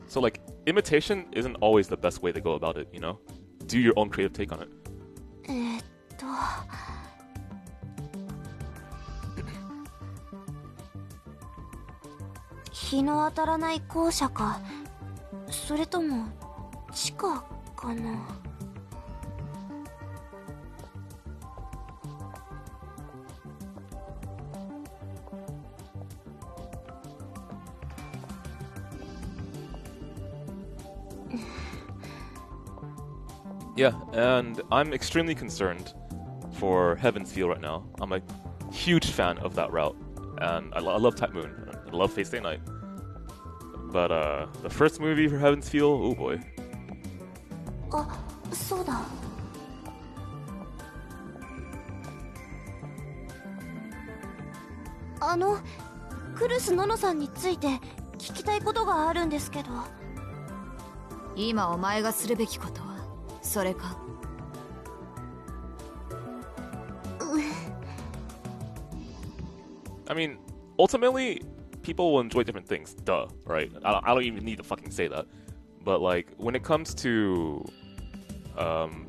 So like, imitation isn't always the best way to go about it, you know? Do your own creative take on it. 日の当たらない校舎か、それとも地下かな。Yeah, and I'm extremely concerned for Heaven's Feel right now. I'm a huge fan of that route, and I love Type Moon. I love Fate Stay Night. But the first movie for Heaven's Feel, oh boy. あ、そうだ。クルスノノさんについて聞きたいことがあるんですけど。今お前がするべきことはそれか。I mean, ultimately, people will enjoy different things. Duh, right? I don't even need to fucking say that. But like, when it comes to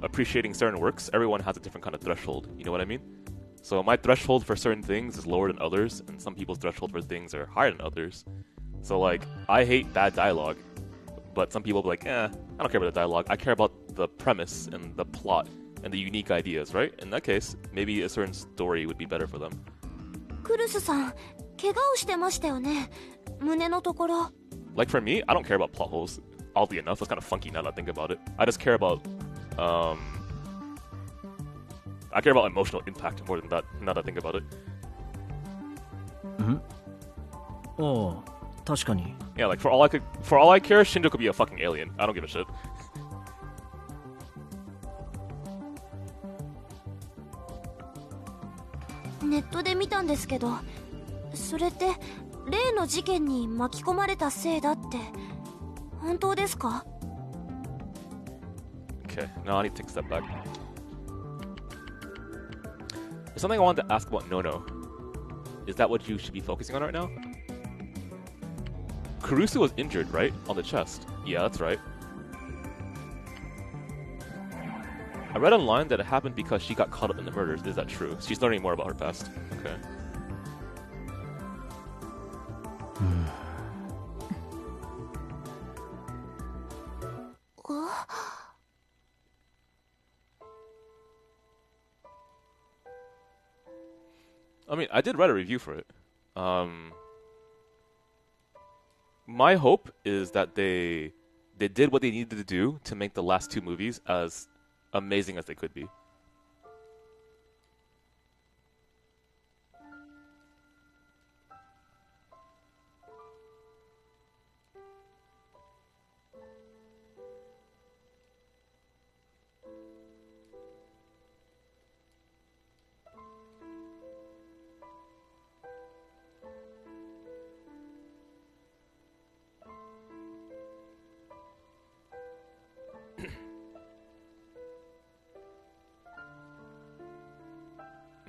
appreciating certain works, everyone has a different kind of threshold. You know what I mean? So my threshold for certain things is lower than others, and some people's threshold for things are higher than others. So like, I hate bad dialogue, but some people will be like, I don't care about the dialogue. I care about the premise and the plot and the unique ideas, right? In that case, maybe a certain story would be better for them. クルスさん、怪我をしてましたよね。胸のところ。Like for me, I don't care about plot holes. Oddly enough, that's kind of funky now that I think about it. I just care about, I care about emotional impact more than that. Now that I think about it. ああ、確かに。 Yeah, like for all I care, Shinjo could be a fucking alien. I don't give a shit. ネットで見たんですけど、それって例の事件に巻き込まれたせいだって本当ですか？ Okay, now I need to take a step back. There's something I wanted to ask about Nono. Is that what you should be focusing on right now? Kurusu was injured, right? On the chest. Yeah, that's right. I read online that it happened because she got caught up in the murders. Is that true? She's learning more about her past. Okay. I mean, I did write a review for it. My hope is that they did what they needed to do to make the last two movies as amazing as they could be.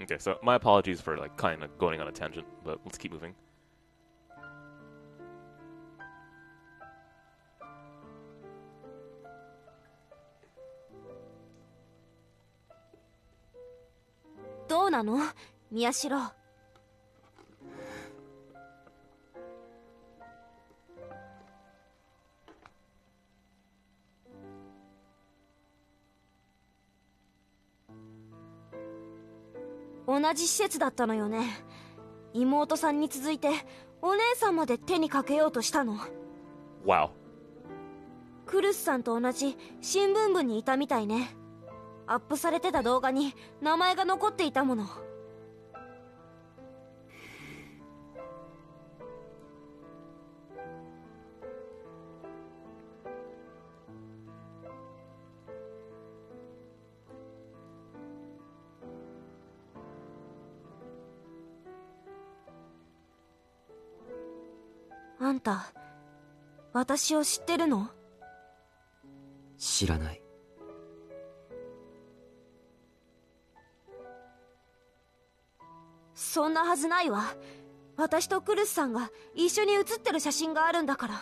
Okay, so my apologies for like kind of going on a tangent, but let's keep moving.どうなの？宮代。同じ施設だったのよね。妹さんに続いてお姉さんまで手にかけようとしたの。 Wow. クルスさんと同じ新聞部にいたみたいね。アップされてた動画に名前が残っていたもの。あんた、私を知ってるの？知らない。そんなはずないわ。私とクルスさんが一緒に写ってる写真があるんだから。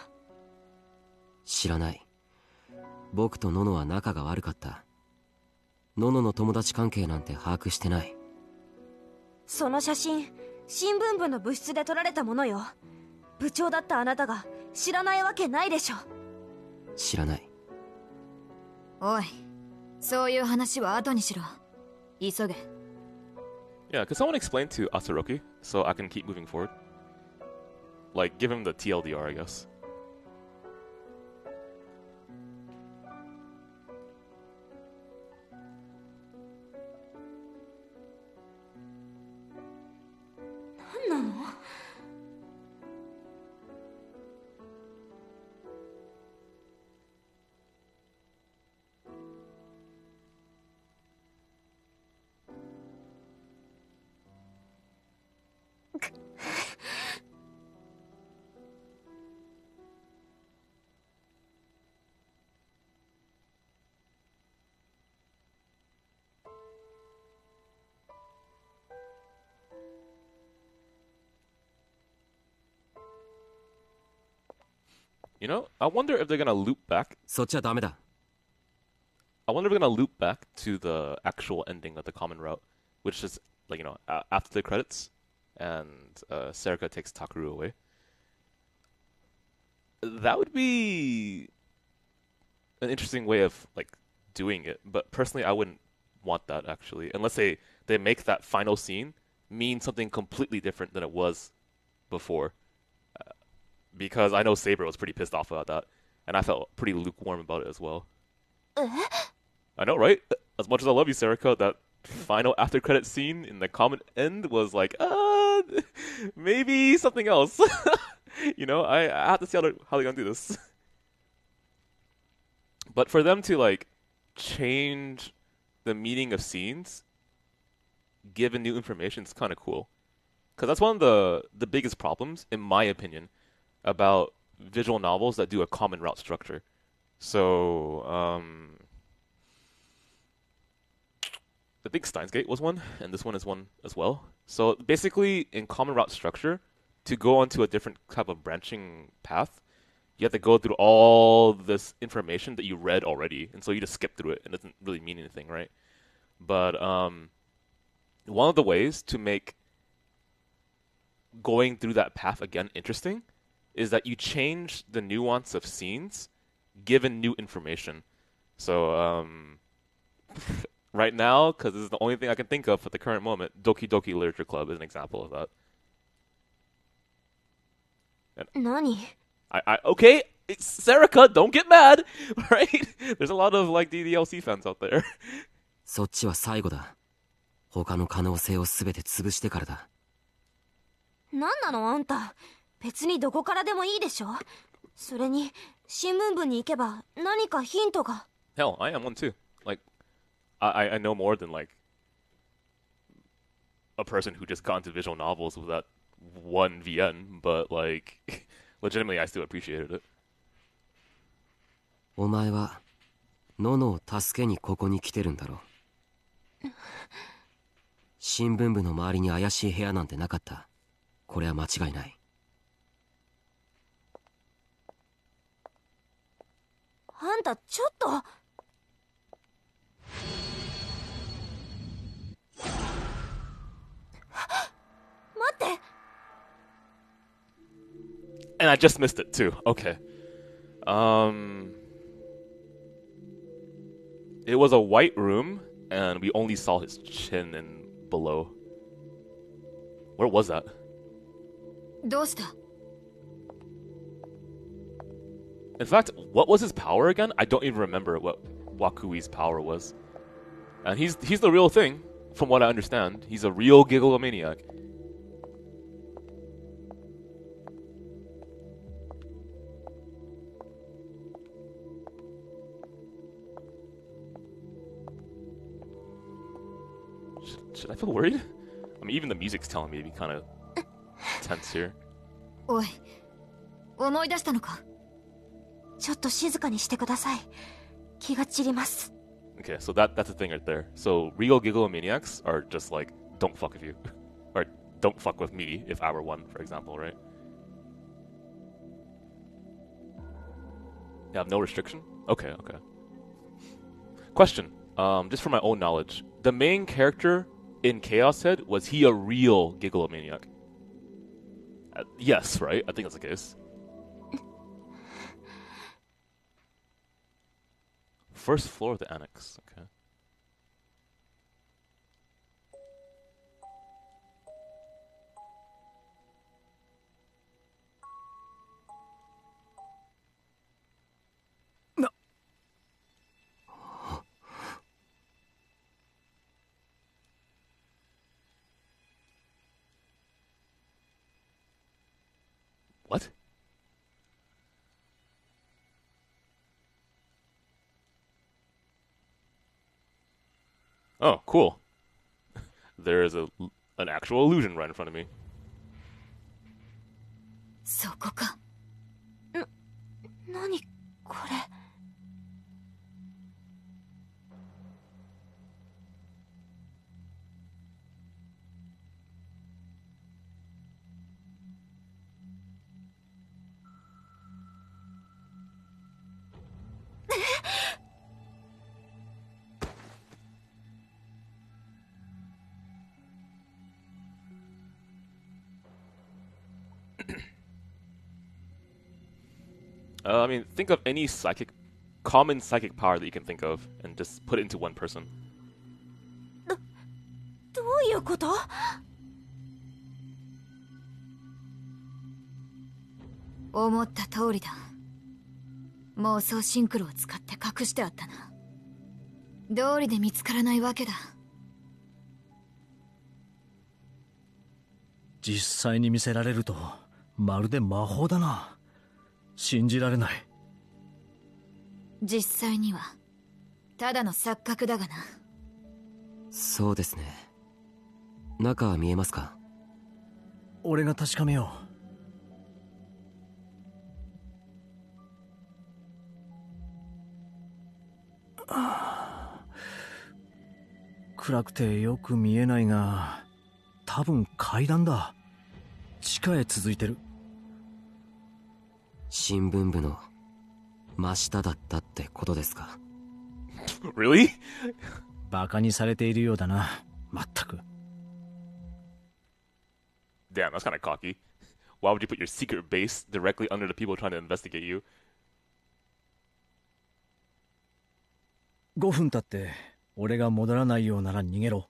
知らない。僕とノノは仲が悪かった。ノノの友達関係なんて把握してない。その写真、新聞部の部室で撮られたものよ。部長だったあなたが知らないわけないでしょ。知らない。おい、そういう話は後にしろ。急げ。Yeah, could someone explain to Atsuroki so I can keep moving forward? Like, give him the TLDR, I guess. 何なの？You know, I wonder if they're gonna loop back. そっちはダメだ。I wonder if they're gonna loop back to the actual ending of the common route, which is like after the credits, and Serika takes Takaru away. That would be an interesting way of like doing it, but personally, I wouldn't want that actually, unless they make that final scene mean something completely different than it was before. Because I know Saber was pretty pissed off about that, and I felt pretty lukewarm about it as well. I know, right? As much as I love you, Serika, that final after credit scene in the comment end was like, maybe something else. I have to see how they're gonna do this. But for them to like change the meaning of scenes, given new information, is kind of cool. Because that's one of the biggest problems, in my opinion, about visual novels that do a common route structure. So, I think Steins Gate was one, and this one is one as well. So basically, in common route structure, to go onto a different type of branching path, you have to go through all this information that you read already, and so you just skip through it, and it doesn't really mean anything, right? But one of the ways to make going through that path again interesting is that you change the nuance of scenes given new information. So right now, because this is the only thing I can think of at the current moment, Doki Doki Literature Club is an example of that. Nani? Okay, it's Serika, don't get mad, right? There's a lot of like DDLC fans out there. そっちは最後だ。他の可能性をすべて潰してからだ。なんなのあんた。別にどこからでもいいでしょ。それに新聞部に行けば何かヒントが。Hell, I am one too. Like, I know more than like a person who just got into visual novels with that one VN, but like, legitimately, I still appreciated it. お前はノノを助けにここに来てるんだろう。新聞部の周りに怪しい部屋なんてなかった。これは間違いない。あんたちょっと。待って。And I just missed it too. Okay. It was a white room, and we only saw his chin and below. Where was that? どうした？ In fact, what was his power again? I don't even remember what Wakui's power was. And he's the real thing, from what I understand. He's a real gigglomaniac. Should I feel worried? I mean, even the music's telling me to be kind of tense here. おい、思い出したのか？ちょっと静かにしてください。気が散ります。 Okay, so that's the thing right there. So real gigglomaniacs are just like, don't fuck with you. Or don't fuck with me if I were one, for example, right? You have no restriction? Okay. Question, just for my own knowledge. The main character in Chaos Head, was he a real gigglomaniac? Yes, right? I think that's the case. First floor of the annex, okay. No. What? Oh, cool. There is an actual illusion right in front of me. そこか。何これ。I mean, think of any common psychic power that you can think of, and just put it into one person. どういうこと？思った通りだ。妄想シンクロを使って隠してあったな。道理で見つからないわけだ。実際に見せられるとまるで魔法だな。信じられない。実際にはただの錯覚だがな。そうですね。中は見えますか？俺が確かめよう。暗くてよく見えないが、多分階段だ。地下へ続いてる。新聞部の真下だったってことですか？ Really? バカにされているようだな。まったく。Damn, that's kind of cocky. Why would you put your secret base directly under the people trying to investigate you? 5分経って俺が戻らないようなら逃げろ。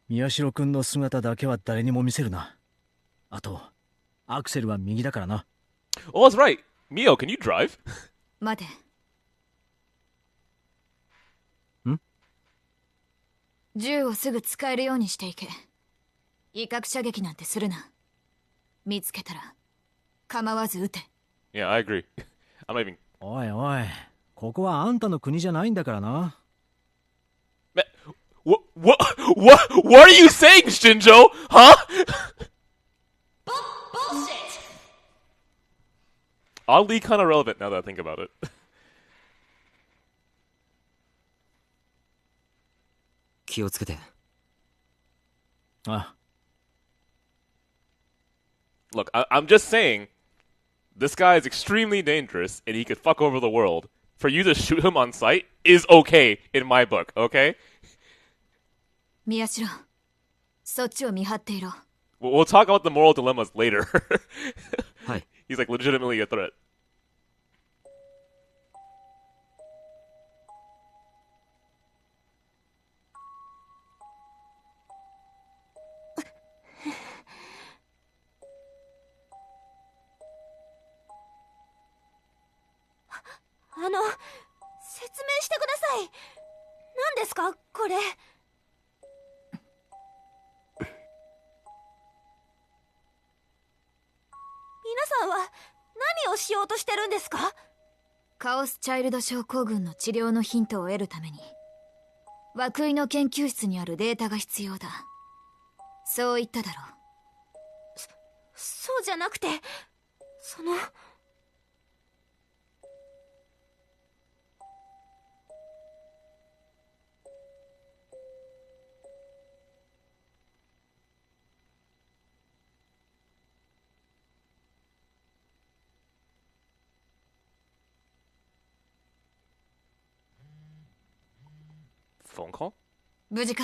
宮代君の姿だけは誰にも見せるな。あとアクセルは右だからな。Oh, that's right. Mio, can you drive? 待て。銃をすぐ使えるようにしていけ。威嚇射撃なんてするな。見つけたら構わず撃て。Yeah, I agree. I'm not even... おいおい、ここはあんたの国じゃないんだからな。What are you saying, Shinjo? Huh? Bullshit! Oddly kind of relevant now that I think about it. 気をつけて。あ。 Look, I'm just saying, this guy is extremely dangerous, and he could fuck over the world. For you to shoot him on sight is okay in my book, okay? 宮代、そっちを見張っていろ。We'll talk about the moral dilemmas later. はい。 He's like legitimately a threat. 説明してください。何ですかこれ？皆さんは何をしようとしてるんですか？カオスチャイルド症候群の治療のヒントを得るために涌井の研究室にあるデータが必要だ。そう言っただろう。そうじゃなくて、そのPhone call? 無事か？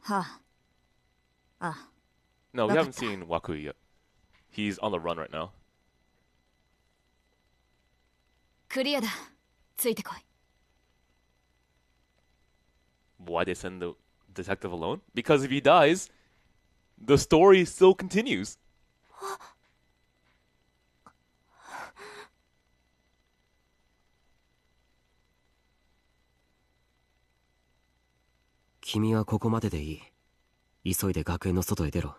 はあ。あ。No, we haven't seen Wakui yet. He's on the run right now. クリアだ。ついてこい。Why they send the detective alone? Because if he dies, the story still continues. 君はここまででいい。急いで学園の外へ出ろ。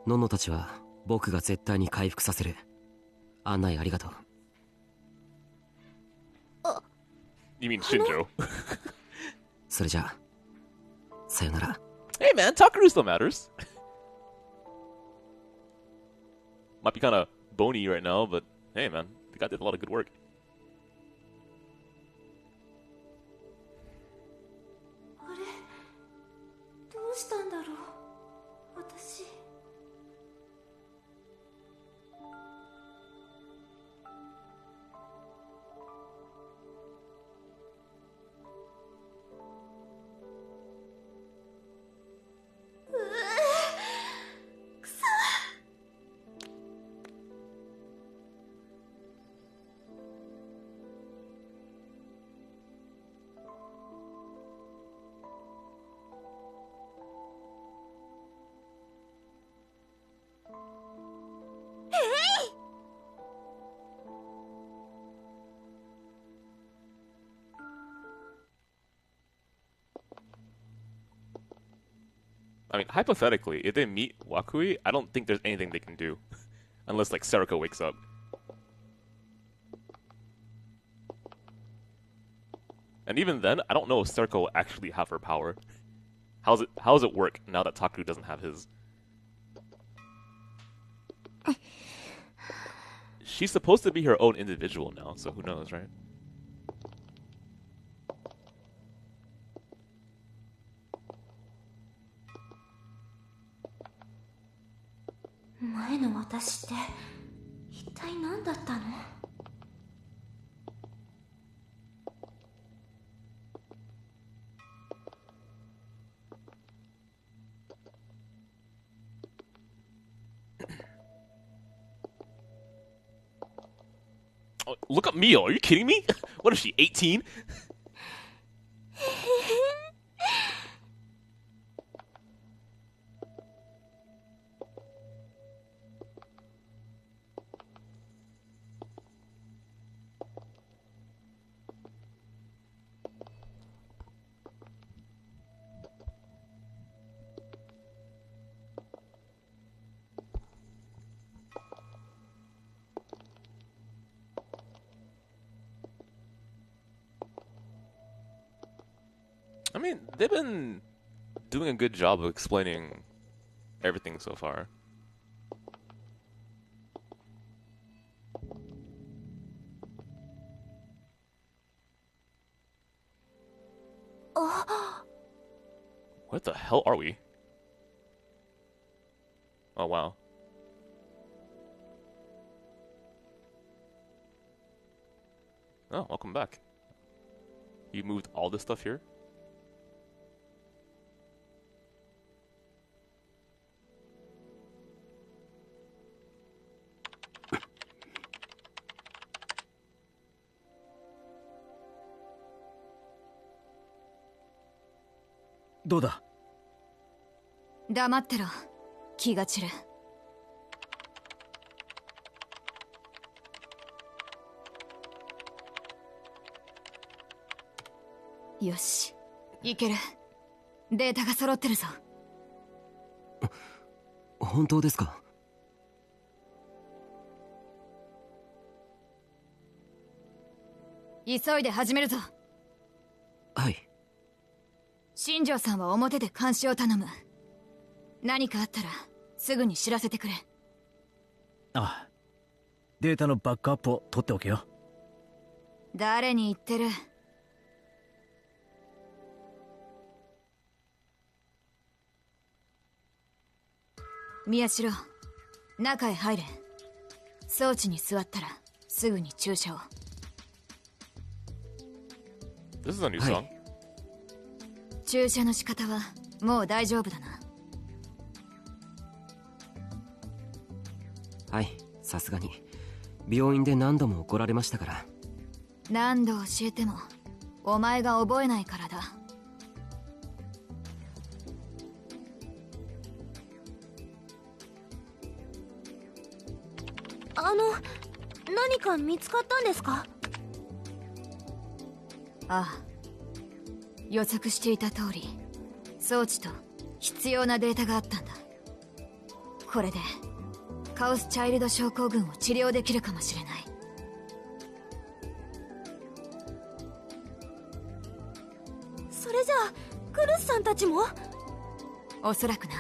ののたちは僕が絶対に回復させる。案内ありがとう。You mean Shinjo? それじゃあ、さよなら。Hey man, Takaru still matters. Might be kind of bony right now, but hey man, the guy did a lot of good work. どうしたんだろう私。I mean, hypothetically, if they meet Wakui, I don't think there's anything they can do. Unless, like, Seriko wakes up. And even then, I don't know if Seriko will actually have her power. How does it work now that Taku doesn't have his? She's supposed to be her own individual now, so who knows, right? Oh, look up Mio. Are you kidding me? What is she, 18? I mean, they've been doing a good job of explaining everything so far. What the hell are we? Oh, wow. Oh, welcome back. You moved all this stuff here?どうだ？黙ってろ。気が散る。よし、いける。データが揃ってるぞ。本当ですか？急いで始めるぞ。はい。新庄さんは表で監視を頼む。何かあったらすぐに知らせてくれ。ああ、データのバックアップを取っておけよ。誰に言ってる？宮代、中へ入れ。装置に座ったらすぐに注射を。This is a new song. はい。注射の仕方はもう大丈夫だな。はい、さすがに病院で何度も怒られましたから。何度教えてもお前が覚えないからだ。何か見つかったんですか？ああ、予測していた通り装置と必要なデータがあったんだ。これでカオスチャイルド症候群を治療できるかもしれない。それじゃあクルスさんたちも？おそらくな。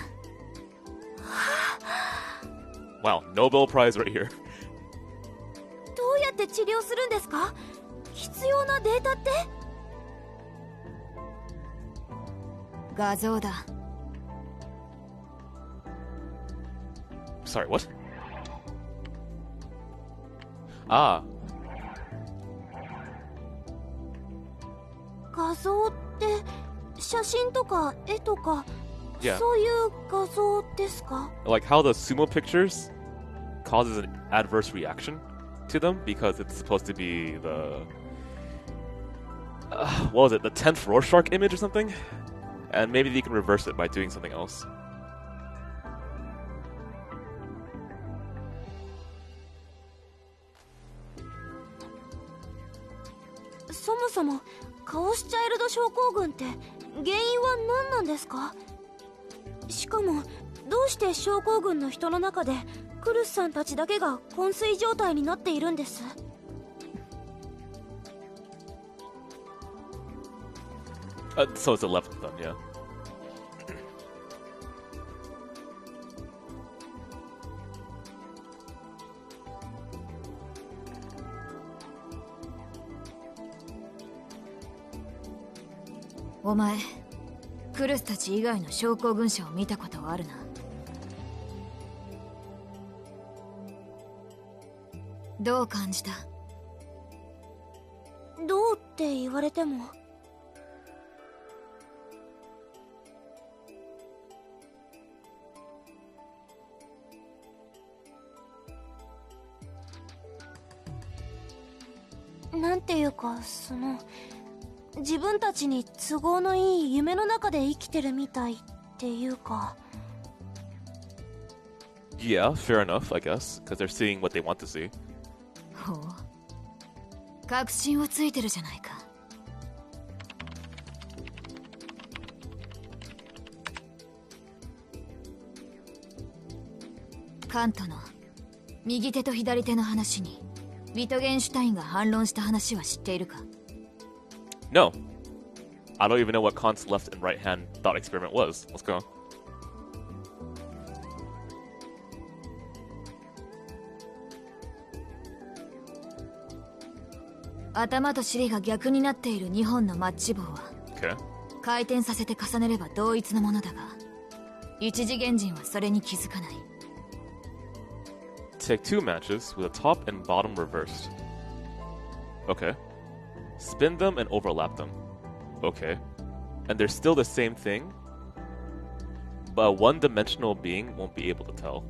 Wow, Nobel Prize right here. どうやって治療するんですか？必要なデータって？画像だ。Sorry, what? Ah. 画像って写真とか絵とか、Yeah. そういう画像ですか？ Like how the sumo pictures causes an adverse reaction to them because it's supposed to be the what was it, the 10th Rorschach image or something? And maybe they can reverse it by doing something else. そもそもカオスチャイルド症候群って原因は何なんですか？しかもどうして症候群の人の中でクルスさんたちだけが昏睡状態になっているんです？So it's 11 then, yeah. お前クルスたち以外の症候群者を見たことはあるな。どう感じた？どうって言われても。なんていうか、自分たちに都合のいい夢の中で生きてるみたいっていうか。 Yeah, fair enough, I guess, because they're seeing what they want to see. ほう、確信をついてるじゃないか。カントの右手と左手の話にウィトゲンシュタインが反論した話は知っているか？ No. I don't even know what Kant's left and right hand thought experiment was. Let's go. 頭と尻が逆になっている2本のマッチ棒は Okay. 回転させて重ねれば同一のものだが、一次元人はそれに気づかない。 Take two matches with the top and bottom reversed. Okay. Spin them and overlap them. Okay. And they're still the same thing, but a one-dimensional being won't be able to tell.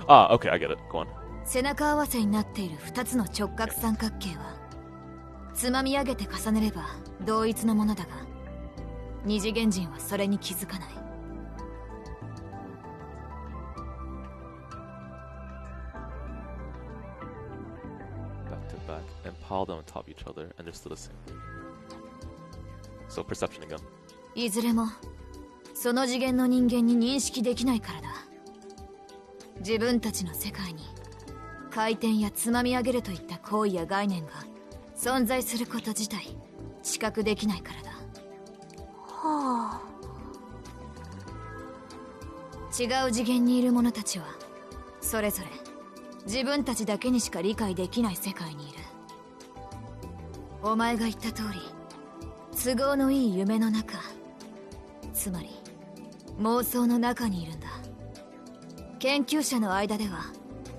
Ah, okay, I get it. Go on. 背中合わせになっている2つの直角三角形はつまみ上げて重ねれば同一のものだが、二次元人はそれに気づかない。 Back to back and pile them on top of each other, and they're still the same. So perception again. いずれもその次元の人間に認識できないからだ。自分たちの世界に回転やつまみ上げるといった行為や概念が存在すること自体知覚できないからだ。はあ。違う次元にいる者たちはそれぞれ自分たちだけにしか理解できない世界にいる。お前が言った通り、都合のいい夢の中、つまり妄想の中にいるんだ。研究者の間では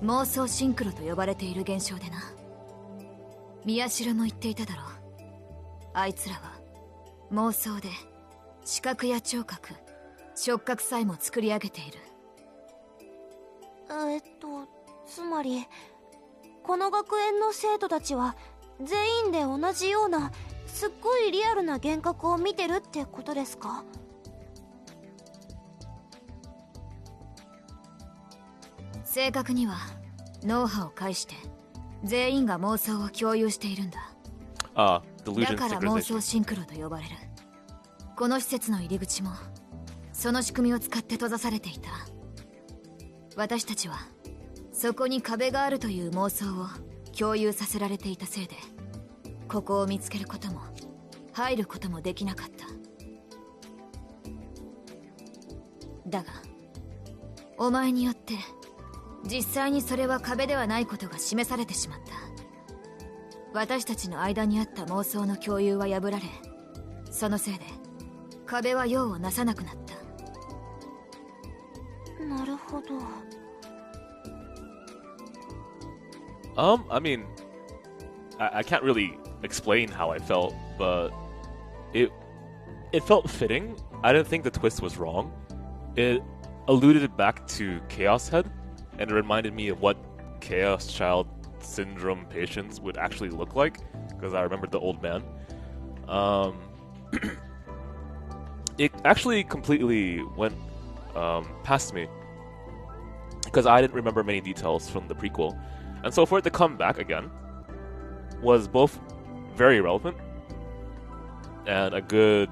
妄想シンクロと呼ばれている現象でな。宮代も言っていただろう。あいつらは妄想で視覚や聴覚、触覚さえも作り上げている。つまりこの学園の生徒たちは全員で同じようなすっごいリアルな幻覚を見てるってことですか？正確には脳波を介して全員が妄想を共有しているんだ。だ delusion から妄 synchronization. 想シンクロと呼ばれる。この施設の入り口もその仕組みを使って閉ざされていた。私たちはそこに壁があるという妄想を共有させられていたせいで、ここを見つけることも入ることもできなかった。だがお前によって実際にそれは壁ではないことが示されてしまった。私たちの間にあった妄想の共有は破られ、そのせいで壁は用をなさなくなった。なるほど。I mean, I can't really explain how I felt, but it felt fitting. I didn't think the twist was wrong. It alluded back to Chaos Head, and it reminded me of what Chaos Child Syndrome patients would actually look like, because I remembered the old man. It actually completely went past me, because I didn't remember many details from the prequel. And so for it to come back again was both very relevant and a good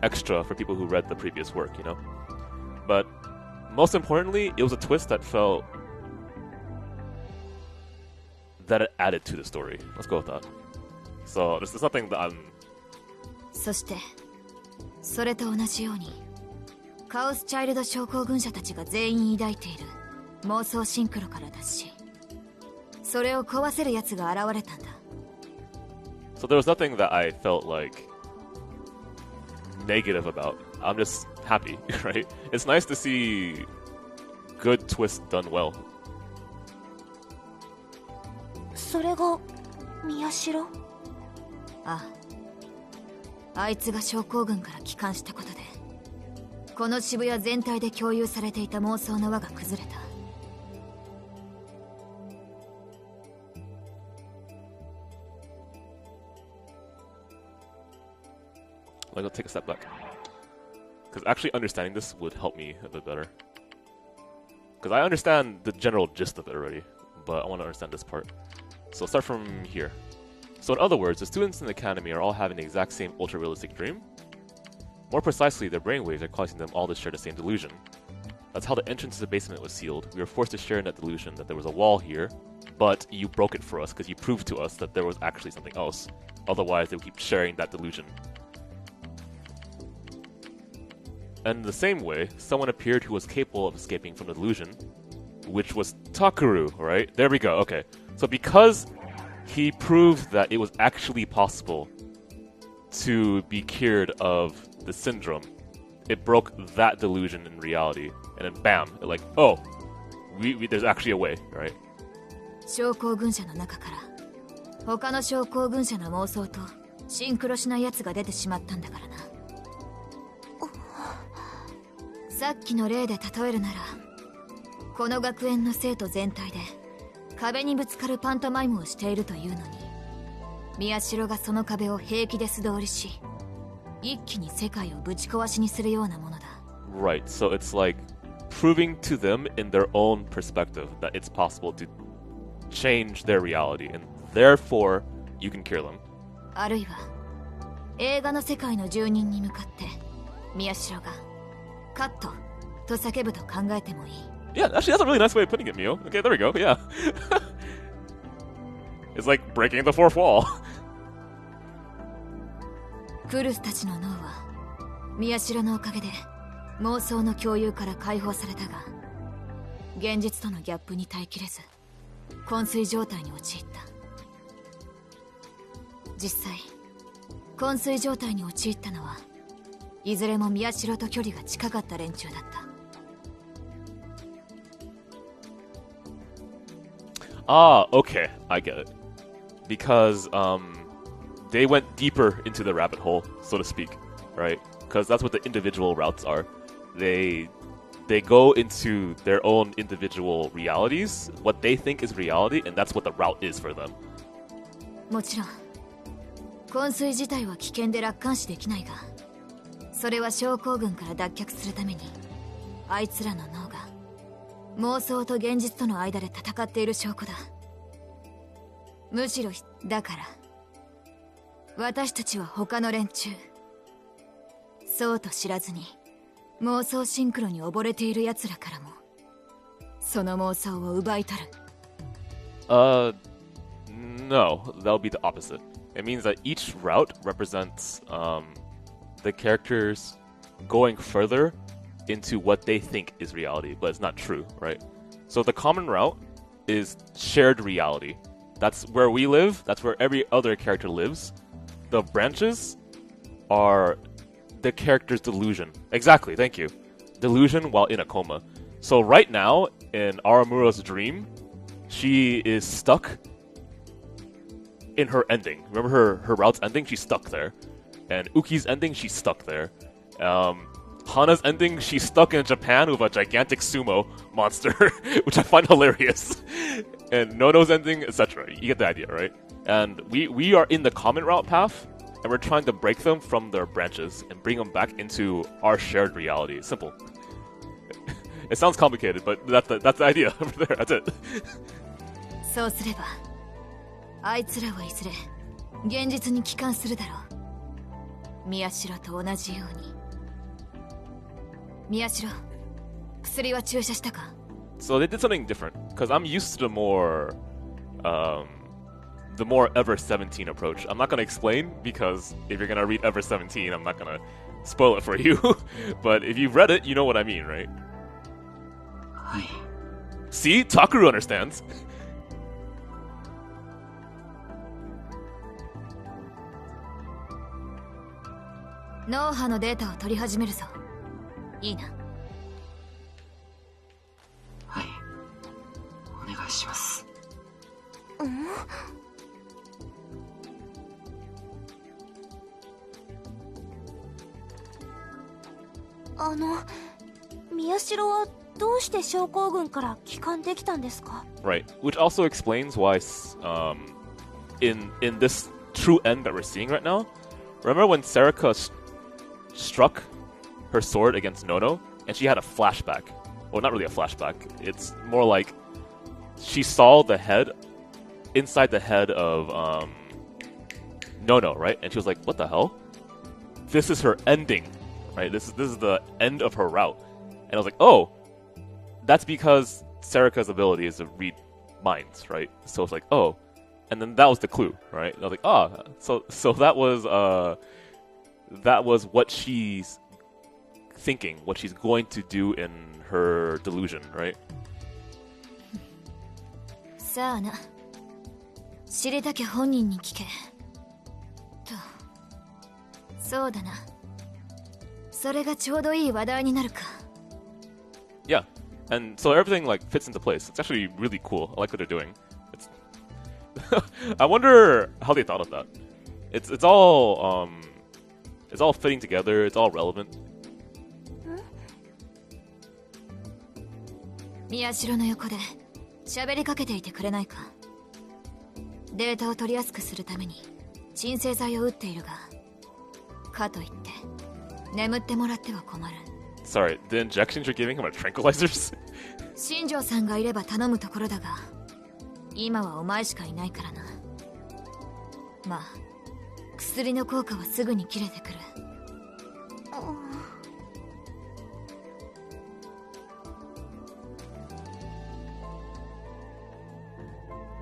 extra for people who read the previous work, you know? But most importantly, it was a twist that felt that it added to the story. Let's go with that. So this is something that I'm... そしてそれと同じようにカオスチャイルド症候群者たちが全員抱いている妄想シンクロから脱しそれを壊せる奴が現れたんだ So there was nothing that I felt like negative about. I'm just happy, right? It's nice to see good twists done well. それが宮代？ああ、あいつが症候群から帰還したことでこの渋谷全体で共有されていた妄想の輪が崩れた Like, let's take a step back. Because actually understanding this would help me a bit better. Because I understand the general gist of it already, but I want to understand this part. So start from here. So in other words, the students in the academy are all having the exact same ultra-realistic dream. More precisely, their brainwaves are causing them all to share the same delusion. That's how the entrance to the basement was sealed. We were forced to share in that delusion that there was a wall here, but you broke it for us because you proved to us that there was actually something else. Otherwise, they would keep sharing that delusion. And in the same way, someone appeared who was capable of escaping from the delusion, which was Takuru, right? There we go, okay. So because he proved that it was actually possible to be cured of the syndrome, it broke that delusion in reality. And then bam, it like, oh, there's actually a way, right? 症候群者の中から他の症候群者の妄想とシンクロしない奴が出てしまったんだからなさっきの例で例えるならこの学園の生徒全体で壁にぶつかるパントマイムをしているというのに宮代がその壁を平気で素通りし一気に世界をぶち壊しにするようなものだ Right, so it's like proving to them in their own perspective that it's possible to change their reality and therefore you can cure them あるいは映画の世界の住人に向かって宮代がカットと叫ぶと考えてもいい Yeah, actually, that's a really nice way of putting it, Mio. Okay, there we go, yeah. It's like breaking the fourth wall. クルスたちの脳は宮代のおかげで妄想の共有から解放されたが現実とのギャップに耐えきれず昏睡状態に陥った実際昏睡状態に陥ったのはいずれも宮代と距離が近かった連中だった Ah, okay, I get it. Because, they went deeper into the rabbit hole, so to speak, right? Because that's what the individual routes are. They go into their own individual realities, what they think is reality, and that's what the route is for them. もちろん昏睡自体は危険で楽観視できないがそれは症候群から脱却するためにあいつらの脳が妄想と現実との間で戦っている証拠だむしろだから私たちは他の連中そうと知らずに妄想シンクロに溺れている奴らからもその妄想を奪い取る No, that'll be the opposite. It means that each route represents the characters going further into what they think is reality, but it's not true, right? So the common route is shared reality. That's where we live, that's where every other character lives. The branches are the character's delusion. Exactly, thank you. Delusion while in a coma. So right now, in Aramura's dream, she is stuck in her ending. Remember her route's ending? She's stuck there. And Uki's ending, she's stuck there. Hana's ending, she's stuck in Japan with a gigantic sumo monster, which I find hilarious. And Nono's ending, etc. You get the idea, right? And we are in the common route path, and we're trying to break them from their branches and bring them back into our shared reality. Simple. It sounds complicated, but that's the idea over there. That's it. そうすればあいつらはいずれ現実に帰還するだろう。宮代と同じように。宮代、薬は注射したか？ So they did something different because I'm used to the more Ever 17 approach. I'm not gonna explain because if you're gonna read Ever 17, I'm not gonna spoil it for you. But if you've read it, you know what I mean, right? See, Takaru understands. 脳波のデータを取り始めるぞ。いいな。はい、お願いします。宮代はどうして将校軍から帰還できたんですか？ Right, which also explains why, in this true end that we're seeing right now, remember when Serika struck her sword against Nono, and she had a flashback. Well, not really a flashback. It's more like she saw the head inside the head of Nono, right? And she was like, "What the hell? This is her ending, right? This is the end of her route." And I was like, "Oh, that's because Serika's ability is to read minds, right?" So it's like, "Oh," and then that was the clue, right? And I was like, "Oh, so that was what she's thinking, what she's going to do in her delusion, right?" さあな。知りたきゃ本人に聞け。と。そうだな。それがちょうどいい話題になるか。Yeah, and so everything like fits into place. It's actually really cool. I like what they're doing. I wonder how they thought of that. It's all fitting together. It's all relevant. 宮代の横で喋りかけていてくれないか。データを取りやすくするために鎮静剤を打っているが、かといって眠ってもらっては困る。Sorry, the injections you're giving him are tranquilizers? 新庄さんがいれば頼むところだが、今はお前しかいないからな。まあ、薬の効果はすぐに切れてくる。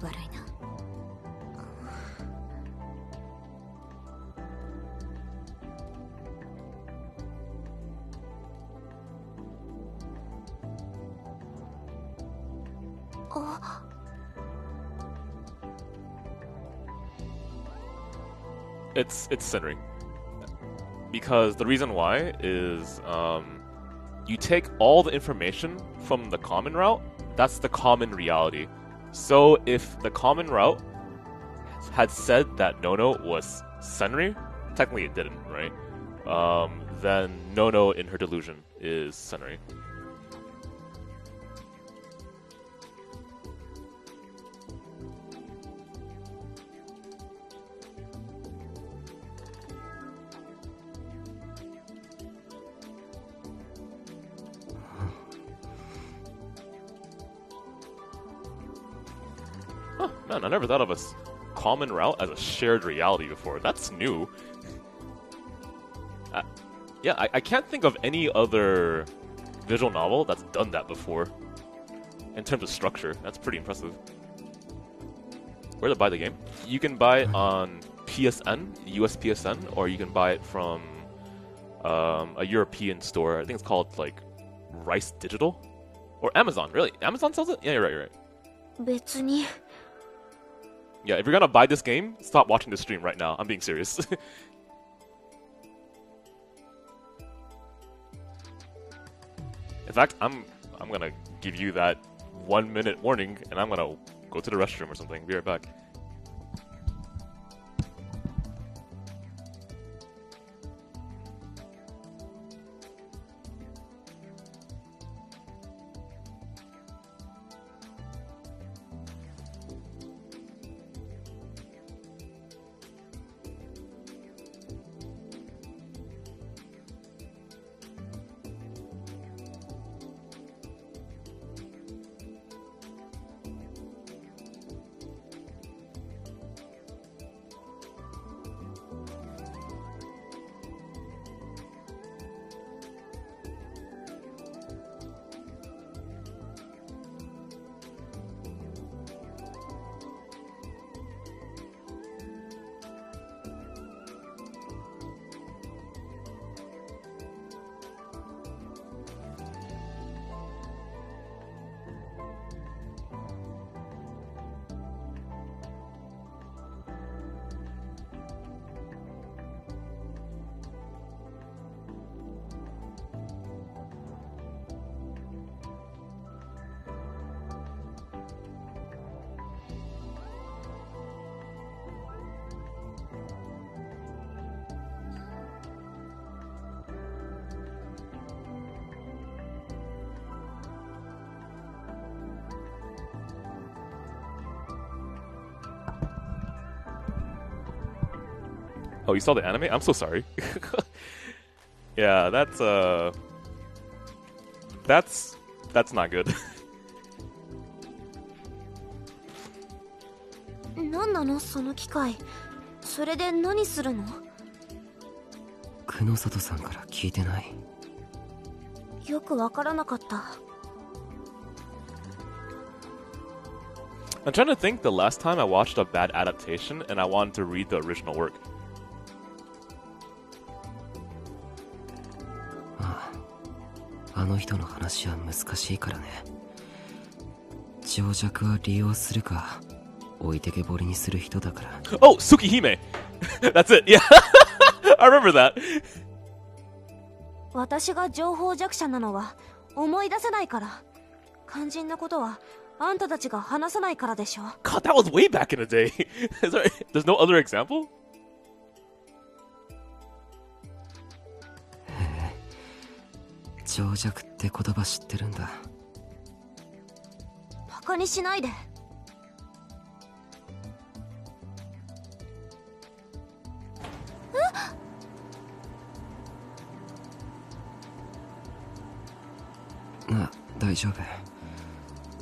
悪いな。It's centering. Because the reason why is you take all the information from the common route, that's the common reality. So if the common route had said that Nono was Senri, technically it didn't, right? Then Nono in her delusion is Senri. Huh, man, I never thought of a common route as a shared reality before. That's new. Yeah, I can't think of any other visual novel that's done that before. In terms of structure, that's pretty impressive. Where to buy the game? You can buy it on PSN, US PSN, or you can buy it from a European store. I think it's called like Rice Digital or Amazon. Really, Amazon sells it? Yeah, you're right. You're right. 別に。 Yeah, if you're gonna buy this game, stop watching the stream right now. I'm being serious. In fact, I'm gonna give you that 1 minute warning, and I'm gonna go to the restroom or something. Be right back. Oh, you saw the anime? I'm so sorry. Yeah, that's not good. 何なのその機械。それで何するの？久野里さんから聞いてない。よくわからなかった。I'm trying to think the last time I watched a bad adaptation and I wanted to read the original work. ああ、あの人の話は難しいからね。情弱は利用するか置いてけぼりにする人だから。Oh, Tsukihime! That's it, yeah! I remember that! 私が情報弱者なのは思い出せないから。肝心なことはあんたたちが話さないからでしょ。 God, that was way back in the day! There's no other example? へえ、情弱って言葉知ってるんだ。バカにしないで。大丈夫。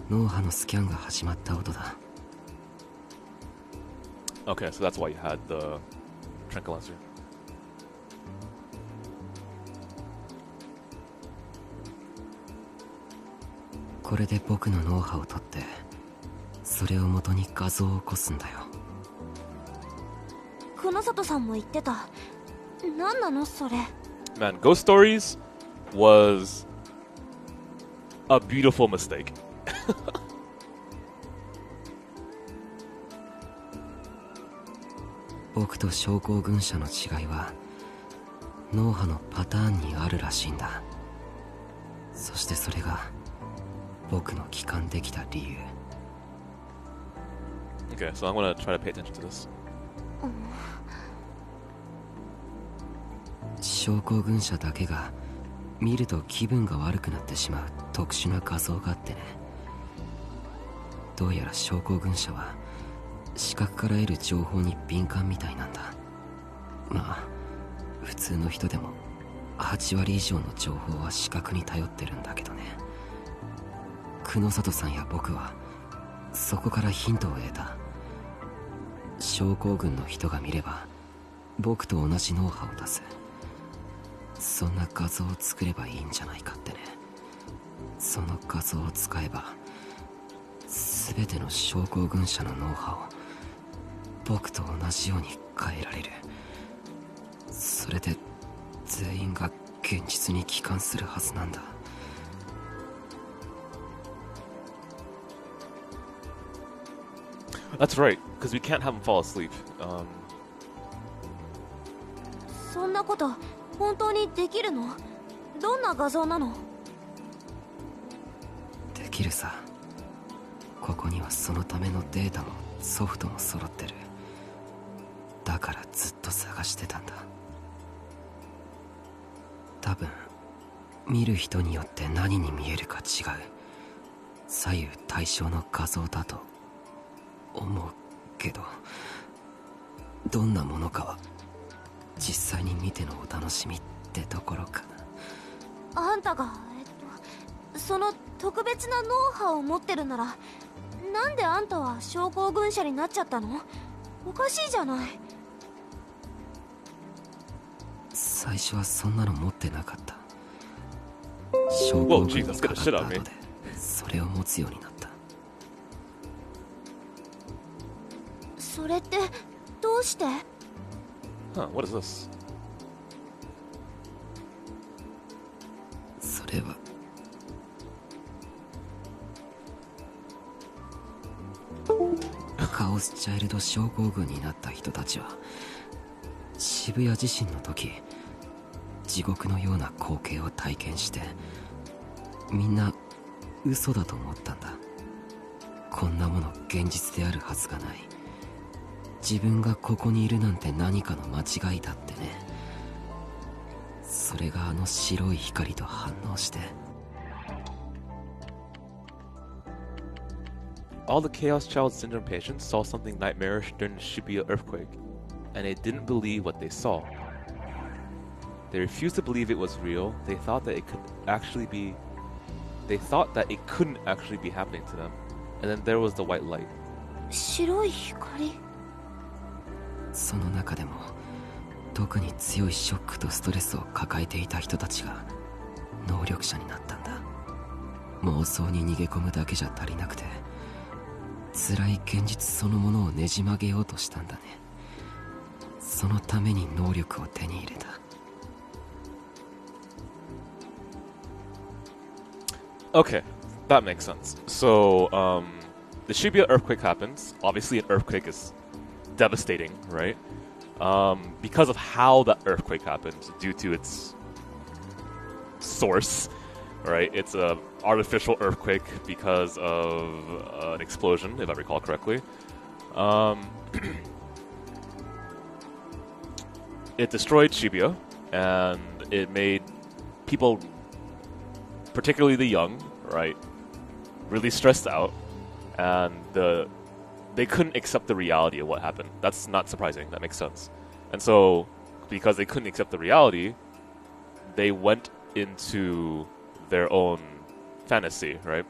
脳波のスキャンが始まった音だ。Okay, so that's why you had the tranquilizer. これで僕の脳波を取ってそれを元に画像を起こすんだよ。久野里さんも言ってた。何なのそれ。 Man, Ghost Stories was a beautiful mistake. 僕と症候群者の違いは脳波のパターンにあるらしいんだ。そしてそれが僕の帰還できた理由。 Okay, so I'm gonna try to pay attention to this. 症候群者だけが見ると気分が悪くなってしまう特殊な画像があってね。どうやら症候群者は視覚から得る情報に敏感みたいなんだ。まあ普通の人でも8割以上の情報は視覚に頼ってるんだけどね。久野里さんや僕はそこからヒントを得た。症候群の人が見れば僕と同じ脳波を出す、そんな画像を作ればいいんじゃないかってね。その画像を使えば全ての症候群者の脳波を僕と同じように変えられる。それで全員が現実に帰還するはずなんだ。That's right, because we can't have him fall asleep. そんなこと本当にできるの？どんな画像なの？できるさ。ここにはそのためのデータもソフトも揃ってる。だからずっと探してたんだ。多分見る人によって何に見えるか違う左右対称の画像だと思うけど、どんなものかは実際に見てのお楽しみってところかな。あんたがその特別な脳波を持ってるなら、なんであんたは症候群者になっちゃったの？おかしいじゃない。最初はそんなの持ってなかった。症候群にかかった後でそれを持つようになった。それってどうして？ Huh, what is this? それはカオスチャイルド症候群になった人たちは渋谷地震の時地獄のような光景を体験してみんな嘘だと思ったんだ。こんなもの現実であるはずがない。自分がここにいるなんて何かの間違いだってね。それがあの白い光と反応して。 All the Chaos Child Syndrome patients saw something nightmarish during the Shibuya earthquake. and they didn't believe what they saw. They refused to believe it was real. They thought that it couldn't actually be happening to them. And then there was the white light. 白い光。その中でも特に強いショックとストレスを抱えていた人たちが能力者になったんだ。妄想に逃げ込むだけじゃ足りなくて、辛い現実そのものをねじ曲げようとしたんだね。そのために能力を手に入れた。Okay, that makes sense. So, the Shibuya earthquake happens. Obviously, an earthquake is devastating, right? Because of how that earthquake happened, due to its source, right? It's an artificial earthquake because of an explosion, if I recall correctly. It destroyed Shibuya, and it made people, particularly the young, right, really stressed out, and they couldn't accept the reality of what happened. That's not surprising. That makes sense. And so, because they couldn't accept the reality, they went into their own fantasy, right?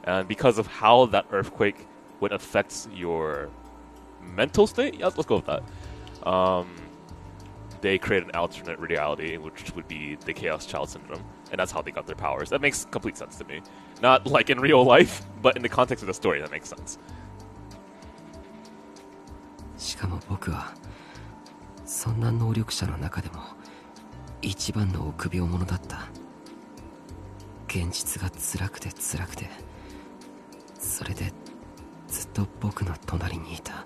And because of how that earthquake would affect your mental state, yeah, let's go with that. They created an alternate reality, which would be the Chaos Child Syndrome, and that's how they got their powers. That makes complete sense to me. Not like in real life, but in the context of the story, that makes sense. しかも僕はそんな能力者の中でも一番の臆病者だった。現実が辛くて辛くて、それでずっと僕の隣にいた。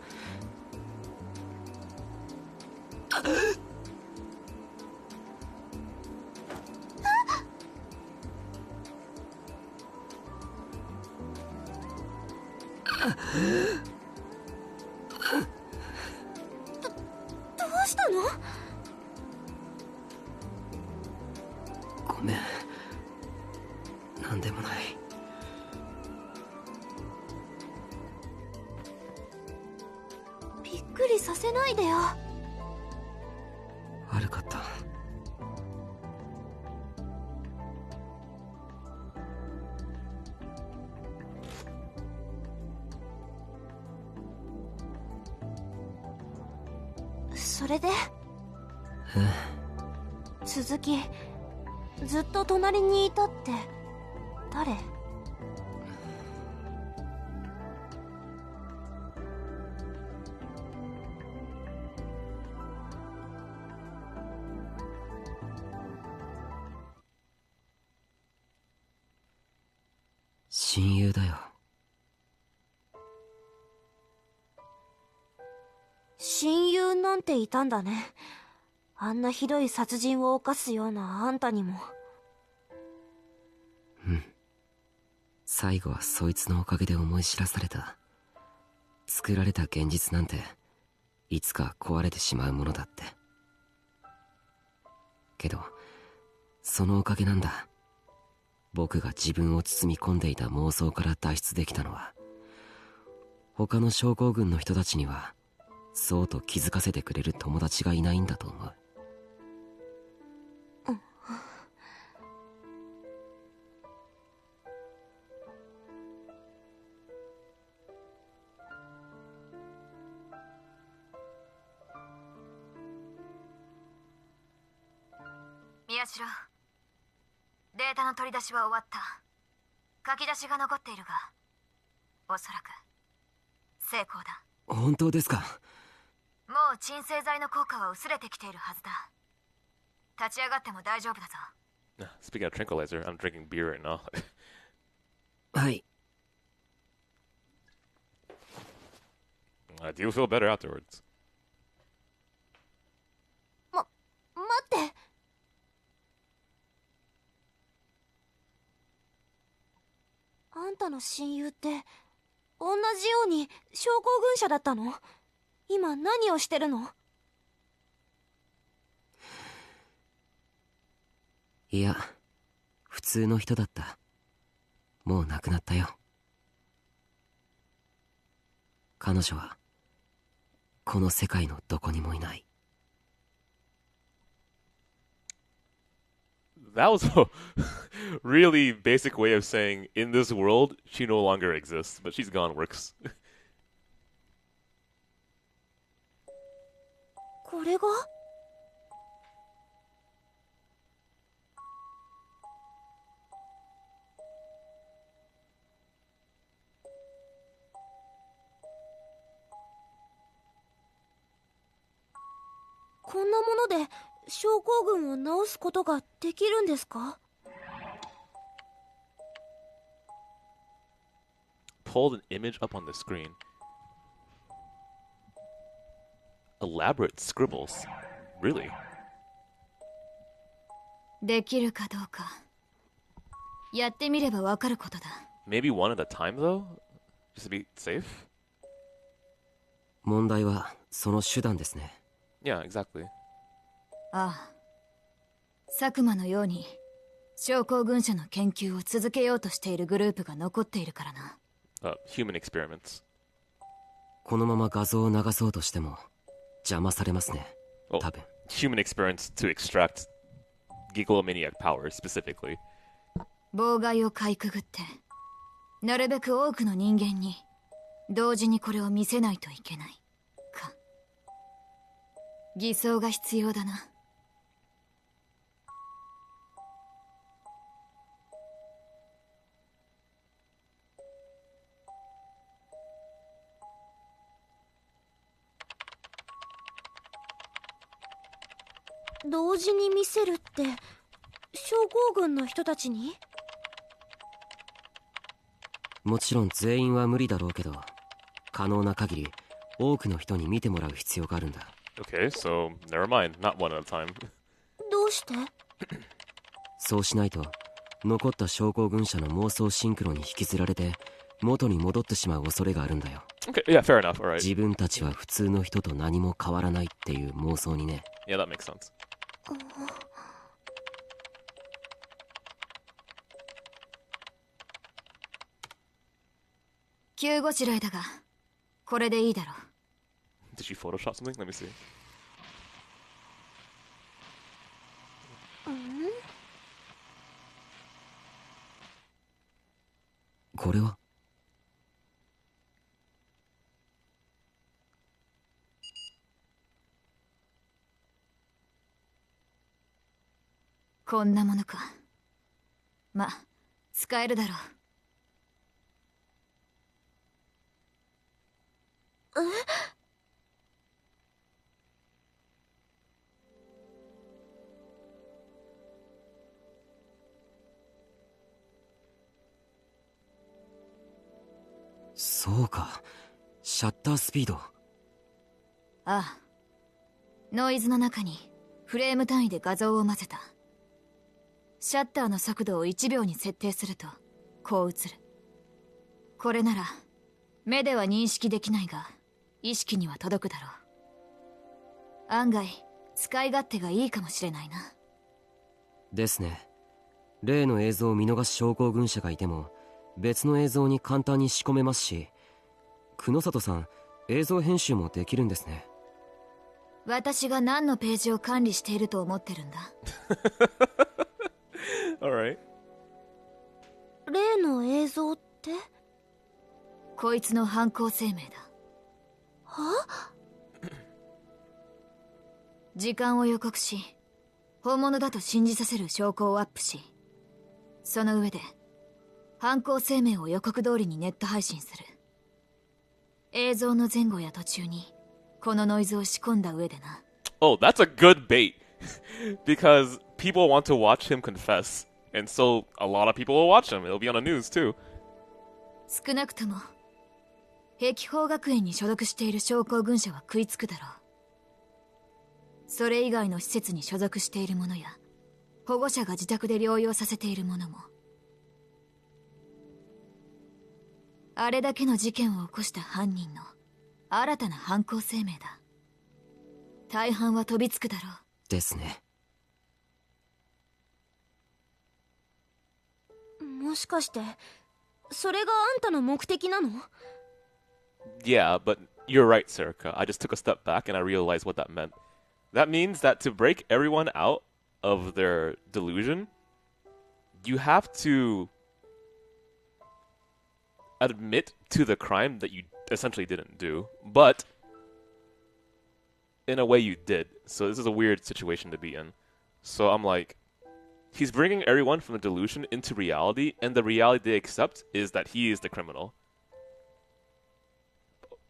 どうしたの？ごめん、なんでもない。びっくりさせないでよ。悪かった。それで？続き、ずっと隣にいたって誰？親友だよ。親友なんていたんだね。あんなひどい殺人を犯すようなあんたにも。うん。最後はそいつのおかげで思い知らされた。作られた現実なんていつか壊れてしまうものだって。けどそのおかげなんだ。僕が自分を包み込んでいた妄想から脱出できたのは、他の症候群の人たちにはそうと気づかせてくれる友達がいないんだと思う。宮代、データの取り出しは終わった。書き出しが残っているが、おそらく成功だ。本当ですか？もう鎮静剤の効果は薄れてきているはずだ。立ち上がっても大丈夫だぞ。Speaking of tranquilizer, I'm drinking beer right now. はい。I do feel better afterwards. 待って。あんたの親友って同じように症候群者だったの？今何をしてるの？いや、普通の人だった。もう亡くなったよ。彼女はこの世界のどこにもいない。 That was a really basic way of saying in this world she no longer exists, but she's gone works. これがこんなもので症候群を治すことができるんですか？ Pulled an image up on the screen. Elaborate scribbles. Really? できるかどうかやってみればわかることだ。 Maybe one at a time though? Just to be safe? 問題はその手段ですね。 Yeah, exactly. ああ、佐久間のように症候群者の研究を続けようとしているグループが残っているからな。Human experiments. このまま画像を流そうとしても邪魔されますね。Oh, 多分。 human experiments to extract Gigolomaniac power specifically. 妨害をかいくぐってなるべく多くの人間に同時にこれを見せないといけないか。偽装が必要だな。同時に見せるって症候群の人たちに？もちろん全員は無理だろうけど、可能な限り多くの人に見てもらう必要があるんだ。 Okay, so never mind. Not one at a time. どうして？そうしないと残った症候群者の妄想シンクロに引きずられて元に戻ってしまう恐れがあるんだよ。 Okay, yeah, fair enough. All right. 自分たちは普通の人と何も変わらないっていう妄想にね。 Yeah, that makes sense. 急ごしらえだがこれでいいだろう。 Did she Photoshop something? Let me see. これはこんなものか。ま、使えるだろう。そうか、シャッタースピード。ああ、ノイズの中にフレーム単位で画像を混ぜた。シャッターの速度を1秒に設定するとこう映る。これなら目では認識できないが意識には届くだろう。案外使い勝手がいいかもしれないな。ですね。例の映像を見逃す症候群者がいても別の映像に簡単に仕込めますし、久野里さん映像編集もできるんですね。私が何のページを管理していると思ってるんだ。Alright. 例の映像って？こいつの犯行声明だ。は？時間を予告し本物だと信じさせる証拠をアップし、その上で犯行声明を予告通りにネット配信する。映像の前後や途中にこのノイズを仕込んだ上でな。 Oh, that's a good bait. Because people want to watch him confess. And so a lot of people will watch him. It'll be on the news too. 少なくとも碧峰学園に所属している症候群者は食いつくだろう。それ以外の施設に所属している者や保護者が自宅で療養させている者も。あれだけの事件を起こした犯人の新たな犯行声明だ。大半は飛びつくだろう。ですね。もしかしてそれがあんたの目的なの？ Yeah, but You're right, Serica. I just took a step back and I realized what that meant. That means that to break everyone out of their delusion, you have to admit to the crime that you essentially didn't do, but in a way you did. So this is a weird situation to be in. So I'm like, he's bringing everyone from the delusion into reality, and the reality they accept is that he is the criminal.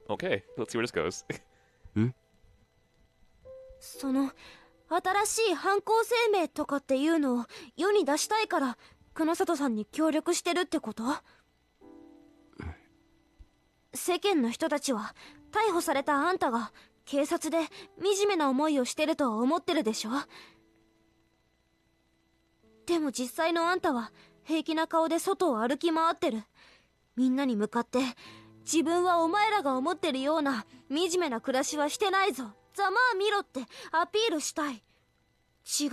Okay, let's see where this goes. その新しい犯行声明とかっていうのを世に出したいから久野里さんに協力してるってこと？世間の人たちは逮捕されたあんたが警察で惨めな思いをしてるとは思ってるでしょ？でも実際のあんたは平気な顔で外を歩き回ってる。みんなに向かって自分はお前らが思ってるような惨めな暮らしはしてないぞ、ざまあ見ろってアピールしたい。違う？